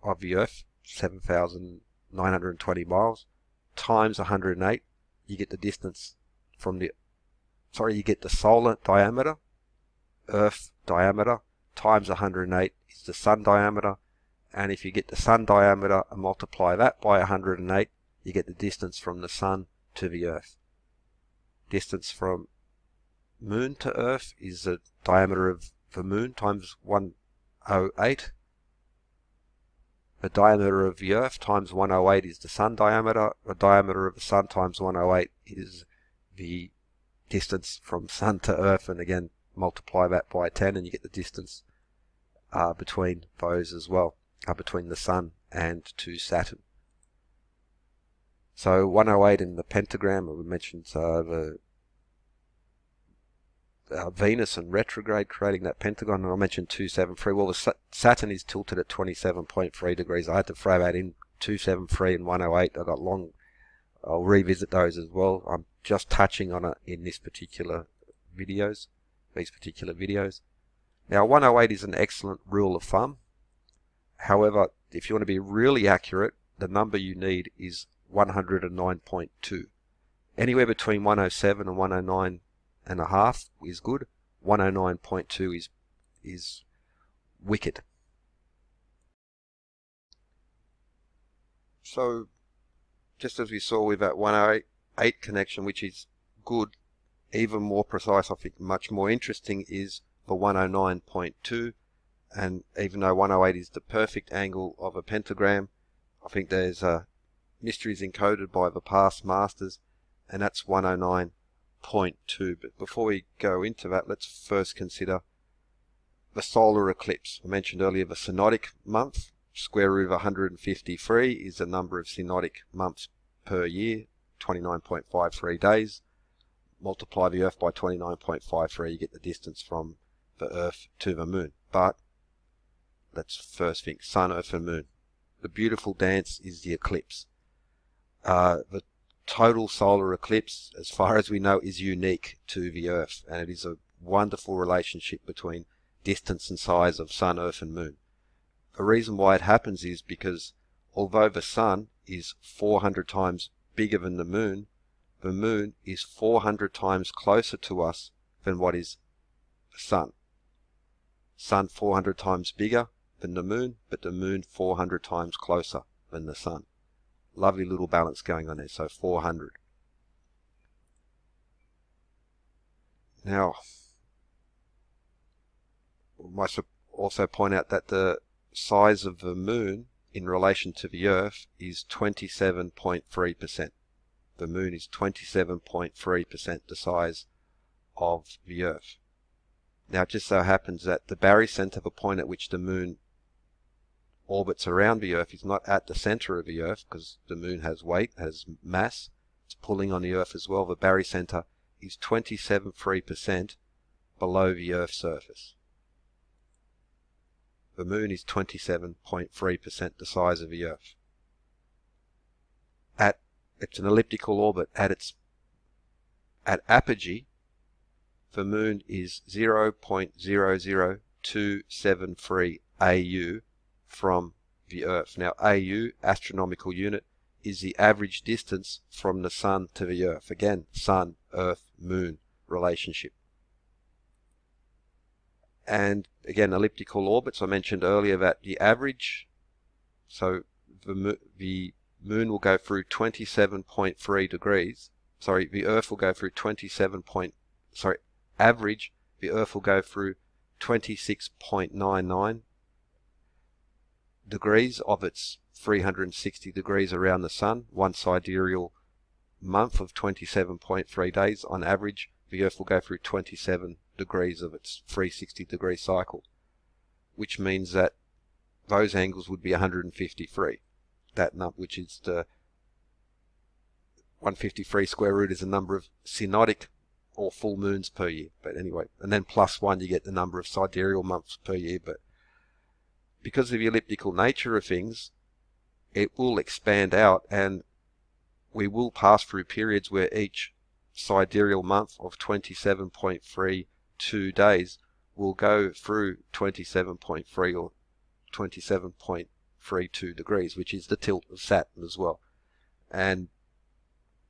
of the Earth, 7,920 miles, times 108, you get the distance from the, you get the solar diameter, Earth diameter, times 108 is the Sun diameter. And if you get the Sun diameter and multiply that by 108, you get the distance from the Sun to the Earth. Distance from Moon to Earth is the diameter of the Moon times 108. The diameter of the Earth times 108 is the Sun diameter. The diameter of the Sun times 108 is the distance from Sun to Earth. And again, multiply that by 10 and you get the distance between those as well, between the Sun and to Saturn. So 108 in the pentagram, we mentioned the Venus and retrograde creating that pentagon, and I mentioned 273. Well, the Saturn is tilted at 27.3 degrees. I had to throw that in, 273 and 108. I got long. I'll revisit those as well. I'm just touching on it in these particular videos. Now, 108 is an excellent rule of thumb. However, if you want to be really accurate, the number you need is 109.2. Anywhere between 107 and 109 and a half is good. 109.2 is wicked. So, just as we saw with that 108 connection, which is good, even more precise, I think much more interesting, is for 109.2. And even though 108 is the perfect angle of a pentagram, I think there's mysteries encoded by the past masters, and that's 109.2. But before we go into that, let's first consider the solar eclipse. I mentioned earlier the Synodic Month. Square root of 153 is the number of Synodic months per year, 29.53 days. Multiply the Earth by 29.53, you get the distance from the Earth to the Moon. But let's first think Sun, Earth and Moon. The beautiful dance is the eclipse. The total solar eclipse, as far as we know, is unique to the Earth, and it is a wonderful relationship between distance and size of Sun, Earth and Moon. The reason why it happens is because although the Sun is 400 times bigger than the Moon is 400 times closer to us than what is the Sun. Sun 400 times bigger than the Moon, but the Moon 400 times closer than the Sun. Lovely little balance going on there, so 400. Now, we must also point out that the size of the Moon in relation to the Earth is 27.3%. The Moon is 27.3% the size of the Earth. Now, it just so happens that the barycenter, the point at which the Moon orbits around the Earth, is not at the center of the Earth, because the Moon has weight, has mass. It's pulling on the Earth as well. The barycenter is 27.3% below the Earth's surface. The Moon is 27.3% the size of the Earth. It's an elliptical orbit. At apogee, the Moon is 0.00273 AU from the Earth. Now, AU, astronomical unit, is the average distance from the Sun to the Earth. Again, Sun, Earth, Moon relationship. And again, elliptical orbits, I mentioned earlier that the average, so the Moon will go through 27.3 degrees. Sorry, the Earth will go through average, the Earth will go through 26.99 degrees of its 360 degrees around the Sun. One sidereal month of 27.3 days. On average, the Earth will go through 27 degrees of its 360 degree cycle, which means that those angles would be 153. That number, which is the 153 square root, is the number of synodic or full moons per year. But anyway, and then +1 you get the number of sidereal months per year. But because of the elliptical nature of things, it will expand out, and we will pass through periods where each sidereal month of 27.32 days will go through 27.3 or 27.32 degrees, which is the tilt of Saturn as well. And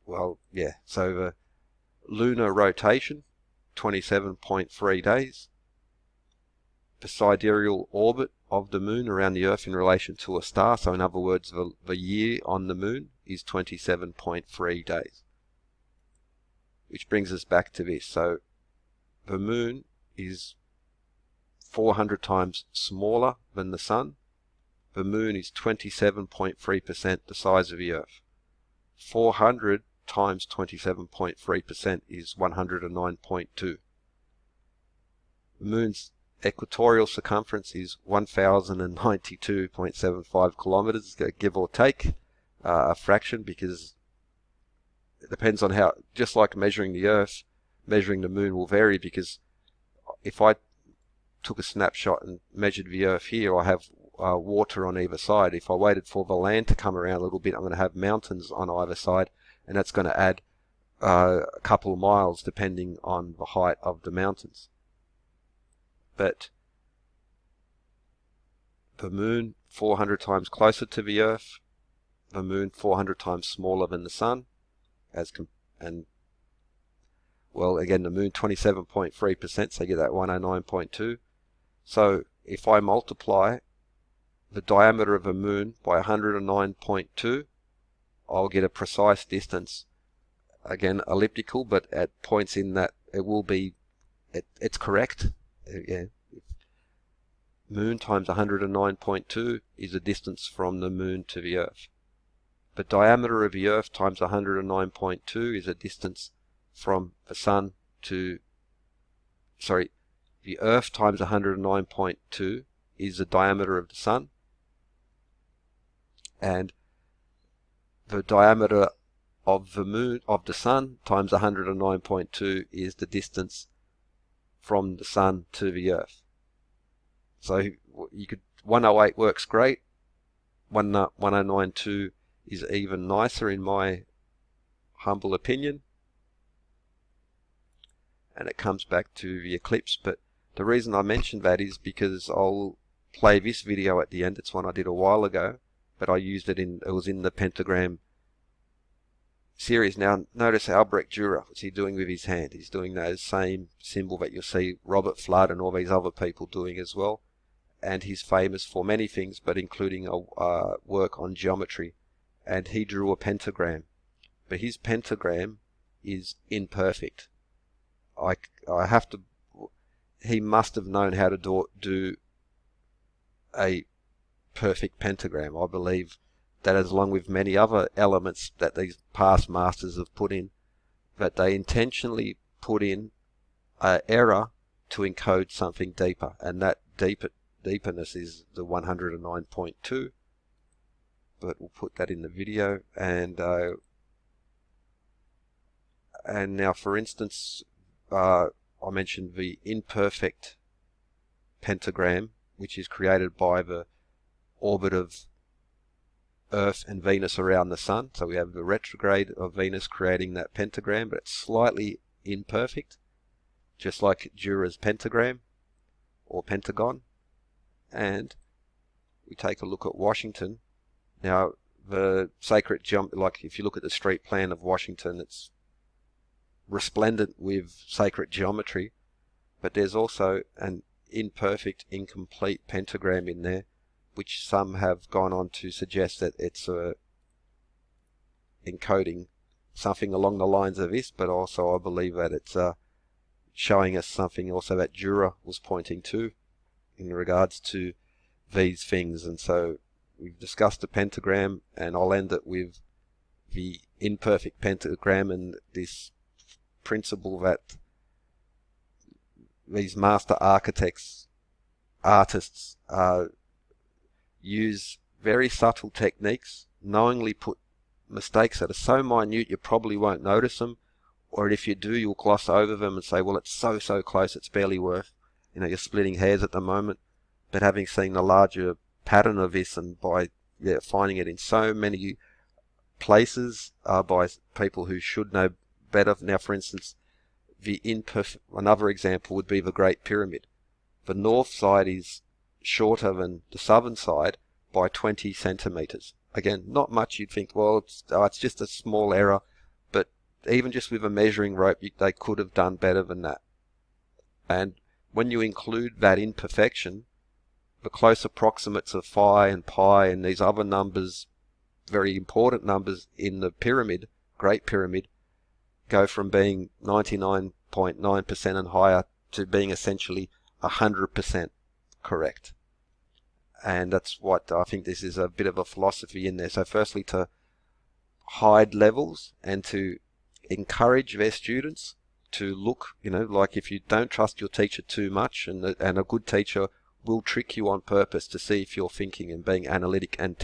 well, yeah, so the lunar rotation, 27.3 days. The sidereal orbit of the moon around the Earth in relation to a star, so in other words, the year on the moon is 27.3 days. Which brings us back to this. So the moon is 400 times smaller than the sun. The moon is 27.3% the size of the Earth. 400 times 27.3% is 109.2. The moon's equatorial circumference is 1092.75 kilometers, give or take a fraction, because it depends on how, just like measuring the Earth, measuring the moon will vary, because if I took a snapshot and measured the Earth here, I have water on either side. If I waited for the land to come around a little bit, I'm going to have mountains on either side, and that's going to add a couple of miles depending on the height of the mountains. But the moon 400 times closer to the Earth, the moon 400 times smaller than the sun, and well, again, the moon 27.3%, so you get that 109.2. So if I multiply the diameter of the moon by 109.2, I'll get a precise distance. Again, elliptical, but at points in that it will be, it's correct. Yeah. Moon times 109.2 is the distance from the moon to the Earth. The diameter of the Earth times 109.2 is a distance from the sun to, sorry, the Earth times 109.2 is the diameter of the sun, and the diameter of the moon, of the sun, times 109.2 is the distance from the sun to the Earth. So you could, 108 works great, 1092 is even nicer in my humble opinion, and it comes back to the eclipse. But the reason I mentioned that is because I'll play this video at the end. It's one I did a while ago, but I used it in, it was in the Pentagram series. Now notice Albrecht Dürer, what's he doing with his hand? He's doing that same symbol that you'll see Robert Flood and all these other people doing as well. And he's famous for many things, but including a work on geometry. And he drew a pentagram, but his pentagram is imperfect. I have to, he must have known how to do a perfect pentagram. I believe that, as along with many other elements that these past masters have put in, that they intentionally put in an error to encode something deeper, and that deeperness is the 109.2. But we'll put that in the video. And now, for instance, I mentioned the imperfect pentagram, which is created by the orbit of Earth and Venus around the Sun. So we have the retrograde of Venus creating that pentagram, but it's slightly imperfect, just like Dürer's pentagram or pentagon. And we take a look at Washington. Now, the sacred like if you look at the street plan of Washington, it's resplendent with sacred geometry, but there's also an imperfect, incomplete pentagram in there, which some have gone on to suggest that it's encoding something along the lines of this, but also I believe that it's showing us something also that Dürer was pointing to in regards to these things. And so we've discussed the pentagram, and I'll end it with the imperfect pentagram and this principle that these master architects, artists, use very subtle techniques, knowingly put mistakes that are so minute you probably won't notice them, or if you do, you'll gloss over them and say, well, it's so close, it's barely worth, you're splitting hairs at the moment. But having seen the larger pattern of this, and by finding it in so many places by people who should know better. Now, for instance, another example would be the Great Pyramid. The north side is shorter than the southern side by 20 centimeters. Again, not much. You'd think, well, it's just a small error, but even just with a measuring rope, they could have done better than that. And when you include that imperfection, the close approximates of phi and pi and these other numbers, very important numbers in the pyramid, Great Pyramid, go from being 99.9% and higher to being essentially 100% correct. And that's what I think this is a bit of a philosophy in there. So firstly, to hide levels and to encourage their students to look, like if you don't trust your teacher too much, and a good teacher will trick you on purpose to see if you're thinking and being analytic and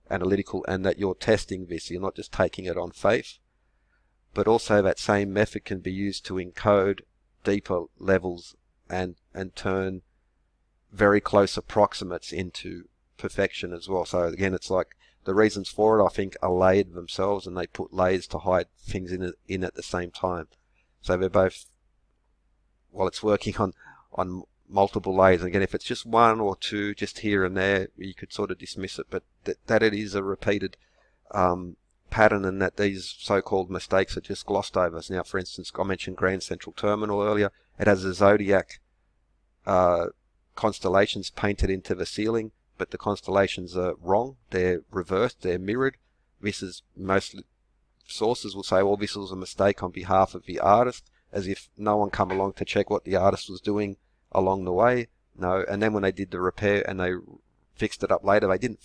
analytical, and that you're testing this, you're not just taking it on faith. But also that same method can be used to encode deeper levels and turn very close approximates into perfection as well. So again, it's like the reasons for it, I think, are layered themselves, and they put layers to hide things in at the same time. So they're both, well, it's working on multiple layers. And again, if it's just one or two just here and there, you could sort of dismiss it, but that it is a repeated pattern, and that these so-called mistakes are just glossed over. Now, for instance, I mentioned Grand Central Terminal earlier. It has a zodiac constellations painted into the ceiling, but the constellations are wrong. They're reversed, they're mirrored. This is mostly, sources will say, well, this was a mistake on behalf of the artist, as if no one come along to check what the artist was doing along the way. No, and then when they did the repair and they fixed it up later, they didn't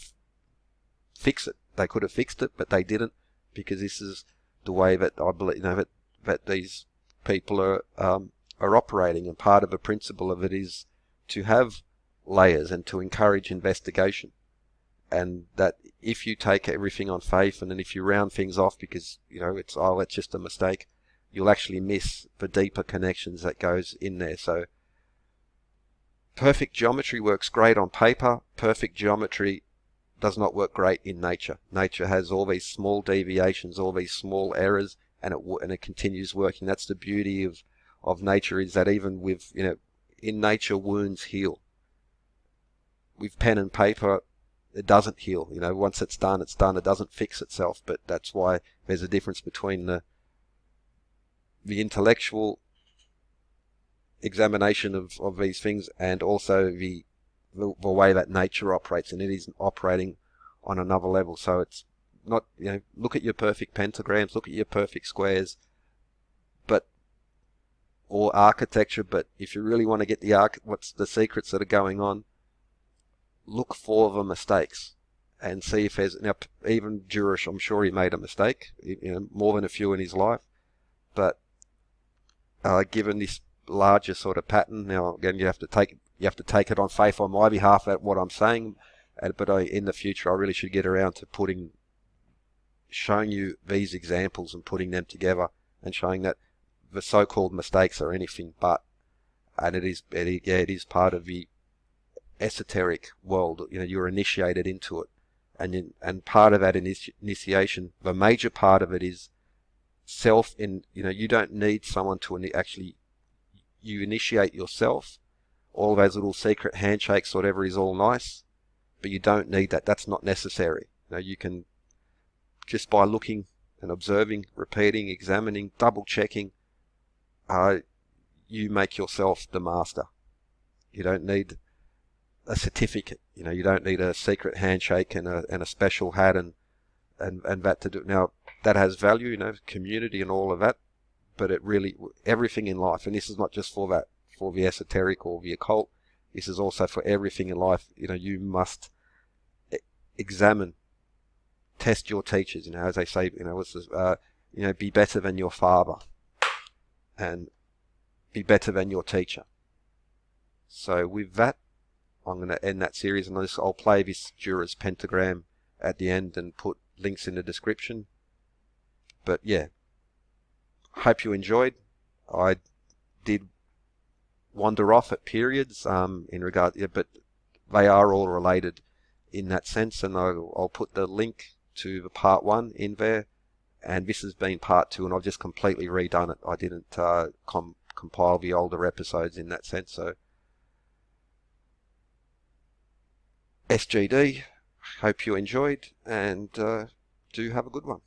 fix it. They could have fixed it, but they didn't, because this is the way that I believe, that these people are operating, and part of the principle of it is to have layers and to encourage investigation. And that if you take everything on faith, and then if you round things off because it's just a mistake, you'll actually miss the deeper connections that goes in there. So perfect geometry works great on paper. Perfect geometry does not work great in nature. Nature has all these small deviations, all these small errors, and it continues working. That's the beauty of nature, is that even with, in nature, wounds heal. With pen and paper, it doesn't heal. Once it's done, it's done. It doesn't fix itself. But that's why there's a difference between the intellectual examination of these things, and also the way that nature operates, and it is operating on another level. So it's not, look at your perfect pentagrams, look at your perfect squares, or architecture, but if you really want to get what's the secrets that are going on, look for the mistakes and see if there's, now even Jurish, I'm sure he made a mistake, more than a few in his life, but given this larger sort of pattern, now again, you have to take it on faith on my behalf at what I'm saying, but in the future I really should get around to showing you these examples and putting them together and showing that the so-called mistakes are anything but, and it is part of the esoteric world. You're initiated into it, and part of that initiation, the major part of it is you don't need someone to actually, you initiate yourself. All those little secret handshakes, whatever, is all nice, but you don't need that. That's not necessary. You can, just by looking and observing, repeating, examining, double checking, you make yourself the master. You don't need a certificate. You don't need a secret handshake and a special hat and that to do. Now that has value, community and all of that, but it really, everything in life, and this is not just for the esoteric or the occult, this is also for everything in life. You must examine, test your teachers. As they say, be better than your father, and be better than your teacher. So with that, I'm going to end that series, and I'll play this Jura's pentagram at the end and put links in the description. But yeah, Hope you enjoyed. I did wander off at periods in regard, yeah, but they are all related in that sense, and I'll put the link to the part 1 in there, and this has been part 2, and I've just completely redone it. I didn't compile the older episodes in that sense. So SGD, hope you enjoyed, and do have a good one.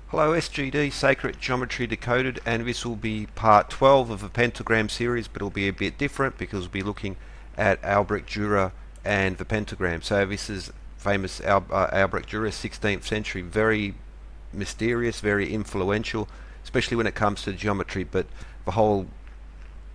Hello SGD, Sacred Geometry Decoded, and this will be part 12 of the Pentagram series, but it'll be a bit different because we'll be looking at Albrecht Dürer and the Pentagram. So this is famous Albrecht Dürer, 16th century, very mysterious, very influential, especially when it comes to geometry, but the whole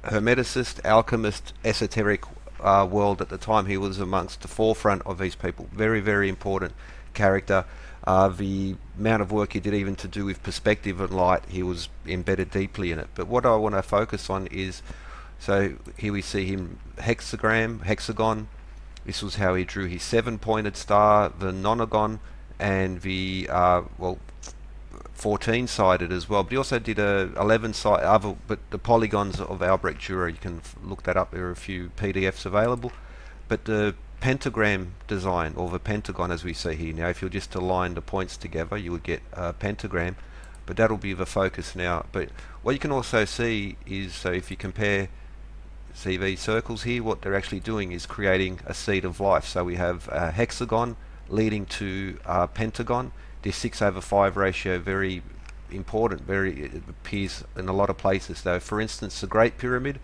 hermeticist, alchemist, esoteric world at the time, he was amongst the forefront of these people. Very, very important character. The amount of work he did even to do with perspective and light, he was embedded deeply in it. But what I want to focus on is, so here we see him, hexagon. This was how he drew his 7-pointed star, the nonagon, and the 14-sided as well. But he also did a 11-sided, but the polygons of Albrecht Dürer, you can look that up. There are a few PDFs available. But the pentagram design, or the pentagon as we see here. Now if you just align the points together, you would get a pentagram, but that'll be the focus now. But what you can also see is, so if you see these circles here, what they're actually doing is creating a seed of life. So we have a hexagon leading to a pentagon. This 6/5 ratio, very important, it appears in a lot of places. So for instance, the Great Pyramid,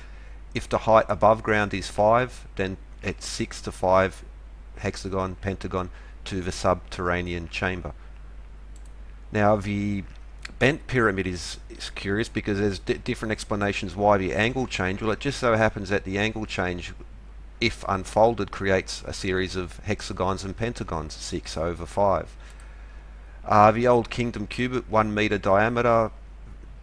if the height above ground is 5, then it's 6:5 hexagon, pentagon to the subterranean chamber. Now the bent pyramid is curious because there's different explanations why the angle change. Well, it just so happens that the angle change, if unfolded, creates a series of hexagons and pentagons, 6/5. The Old Kingdom cubit, 1 meter diameter.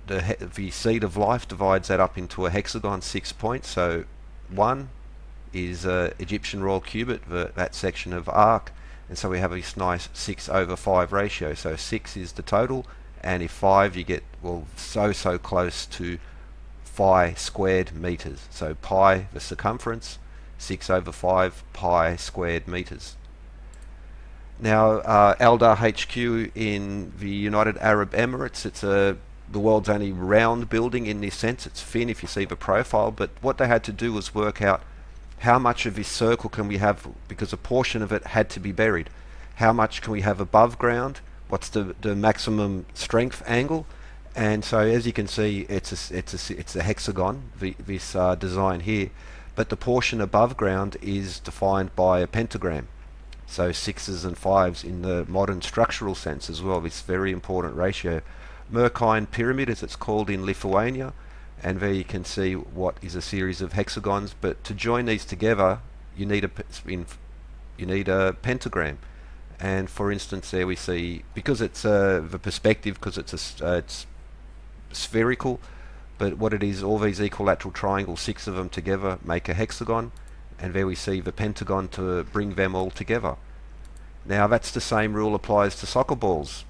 The seed of life divides that up into a hexagon, 6 points. So 1 is Egyptian royal cubit, that section of arc, and so we have this nice 6/5 ratio. So 6 is the total, and if 5, you get, well, so close to phi squared meters. So pi, the circumference, 6/5 pi squared meters. Now Aldar HQ in the United Arab Emirates, it's the world's only round building in this sense. It's thin if you see the profile, but what they had to do was work out how much of this circle can we have, because a portion of it had to be buried. How much can we have above ground? What's the maximum strength angle? And so as you can see, it's a hexagon, this design here, but the portion above ground is defined by a pentagram. So 6s and 5s in the modern structural sense as well. This very important ratio. Mercury pyramid, as it's called in Lithuania, and there you can see what is a series of hexagons. But to join these together, you need a pentagram. And for instance, there we see, because it's the perspective, because it's spherical, but what it is, all these equilateral triangles, 6 of them together make a hexagon, and there we see the pentagon to bring them all together. Now that's the same rule applies to soccer balls.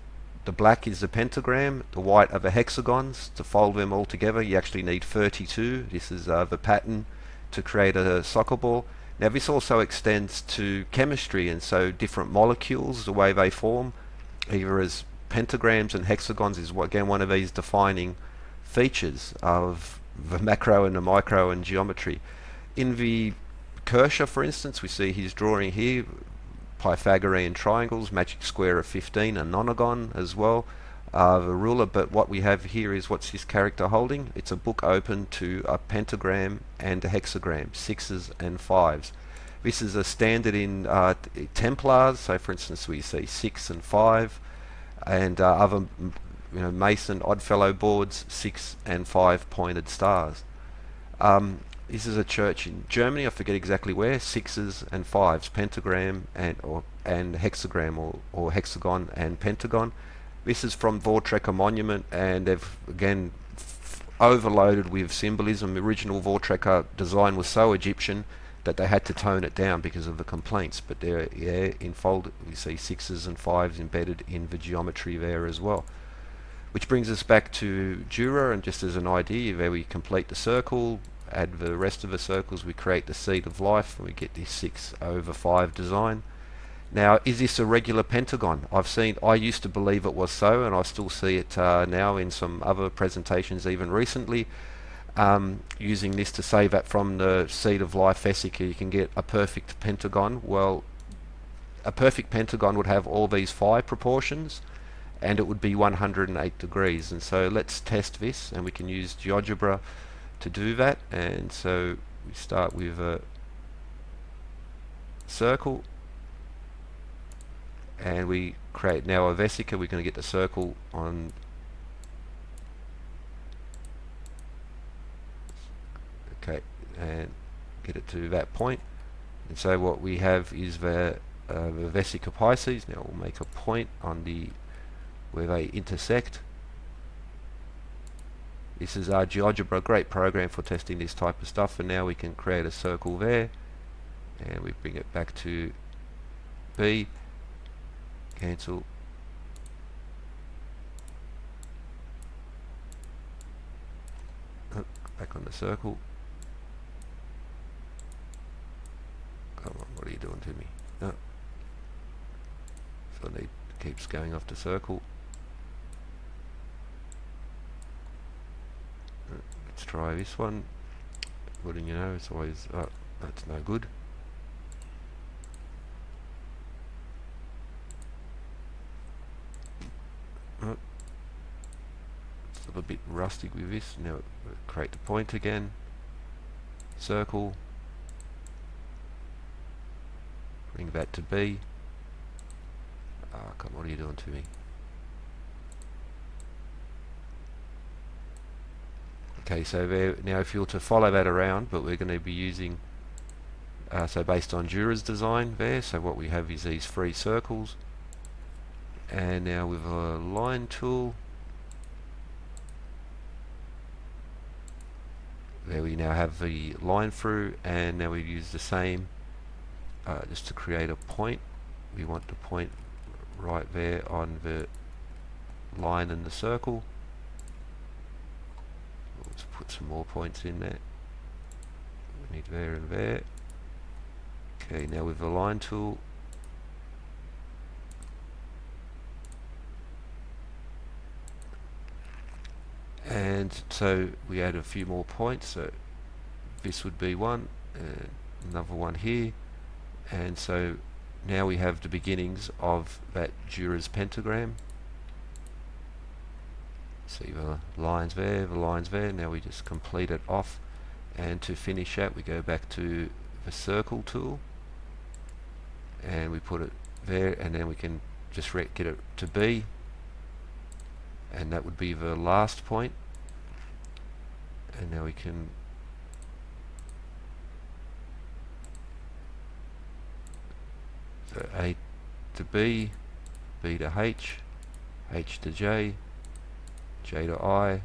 The black is the pentagram, the white are the hexagons. To fold them all together, you actually need 32. This is the pattern to create a soccer ball. Now this also extends to chemistry, and so different molecules, the way they form, either as pentagrams and hexagons, is again one of these defining features of the macro and the micro and geometry. In the Kircher, for instance, we see his drawing here, Pythagorean triangles, magic square of 15, a nonagon as well, the ruler. But what we have here is, what's this character holding? It's a book open to a pentagram and a hexagram, 6s and 5s. This is a standard in Templars. So for instance, we see 6 and 5, and other Mason Oddfellow boards, 6 and 5 pointed stars. This is a church in Germany, I forget exactly where, 6s and 5s, pentagram and hexagram, or hexagon and pentagon. This is from Vortrekker Monument, and they've again overloaded with symbolism. The original Vortrekker design was so Egyptian that they had to tone it down because of the complaints, but there, yeah, in fold we see 6s and 5s embedded in the geometry there as well. Which brings us back to Jura, and just as an idea, where we complete the circle, add the rest of the circles, we create the seed of life, and we get this 6/5 design. Now, is this a regular pentagon? I used to believe it was so, and I still see it now in some other presentations even recently. Using this to say that from the seed of life vesica you can get a perfect pentagon. Well, a perfect pentagon would have all these 5 proportions, and it would be 108 degrees. And so let's test this, and we can use GeoGebra to do that. And so we start with a circle, and we create now a vesica. We're going to get the circle on, okay, and get it to that point. And so what we have is the vesica Pisces. Now we'll make a point on the where they intersect. This is our GeoGebra, great program for testing this type of stuff. And now we can create a circle there, and we bring it back to B, cancel, back on the circle. Come on, what are you doing to me? No. So it keeps going off the circle. Let's try this one. Wouldn't you know, it's always, oh, that's no good. Oh, still a bit rusty with this. Now we'll create the point again. Circle. Bring that to B. Oh, come on, what are you doing to me? Okay, so there, now if you were to follow that around, but we're going to be using, so based on Jura's design there, so what we have is these 3 circles. And now with a line tool, there we now have the line through, and now we use the same just to create a point. We want the point right there on the line in the circle. Let's put some more points in there. We need there and there. Okay, now with the line tool, and so we add a few more points. So this would be one, and another one here, and so now we have the beginnings of that Jura's pentagram. See the lines there, the lines there. Now we just complete it off, and to finish that we go back to the circle tool, and we put it there, and then we can just get it to B, and that would be the last point. And now we can so A to B, B to H, H to J, J to I,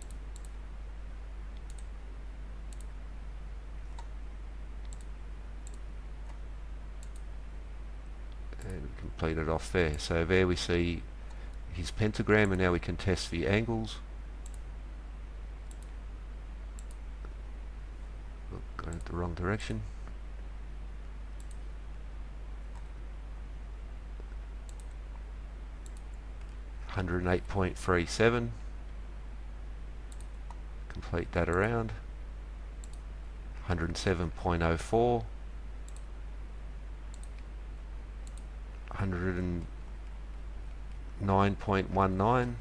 and we complete it off there. So there we see his pentagram, and now we can test the angles. Going in the wrong direction. $108.37. Complete that around. 107.04. 109.19.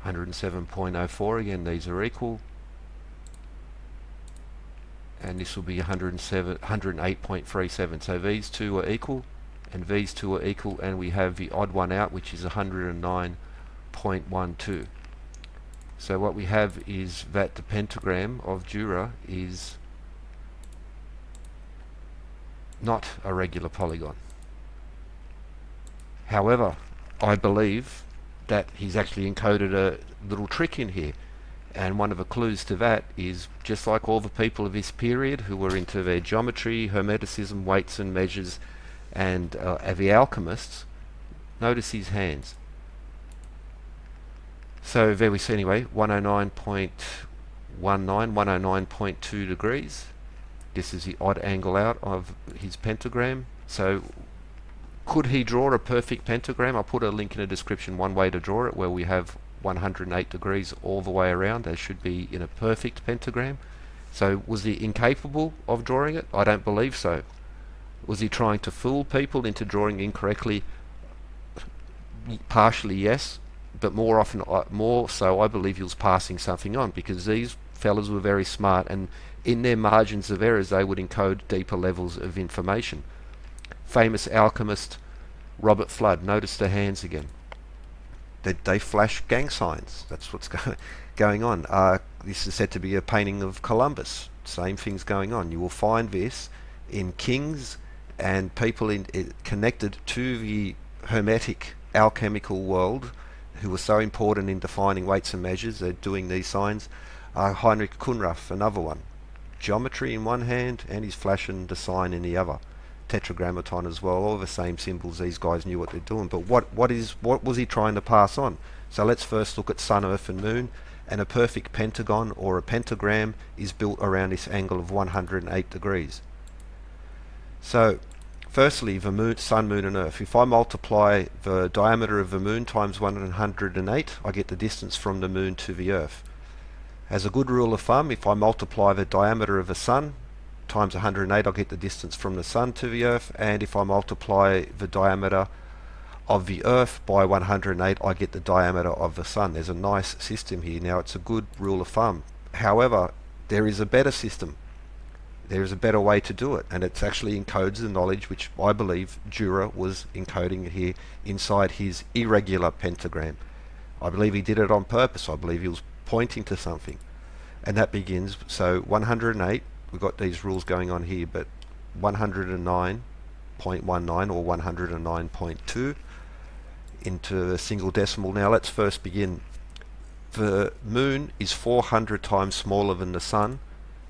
107.04. Again, these are equal, and this will be 108.37. So these two are equal, and these two are equal, and we have the odd one out, which is 109.12. So what we have is that the pentagram of Jura is not a regular polygon. However, I believe that he's actually encoded a little trick in here, and one of the clues to that is, just like all the people of this period who were into their geometry, hermeticism, weights and measures, and the alchemists, notice his hands. So there we see anyway, 109.19, 109.2 degrees. This is the odd angle out of his pentagram. So could he draw a perfect pentagram? I'll put a link in the description, one way to draw it, where we have 108 degrees all the way around. They should be in a perfect pentagram. So was he incapable of drawing it? I don't believe so. Was he trying to fool people into drawing incorrectly? Partially, yes, but more so I believe he was passing something on, because these fellas were very smart, and in their margins of errors they would encode deeper levels of information. Famous alchemist Robert Flood, notice the hands again. They flash gang signs. That's what's going on. This is said to be a painting of Columbus. Same things going on. You will find this in kings and people connected to the Hermetic alchemical world, who were so important in defining weights and measures. They're doing these signs. Heinrich Kunrath, another one. Geometry in one hand, and he's flashing the sign in the other. Tetragrammaton as well. All the same symbols. These guys knew what they're doing. But what was he trying to pass on? So let's first look at Sun, Earth, and Moon. And a perfect pentagon or a pentagram is built around this angle of 108 degrees. So firstly, the moon, Sun, Moon and Earth. If I multiply the diameter of the Moon times 108, I get the distance from the Moon to the Earth. As a good rule of thumb, if I multiply the diameter of the Sun times 108, I'll get the distance from the Sun to the Earth. And if I multiply the diameter of the Earth by 108, I get the diameter of the Sun. There's a nice system here. Now, it's a good rule of thumb. However, there is a better system. There is a better way to do it, and it actually encodes the knowledge which I believe Dürer was encoding here inside his irregular pentagram. I believe he did it on purpose. I believe he was pointing to something. And that begins, so 108, we've got these rules going on here, but 109.19 or 109.2 into a single decimal. Now let's first begin. The Moon is 400 times smaller than the Sun,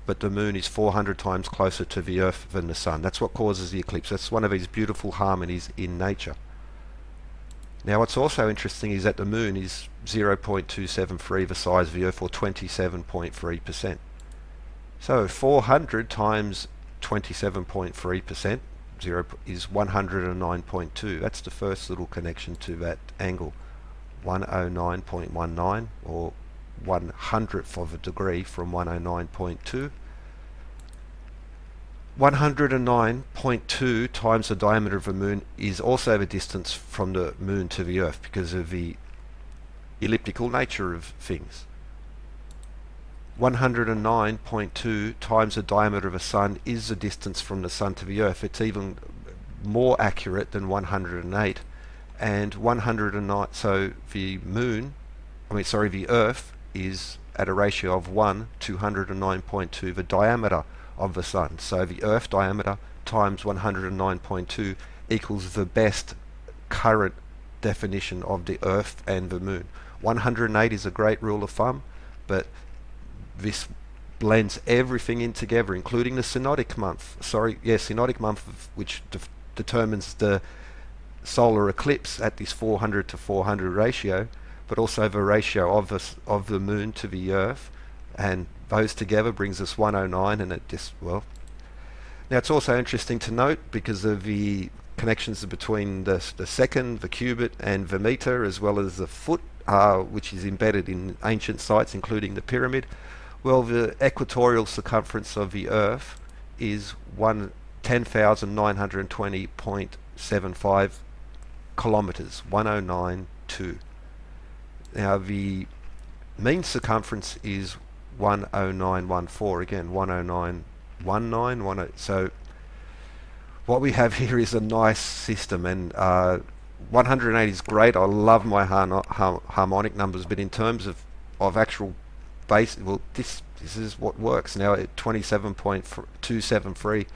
but the Moon is 400 times closer to the Earth than the Sun. That's what causes the eclipse. That's one of these beautiful harmonies in nature. Now what's also interesting is that the Moon is 0.273 the size of the Earth, or 27.3%. So 400 times 27.3% is 109.2. That's the first little connection to that angle. 109.19, or 1/100th of a degree from 109.2. 109.2 times the diameter of the Moon is also the distance from the Moon to the Earth, because of the elliptical nature of things. 109.2 times the diameter of a Sun is the distance from the Sun to the Earth. It's even more accurate than 108. And 109, so the the Earth is at a ratio of 1 to 109.2, the diameter of the Sun. So the Earth diameter times 109.2 equals the best current definition of the Earth and the Moon. 108 is a great rule of thumb, but this blends everything in together, including the Synodic Month. Synodic Month, which determines the solar eclipse at this 400 to 400 ratio, but also the ratio of the Moon to the Earth, and those together brings us 109. And it just, well, now it's also interesting to note, because of the connections between the second, the cubit, and the meter, as well as the foot, which is embedded in ancient sites, including the pyramid. Well, the equatorial circumference of the Earth is 10,920.75 kilometers, 109.2. Now the mean circumference is 109.14, again 109.19. So what we have here is a nice system, and 108 is great. I love my harmonic numbers, but in terms of actual base, well, this is what works. Now at 27.273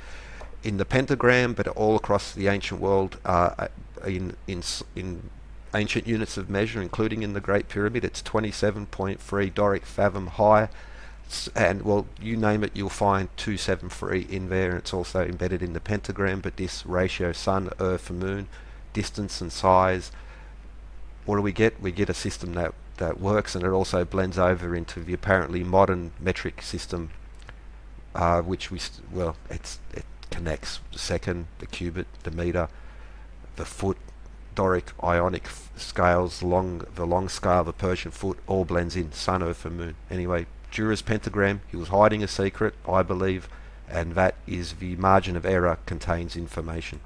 in the pentagram, but all across the ancient world, in ancient units of measure, including in the Great Pyramid, it's 27.3 Doric fathom high. And well, you name it, you'll find 273 in there, and it's also embedded in the pentagram. But this ratio, sun, earth, and moon, distance and size, what do we get? We get a system that works, and it also blends over into the apparently modern metric system, which it connects the second, the cubit, the meter, the foot, Doric, Ionic scales, the long scale, the Persian foot, all blends in, sun, earth, and moon. Anyway, Jura's pentagram, he was hiding a secret, I believe, and that is the margin of error contains information.